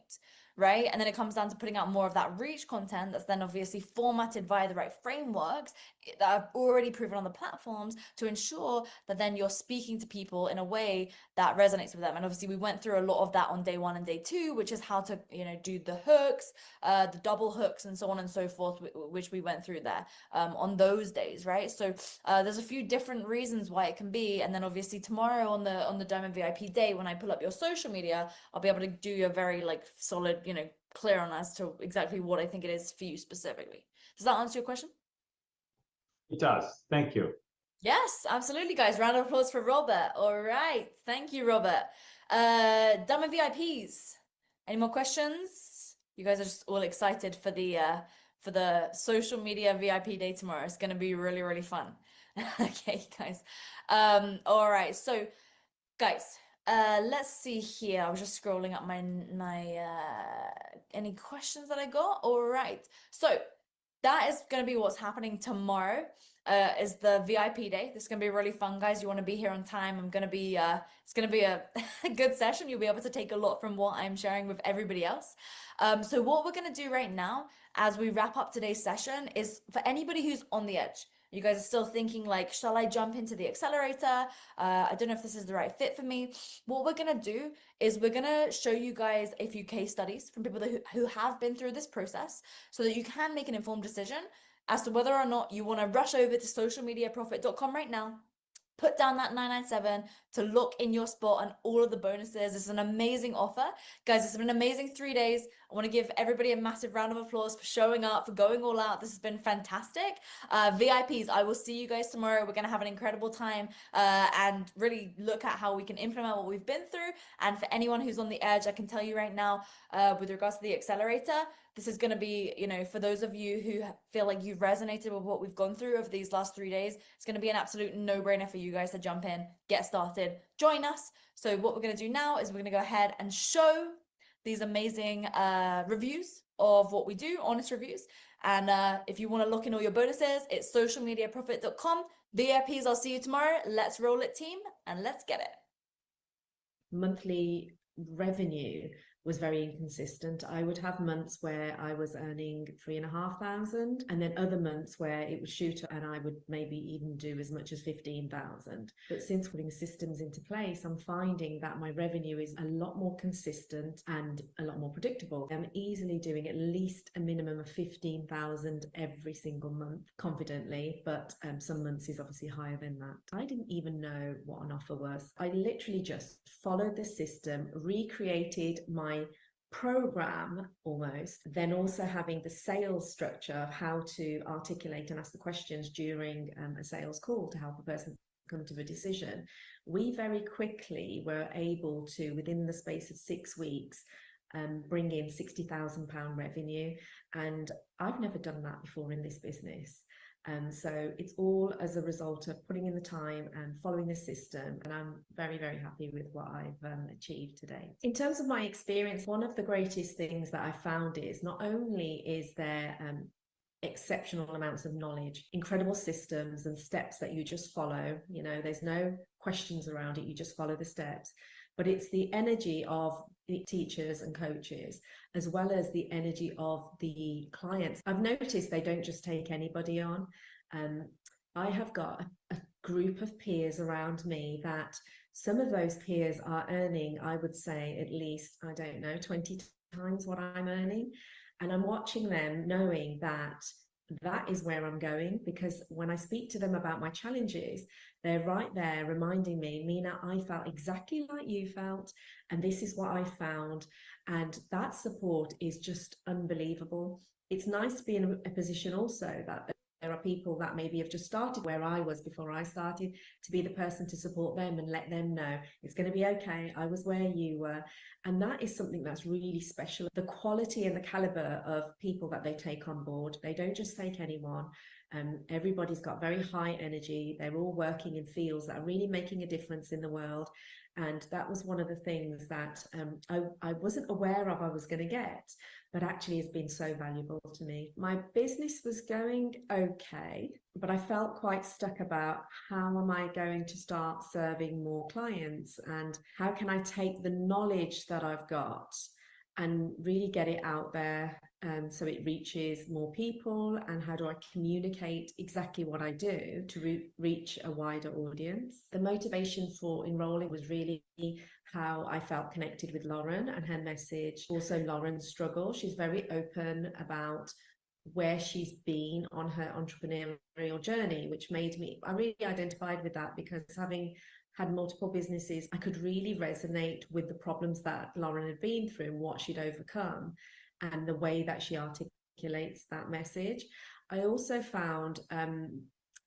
[SPEAKER 1] right? And then it comes down to putting out more of that reach content that's then obviously formatted via the right frameworks that are already proven on the platforms to ensure that then you're speaking to people in a way that resonates with them. And obviously we went through a lot of that on day 1 and day 2, which is how to, do the hooks, the double hooks and so on and so forth, which we went through there on those days, right? So there's a few different reasons why it can be. And then obviously tomorrow on the Diamond VIP day, when I pull up your social media, I'll be able to do you a very solid, clear on as to exactly what I think it is for you specifically. Does that answer your question?
[SPEAKER 4] It does. Thank you.
[SPEAKER 1] Yes, absolutely, guys. Round of applause for Robert. All right. Thank you, Robert. Diamond VIPs. Any more questions? You guys are just all excited for the social media VIP day tomorrow. It's gonna be really, really fun. Okay, guys. All right. So, guys, let's see here. I was just scrolling up my any questions that I got. All right. So that is going to be what's happening tomorrow. Is the VIP day. This is going to be really fun, guys. You want to be here on time. I'm going to be it's going to be a good session. You'll be able to take a lot from what I'm sharing with everybody else. So what we're going to do right now as we wrap up today's session is for anybody who's on the edge. You guys are still thinking shall I jump into the accelerator? I don't know if this is the right fit for me. What we're gonna do is we're gonna show you guys a few case studies from people who have been through this process so that you can make an informed decision as to whether or not you wanna rush over to socialmediaprofit.com right now, put down that 997 to look in your spot and all of the bonuses. It's an amazing offer. Guys, it's been an amazing 3 days. I want to give everybody a massive round of applause for showing up, for going all out. This has been fantastic. VIPs, I will see you guys tomorrow. We're going to have an incredible time and really look at how we can implement what we've been through. And for anyone who's on the edge, I can tell you right now, with regards to the accelerator, this is going to be, for those of you who feel like you've resonated with what we've gone through over these last 3 days, it's going to be an absolute no-brainer for you guys to jump in, get started, join us. So what we're going to do now is we're going to go ahead and show these amazing reviews of what we do, honest reviews. And if you want to look in all your bonuses, it's socialmediaprofit.com. VIPs, I'll see you tomorrow. Let's roll it, team, and let's get it.
[SPEAKER 5] Monthly revenue was very inconsistent. I would have months where I was earning 3,500 and then other months where it would shoot and I would maybe even do as much as 15,000. But since putting systems into place, I'm finding that my revenue is a lot more consistent and a lot more predictable. I'm easily doing at least a minimum of 15,000 every single month confidently, but some months is obviously higher than that. I didn't even know what an offer was. I literally just followed the system, recreated my program almost, then also having the sales structure of how to articulate and ask the questions during a sales call to help a person come to a decision. We very quickly were able to, within the space of 6 weeks, bring in £60,000 revenue, and I've never done that before in this business. So it's all as a result of putting in the time and following the system, and I'm very, very happy with what I've achieved today. In terms of my experience, one of the greatest things that I found is not only is there exceptional amounts of knowledge, incredible systems and steps that you just follow, there's no questions around it, you just follow the steps, but it's the energy of the teachers and coaches, as well as the energy of the clients. I've noticed they don't just take anybody on. I have got a group of peers around me that some of those peers are earning, I would say, at least, 20 times what I'm earning. And I'm watching them knowing that that is where I'm going, because when I speak to them about my challenges, they're right there reminding me, Mina, I felt exactly like you felt, and this is what I found. And that support is just unbelievable. It's nice to be in a position also that there are people that maybe have just started where I was before I started, to be the person to support them and let them know it's going to be okay. I was where you were. And that is something that's really special. The quality and the caliber of people that they take on board, they don't just take anyone. Everybody's got very high energy. They're all working in fields that are really making a difference in the world. And that was one of the things that I wasn't aware of I was going to get, but actually has been so valuable to me. My business was going okay, but I felt quite stuck about how am I going to start serving more clients, and how can I take the knowledge that I've got and really get it out there so it reaches more people, and how do I communicate exactly what I do to reach a wider audience. The motivation for enrolling was really how I felt connected with Lauren and her message. Also, Lauren's struggle. She's very open about where she's been on her entrepreneurial journey, which made me, I really identified with that, because having had multiple businesses, I could really resonate with the problems that Lauren had been through and what she'd overcome, and the way that she articulates that message. I also found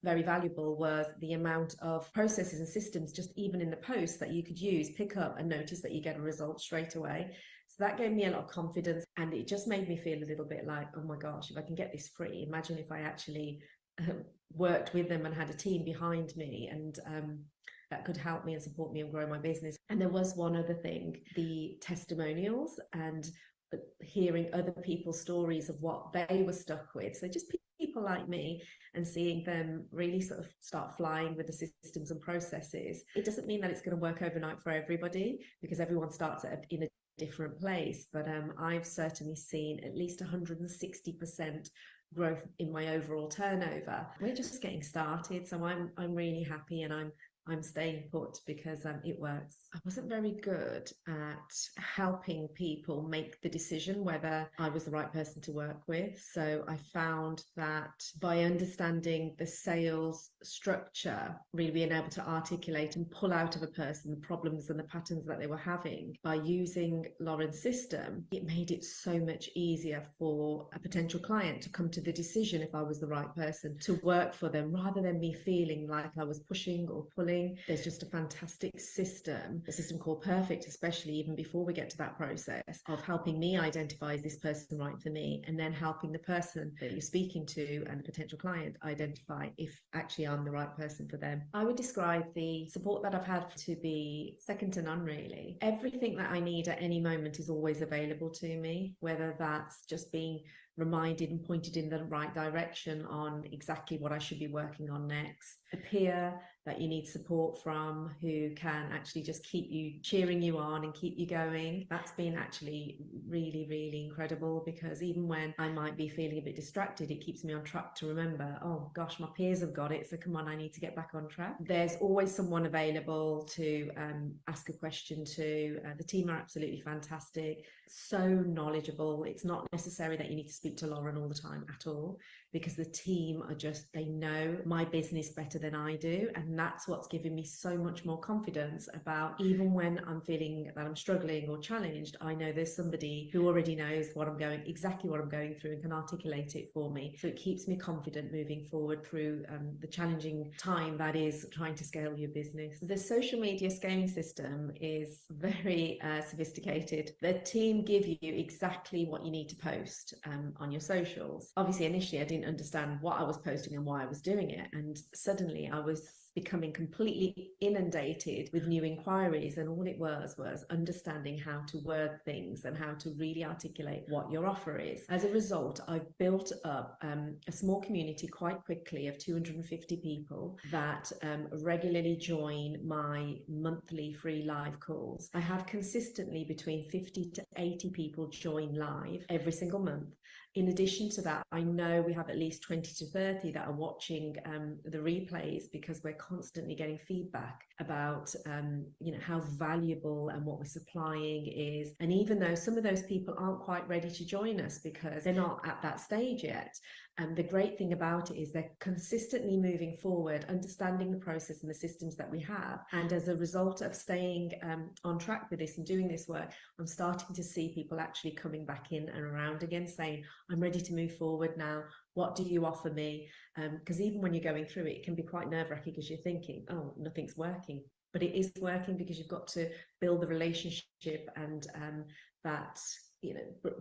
[SPEAKER 5] very valuable was the amount of processes and systems, just even in the post, that you could use, pick up and notice that you get a result straight away. So that gave me a lot of confidence, and it just made me feel a little bit like, oh my gosh, if I can get this free, imagine if I actually worked with them and had a team behind me, and that could help me and support me and grow my business. And there was one other thing, the testimonials and hearing other people's stories of what they were stuck with. So just people like me, and seeing them really sort of start flying with the systems and processes. It doesn't mean that it's going to work overnight for everybody, because everyone starts in a different place. But I've certainly seen at least 160% growth in my overall turnover. We're just getting started, so I'm really happy, and I'm staying put because it works. I wasn't very good at helping people make the decision whether I was the right person to work with. So I found that by understanding the sales structure, really being able to articulate and pull out of a person the problems and the patterns that they were having, by using Lauren's system, it made it so much easier for a potential client to come to the decision if I was the right person to work for them, rather than me feeling like I was pushing or pulling. There's just a fantastic system, a system called Perfect, especially even before we get to that process of helping me identify, is this person right for me, and then helping the person that you're speaking to and the potential client identify if actually I'm the right person for them. I would describe the support that I've had to be second to none, really. Everything that I need at any moment is always available to me, whether that's just being reminded and pointed in the right direction on exactly what I should be working on next. A peer that you need support from, who can actually just keep you, cheering you on and keep you going. That's been actually really, really incredible, because even when I might be feeling a bit distracted, it keeps me on track to remember, oh gosh, my peers have got it, so come on, I need to get back on track. There's always someone available to ask a question to. The team are absolutely fantastic, so knowledgeable. It's not necessary that you need to speak to Lauren all the time at all, because the team are just, they know my business better than I do, and that's what's given me so much more confidence about, even when I'm feeling that I'm struggling or challenged, I know there's somebody who already knows exactly what I'm going through, and can articulate it for me. So it keeps me confident moving forward through the challenging time that is trying to scale your business. The social media scaling system is very sophisticated. The team give you exactly what you need to post on your socials. Obviously, initially I didn't understand what I was posting and why I was doing it, and suddenly I was becoming completely inundated with new inquiries, and all it was understanding how to word things and how to really articulate what your offer is. As a result, I've built up a small community quite quickly of 250 people that regularly join my monthly free live calls. I have consistently between 50 to 80 people join live every single month. In addition to that, I know we have at least 20 to 30 that are watching the replays, because we're constantly getting feedback about how valuable and what we're supplying is. And even though some of those people aren't quite ready to join us because they're not at that stage yet, the great thing about it is they're consistently moving forward, understanding the process and the systems that we have. And as a result of staying on track with this and doing this work, I'm starting to see people actually coming back in and around again, saying, I'm ready to move forward now. What do you offer me? Because even when you're going through it, it can be quite nerve-wracking, because you're thinking, oh, nothing's working. But it is working, because you've got to build the relationship and that,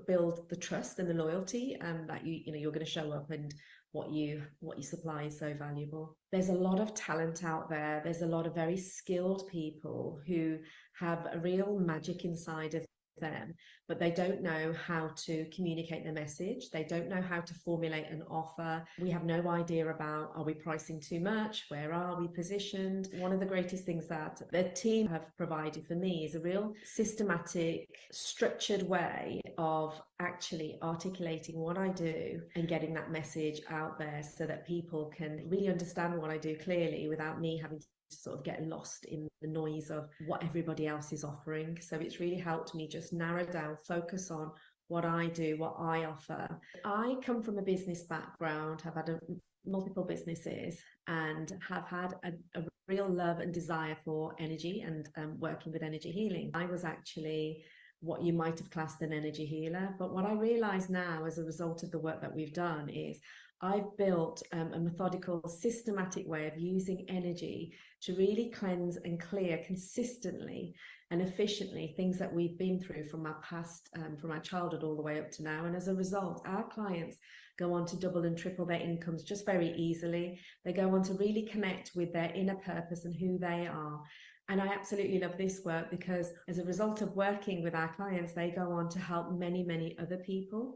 [SPEAKER 5] build the trust and the loyalty, that you're going to show up, and what you supply is so valuable. There's a lot of talent out there. There's a lot of very skilled people who have a real magic inside of them, but they don't know how to communicate their message. They don't know how to formulate an offer. We have no idea about, are we pricing too much? Where are we positioned? One of the greatest things that the team have provided for me is a real systematic, structured way of actually articulating what I do and getting that message out there so that people can really understand what I do clearly without me having to sort of get lost in the noise of what everybody else is offering. So it's really helped me just narrow down, focus on what I do, what I offer. I come from a business background, have had multiple businesses, and have had a real love and desire for energy and working with energy healing. I was actually what you might have classed an energy healer, but what I realize now as a result of the work that we've done is I've built a methodical, systematic way of using energy to really cleanse and clear consistently and efficiently things that we've been through from our past, from our childhood all the way up to now. And as a result, our clients go on to double and triple their incomes just very easily. They go on to really connect with their inner purpose and who they are. And I absolutely love this work because as a result of working with our clients, they go on to help many, many other people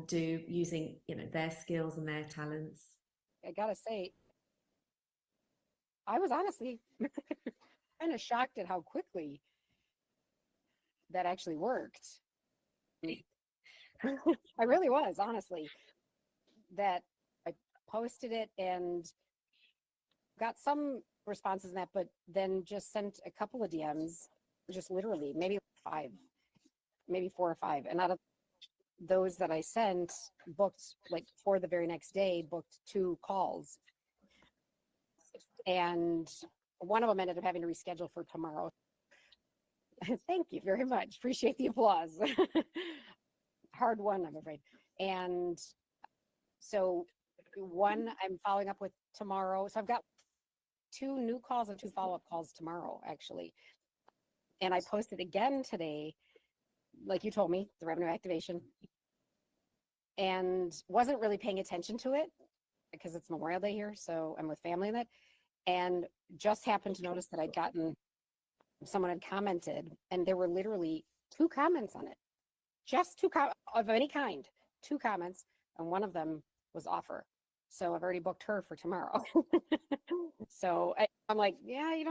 [SPEAKER 5] do using, their skills and their talents.
[SPEAKER 6] I gotta say, I was honestly kind of shocked at how quickly that actually worked. I really was, honestly, that I posted it and got some responses in that, but then just sent a couple of DMs, just literally maybe 5, maybe 4 or 5. And out of those that I sent, booked like for the very next day, booked 2 calls. And one of them ended up having to reschedule for tomorrow. Thank you very much. Appreciate the applause. Hard one, I'm afraid. And so one I'm following up with tomorrow. So I've got 2 new calls and 2 follow-up calls tomorrow, actually. And I posted again today, like you told me, the revenue activation, and wasn't really paying attention to it because it's Memorial Day here. So I'm with family in it. And just happened to notice that I'd gotten, someone had commented, and there were literally 2 comments on it. Just 2 of any kind, 2 comments, and one of them was offer. So I've already booked her for tomorrow. So I'm like, yeah,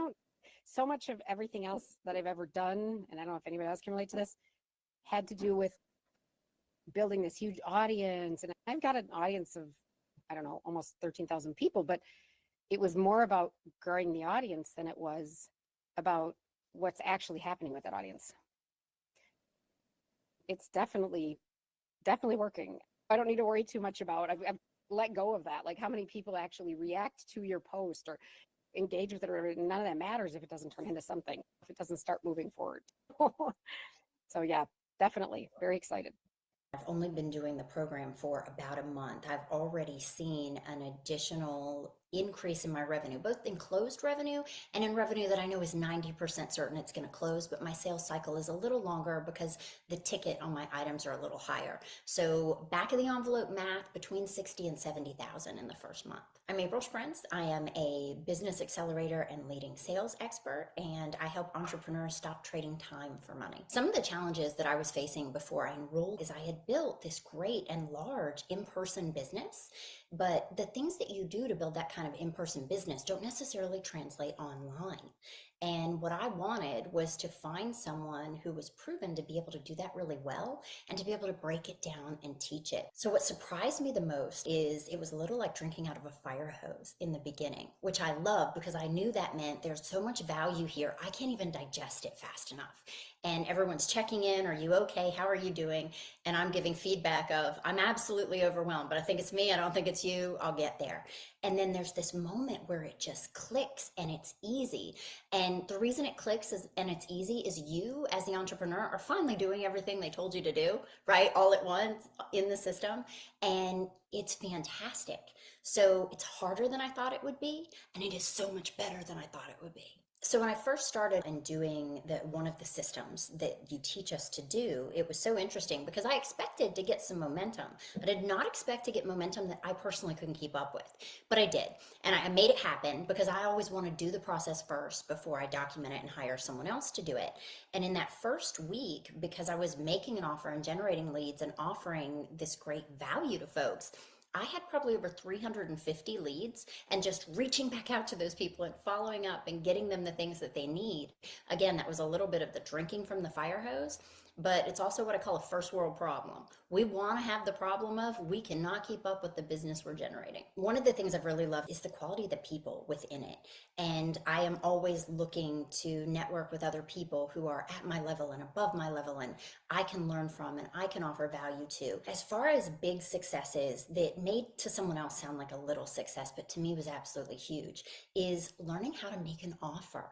[SPEAKER 6] so much of everything else that I've ever done, and I don't know if anybody else can relate to this, had to do with building this huge audience. And I've got an audience of, I don't know, almost 13,000 people, but it was more about growing the audience than it was about what's actually happening with that audience. It's definitely working. I don't need to worry too much about it. I've let go of that. Like how many people actually react to your post or engage with it, or none of that matters if it doesn't turn into something, if it doesn't start moving forward. So yeah, definitely very excited.
[SPEAKER 7] I've only been doing the program for about a month. I've already seen an additional increase in my revenue, both in closed revenue and in revenue that I know is 90% certain it's going to close, but my sales cycle is a little longer because the ticket on my items are a little higher. So back of the envelope math, between 60 and 70,000 in the first month. I'm April Sprinz. I am a business accelerator and leading sales expert, and I help entrepreneurs stop trading time for money. Some of the challenges that I was facing before I enrolled is I had built this great and large in-person business, but the things that you do to build that kind of in-person business don't necessarily translate online. And what I wanted was to find someone who was proven to be able to do that really well and to be able to break it down and teach it. So what surprised me the most is it was a little like drinking out of a fire hose in the beginning, which I love because I knew that meant there's so much value here. I can't even digest it fast enough. And everyone's checking in. Are you okay? How are you doing? And I'm giving feedback of, I'm absolutely overwhelmed, but I think it's me. I don't think it's you. I'll get there. And then there's this moment where it just clicks and it's easy. And the reason it clicks and it's easy is you as the entrepreneur are finally doing everything they told you to do, right? All at once in the system. And it's fantastic. So it's harder than I thought it would be. And it is so much better than I thought it would be. So when I first started in doing one of the systems that you teach us to do, it was so interesting because I expected to get some momentum, but I did not expect to get momentum that I personally couldn't keep up with. But I did. And I made it happen because I always want to do the process first before I document it and hire someone else to do it. And in that first week, because I was making an offer and generating leads and offering this great value to folks, I had probably over 350 leads, and just reaching back out to those people and following up and getting them the things that they need. Again, that was a little bit of the drinking from the fire hose, but it's also what I call a first world problem. We want to have the problem of we cannot keep up with the business we're generating. One of the things I've really loved is the quality of the people within it. And I am always looking to network with other people who are at my level and above my level, and I can learn from and I can offer value to. As far as big successes that made to someone else sound like a little success, but to me was absolutely huge, is learning how to make an offer.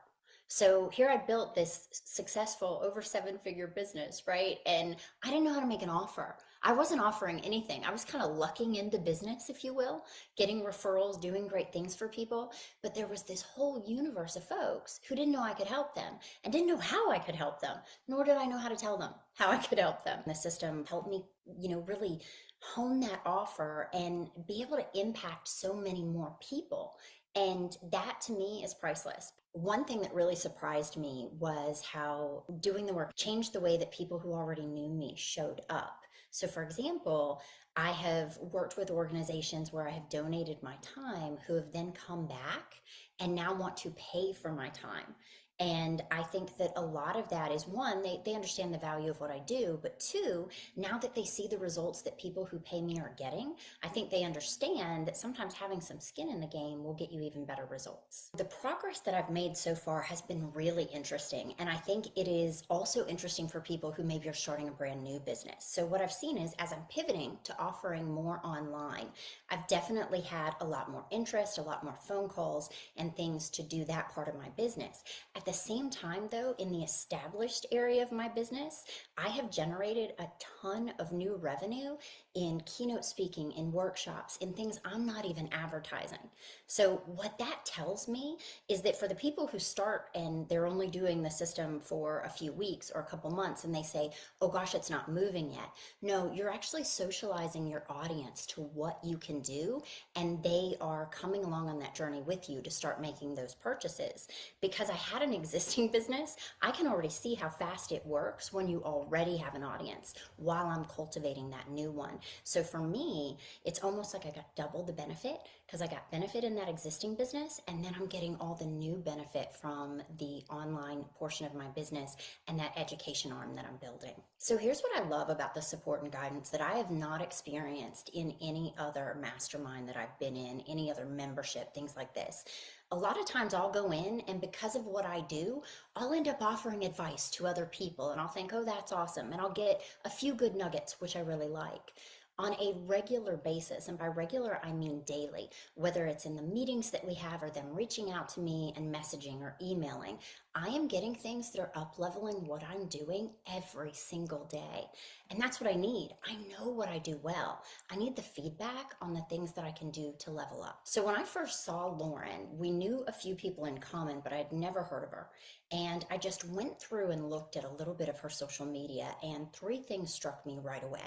[SPEAKER 7] So here I built this successful over 7-figure business, right? And I didn't know how to make an offer. I wasn't offering anything. I was kind of lucking into business, if you will, getting referrals, doing great things for people. But there was this whole universe of folks who didn't know I could help them and didn't know how I could help them, nor did I know how to tell them how I could help them. The system helped me, really hone that offer and be able to impact so many more people. And that to me is priceless. One thing that really surprised me was how doing the work changed the way that people who already knew me showed up. So, for example, I have worked with organizations where I have donated my time who have then come back and now want to pay for my time. And I think that a lot of that is, one, they understand the value of what I do, but two, now that they see the results that people who pay me are getting, I think they understand that sometimes having some skin in the game will get you even better results. The progress that I've made so far has been really interesting. And I think it is also interesting for people who maybe are starting a brand new business. So what I've seen is, as I'm pivoting to offering more online, I've definitely had a lot more interest, a lot more phone calls and things to do that part of my business. At the same time, though, in the established area of my business, I have generated a ton of new revenue in keynote speaking, in workshops, in things I'm not even advertising. So what that tells me is that for the people who start and they're only doing the system for a few weeks or a couple months and they say, oh gosh, it's not moving yet. No, you're actually socializing your audience to what you can do, and they are coming along on that journey with you to start making those purchases. Because I had an existing business, I can already see how fast it works when you already have an audience while I'm cultivating that new one. So for me, it's almost like I got double the benefit, because I got benefit in that existing business, and then I'm getting all the new benefit from the online portion of my business and that education arm that I'm building. So here's what I love about the support and guidance that I have not experienced in any other mastermind that I've been in, any other membership, things like this. A lot of times I'll go in, and because of what I do, I'll end up offering advice to other people, and I'll think, oh, that's awesome. And I'll get a few good nuggets, which I really like. On a regular basis, and by regular, I mean daily, whether it's in the meetings that we have or them reaching out to me and messaging or emailing, I am getting things that are up-leveling what I'm doing every single day. And that's what I need. I know what I do well. I need the feedback on the things that I can do to level up. So when I first saw Lauren, we knew a few people in common, but I'd never heard of her. And I just went through and looked at a little bit of her social media, and 3 things struck me right away.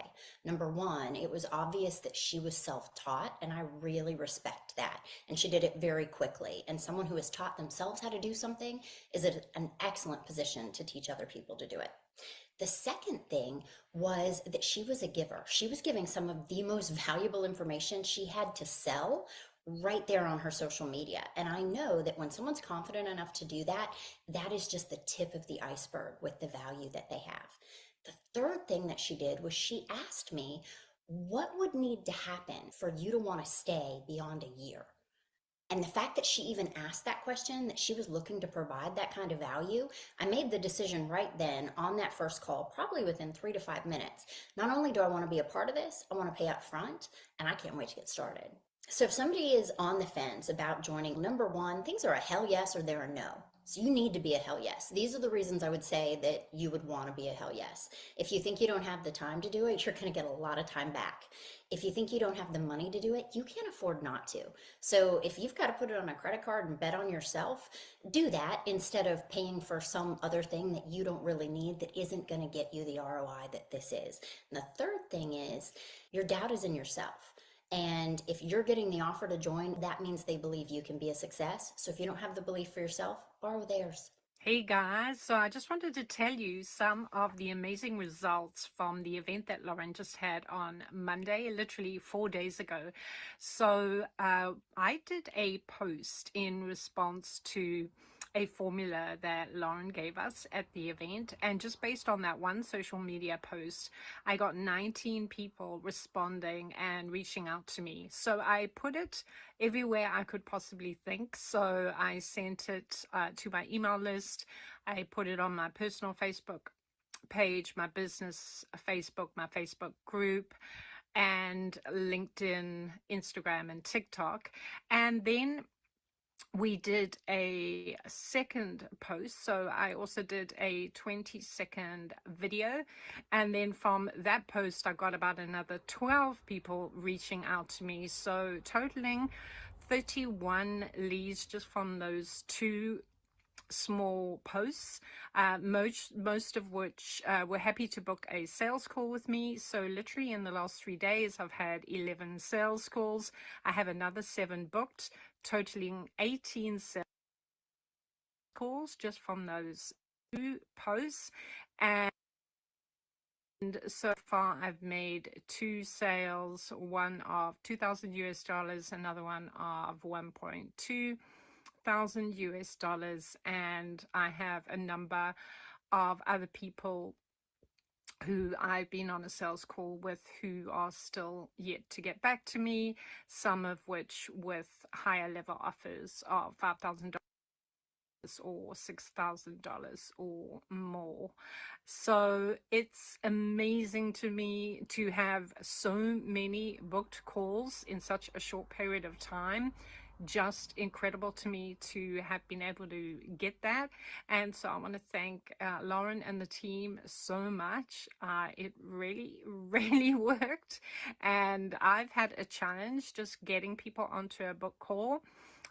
[SPEAKER 7] Number one, it was obvious that she was self-taught, and I really respect that. And she did it very quickly. And someone who has taught themselves how to do something is at an excellent position to teach other people to do it. The second thing was that she was a giver. She was giving some of the most valuable information she had to sell right there on her social media. And I know that when someone's confident enough to do that, that is just the tip of the iceberg with the value that they have. The third thing that she did was she asked me, what would need to happen for you to want to stay beyond a year? And the fact that she even asked that question, that she was looking to provide that kind of value, I made the decision right then on that first call, probably within 3 to 5 minutes. Not only do I want to be a part of this, I want to pay up front, and I can't wait to get started. So if somebody is on the fence about joining, number one, things are a hell yes or they're a no. So you need to be a hell yes. These are the reasons I would say that you would want to be a hell yes. If you think you don't have the time to do it, you're going to get a lot of time back. If you think you don't have the money to do it, you can't afford not to. So if you've got to put it on a credit card and bet on yourself, do that instead of paying for some other thing that you don't really need that isn't going to get you the ROI that this is. And the third thing is your doubt is in yourself. And if you're getting the offer to join, that means they believe you can be a success. So if you don't have the belief for yourself, borrow theirs.
[SPEAKER 8] Hey guys, so I just wanted to tell you some of the amazing results from the event that Lauren just had on Monday, literally 4 days ago. So I did a post in response to a formula that Lauren gave us at the event, and just based on that one social media post, I got 19 people responding and reaching out to me. So I put it everywhere I could possibly think. So I sent it to my email list. I put it on my personal Facebook page, my business Facebook, my Facebook group, and LinkedIn, Instagram, and TikTok. And then we did a second post. So I also did a 20-second video. And then from that post, I got about another 12 people reaching out to me. So totaling 31 leads just from those two small posts, most of which were happy to book a sales call with me. So literally in the last 3 days, I've had 11 sales calls. I have another 7 booked, totaling 18 sales calls just from those 2 posts. And so far I've made 2 sales, one of $2,000 US, another one of 1.2 thousand US, and I have a number of other people who I've been on a sales call with who are still yet to get back to me, some of which with higher level offers of $5,000 or $6,000 or more. So it's amazing to me to have so many booked calls in such a short period of time. Just incredible to me to have been able to get that. And so I want to thank Lauren and the team so much. It really, really worked. And I've had a challenge just getting people onto a book call.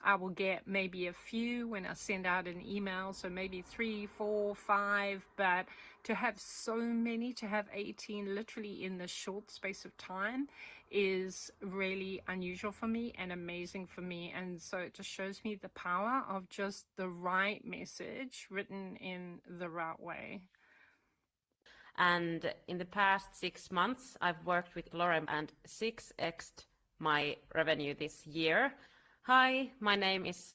[SPEAKER 8] I will get maybe a few when I send out an email, so maybe 3, 4, 5, but to have so many, to have 18 literally in the short space of time is really unusual for me and amazing for me. And so it just shows me the power of just the right message written in the right way.
[SPEAKER 9] And in the past 6 months, I've worked with Lauren and 6x'd my revenue this year. Hi, my name is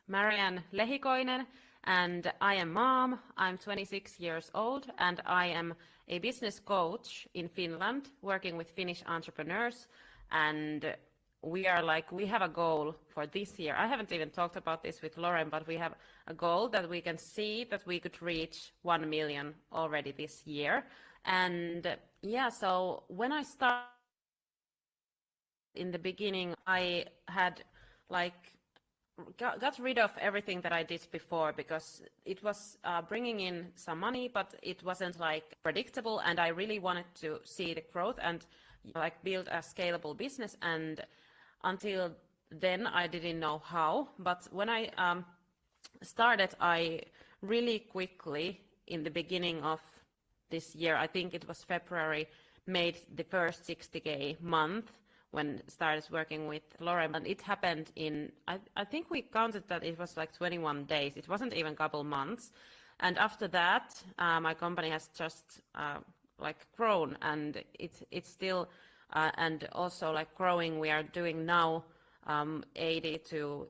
[SPEAKER 9] Marianne Lehikoinen, and I am mom. I'm 26 years old, and I am a business coach in Finland, working with Finnish entrepreneurs. And we have a goal for this year. I haven't even talked about this with Lauren, but we have a goal that we can see that we could reach 1 million already this year. And yeah, so when I started in the beginning, I had got rid of everything that I did before, because it was bringing in some money, but it wasn't predictable, and I really wanted to see the growth and build a scalable business. And until then I didn't know how, but when I started, I really quickly in the beginning of this year, I think it was February, made the first 60K month when started working with Lauren. And it happened in, I think we counted that it was 21 days. It wasn't even a couple months. And after that, my company has just grown, and it's still, and also growing. We are doing now 80 to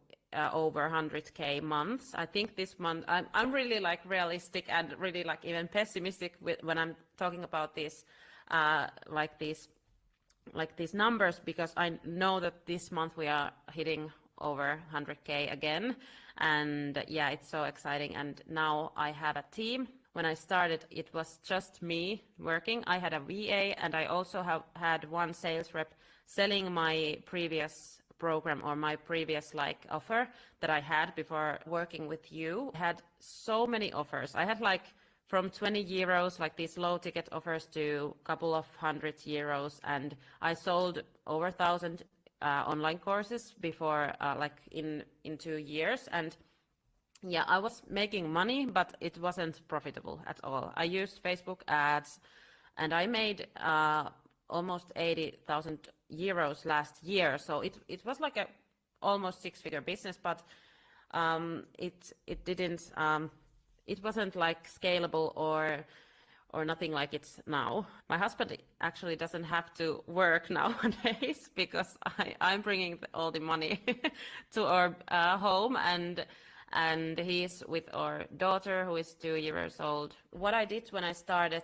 [SPEAKER 9] over 100K months. I think this month, I'm really realistic and really even pessimistic when I'm talking about this, these numbers, because I know that this month we are hitting over 100K again. And yeah, it's so exciting. And now I have a team. When I started, it was just me working. I had a VA, and I also have had one sales rep selling my previous program or my previous like offer that I had before working with you. I had so many offers. I had like from 20 euros, like these low ticket offers, to a couple of €100, and I sold over 1,000 online courses before like in 2 years. And yeah, I was making money, but it wasn't profitable at all. I used Facebook ads, and I made almost 80,000 euros last year. So it was like a almost six-figure business, but it didn't. It wasn't like scalable or nothing like it's now. My husband actually doesn't have to work nowadays because I'm bringing all the money to our home, and he's with our daughter who is 2 years old. What I did when I started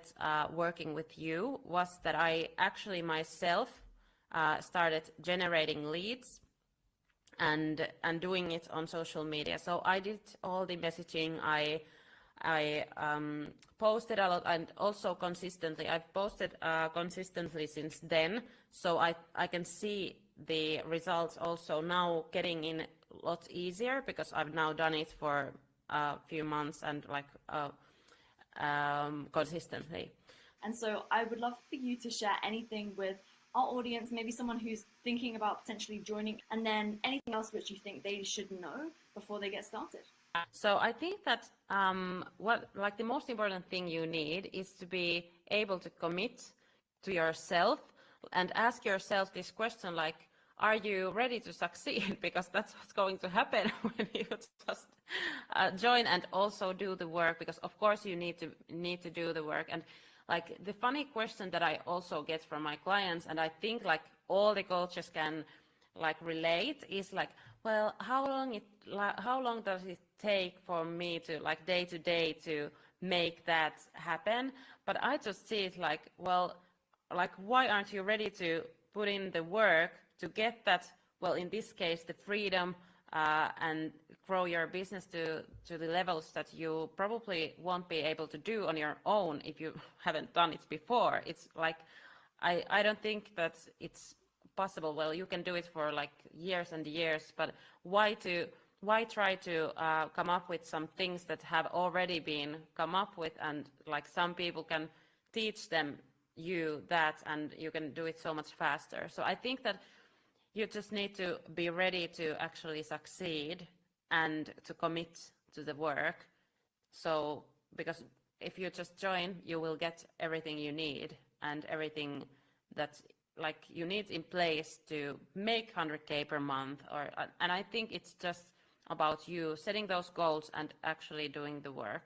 [SPEAKER 9] working with you was that I actually myself started generating leads and doing it on social media. So I did all the messaging. I posted a lot, and also consistently. I've posted consistently since then, so I can see the results also now getting in a lot easier because I've now done it for a few months and like consistently.
[SPEAKER 1] And so I would love for you to share anything with our audience, maybe someone who's thinking about potentially joining, and then anything else which you think they should know before they get started.
[SPEAKER 9] So I think that what the most important thing you need is to be able to commit to yourself and ask yourself this question, like, are you ready to succeed? Because that's what's going to happen when you just join and also do the work, because of course you need to do the work. And like the funny question that I also get from my clients, and I think like all the coaches can like relate, is like, well, how long does it take for me to like day to day to make that happen? But I just see it like, well, like, why aren't you ready to put in the work to get that, well, in this case, the freedom and grow your business to the levels that you probably won't be able to do on your own if you haven't done it before. It's like, I don't think that it's possible. Well, you can do it for like years and years, but why try to come up with some things that have already been come up with, and like some people can teach you that, and you can do it so much faster. So I think that you just need to be ready to actually succeed and to commit to the work. So because if you just join, you will get everything you need and everything that like you need in place to make 100K per month. And I think it's just about you setting those goals and actually doing the work.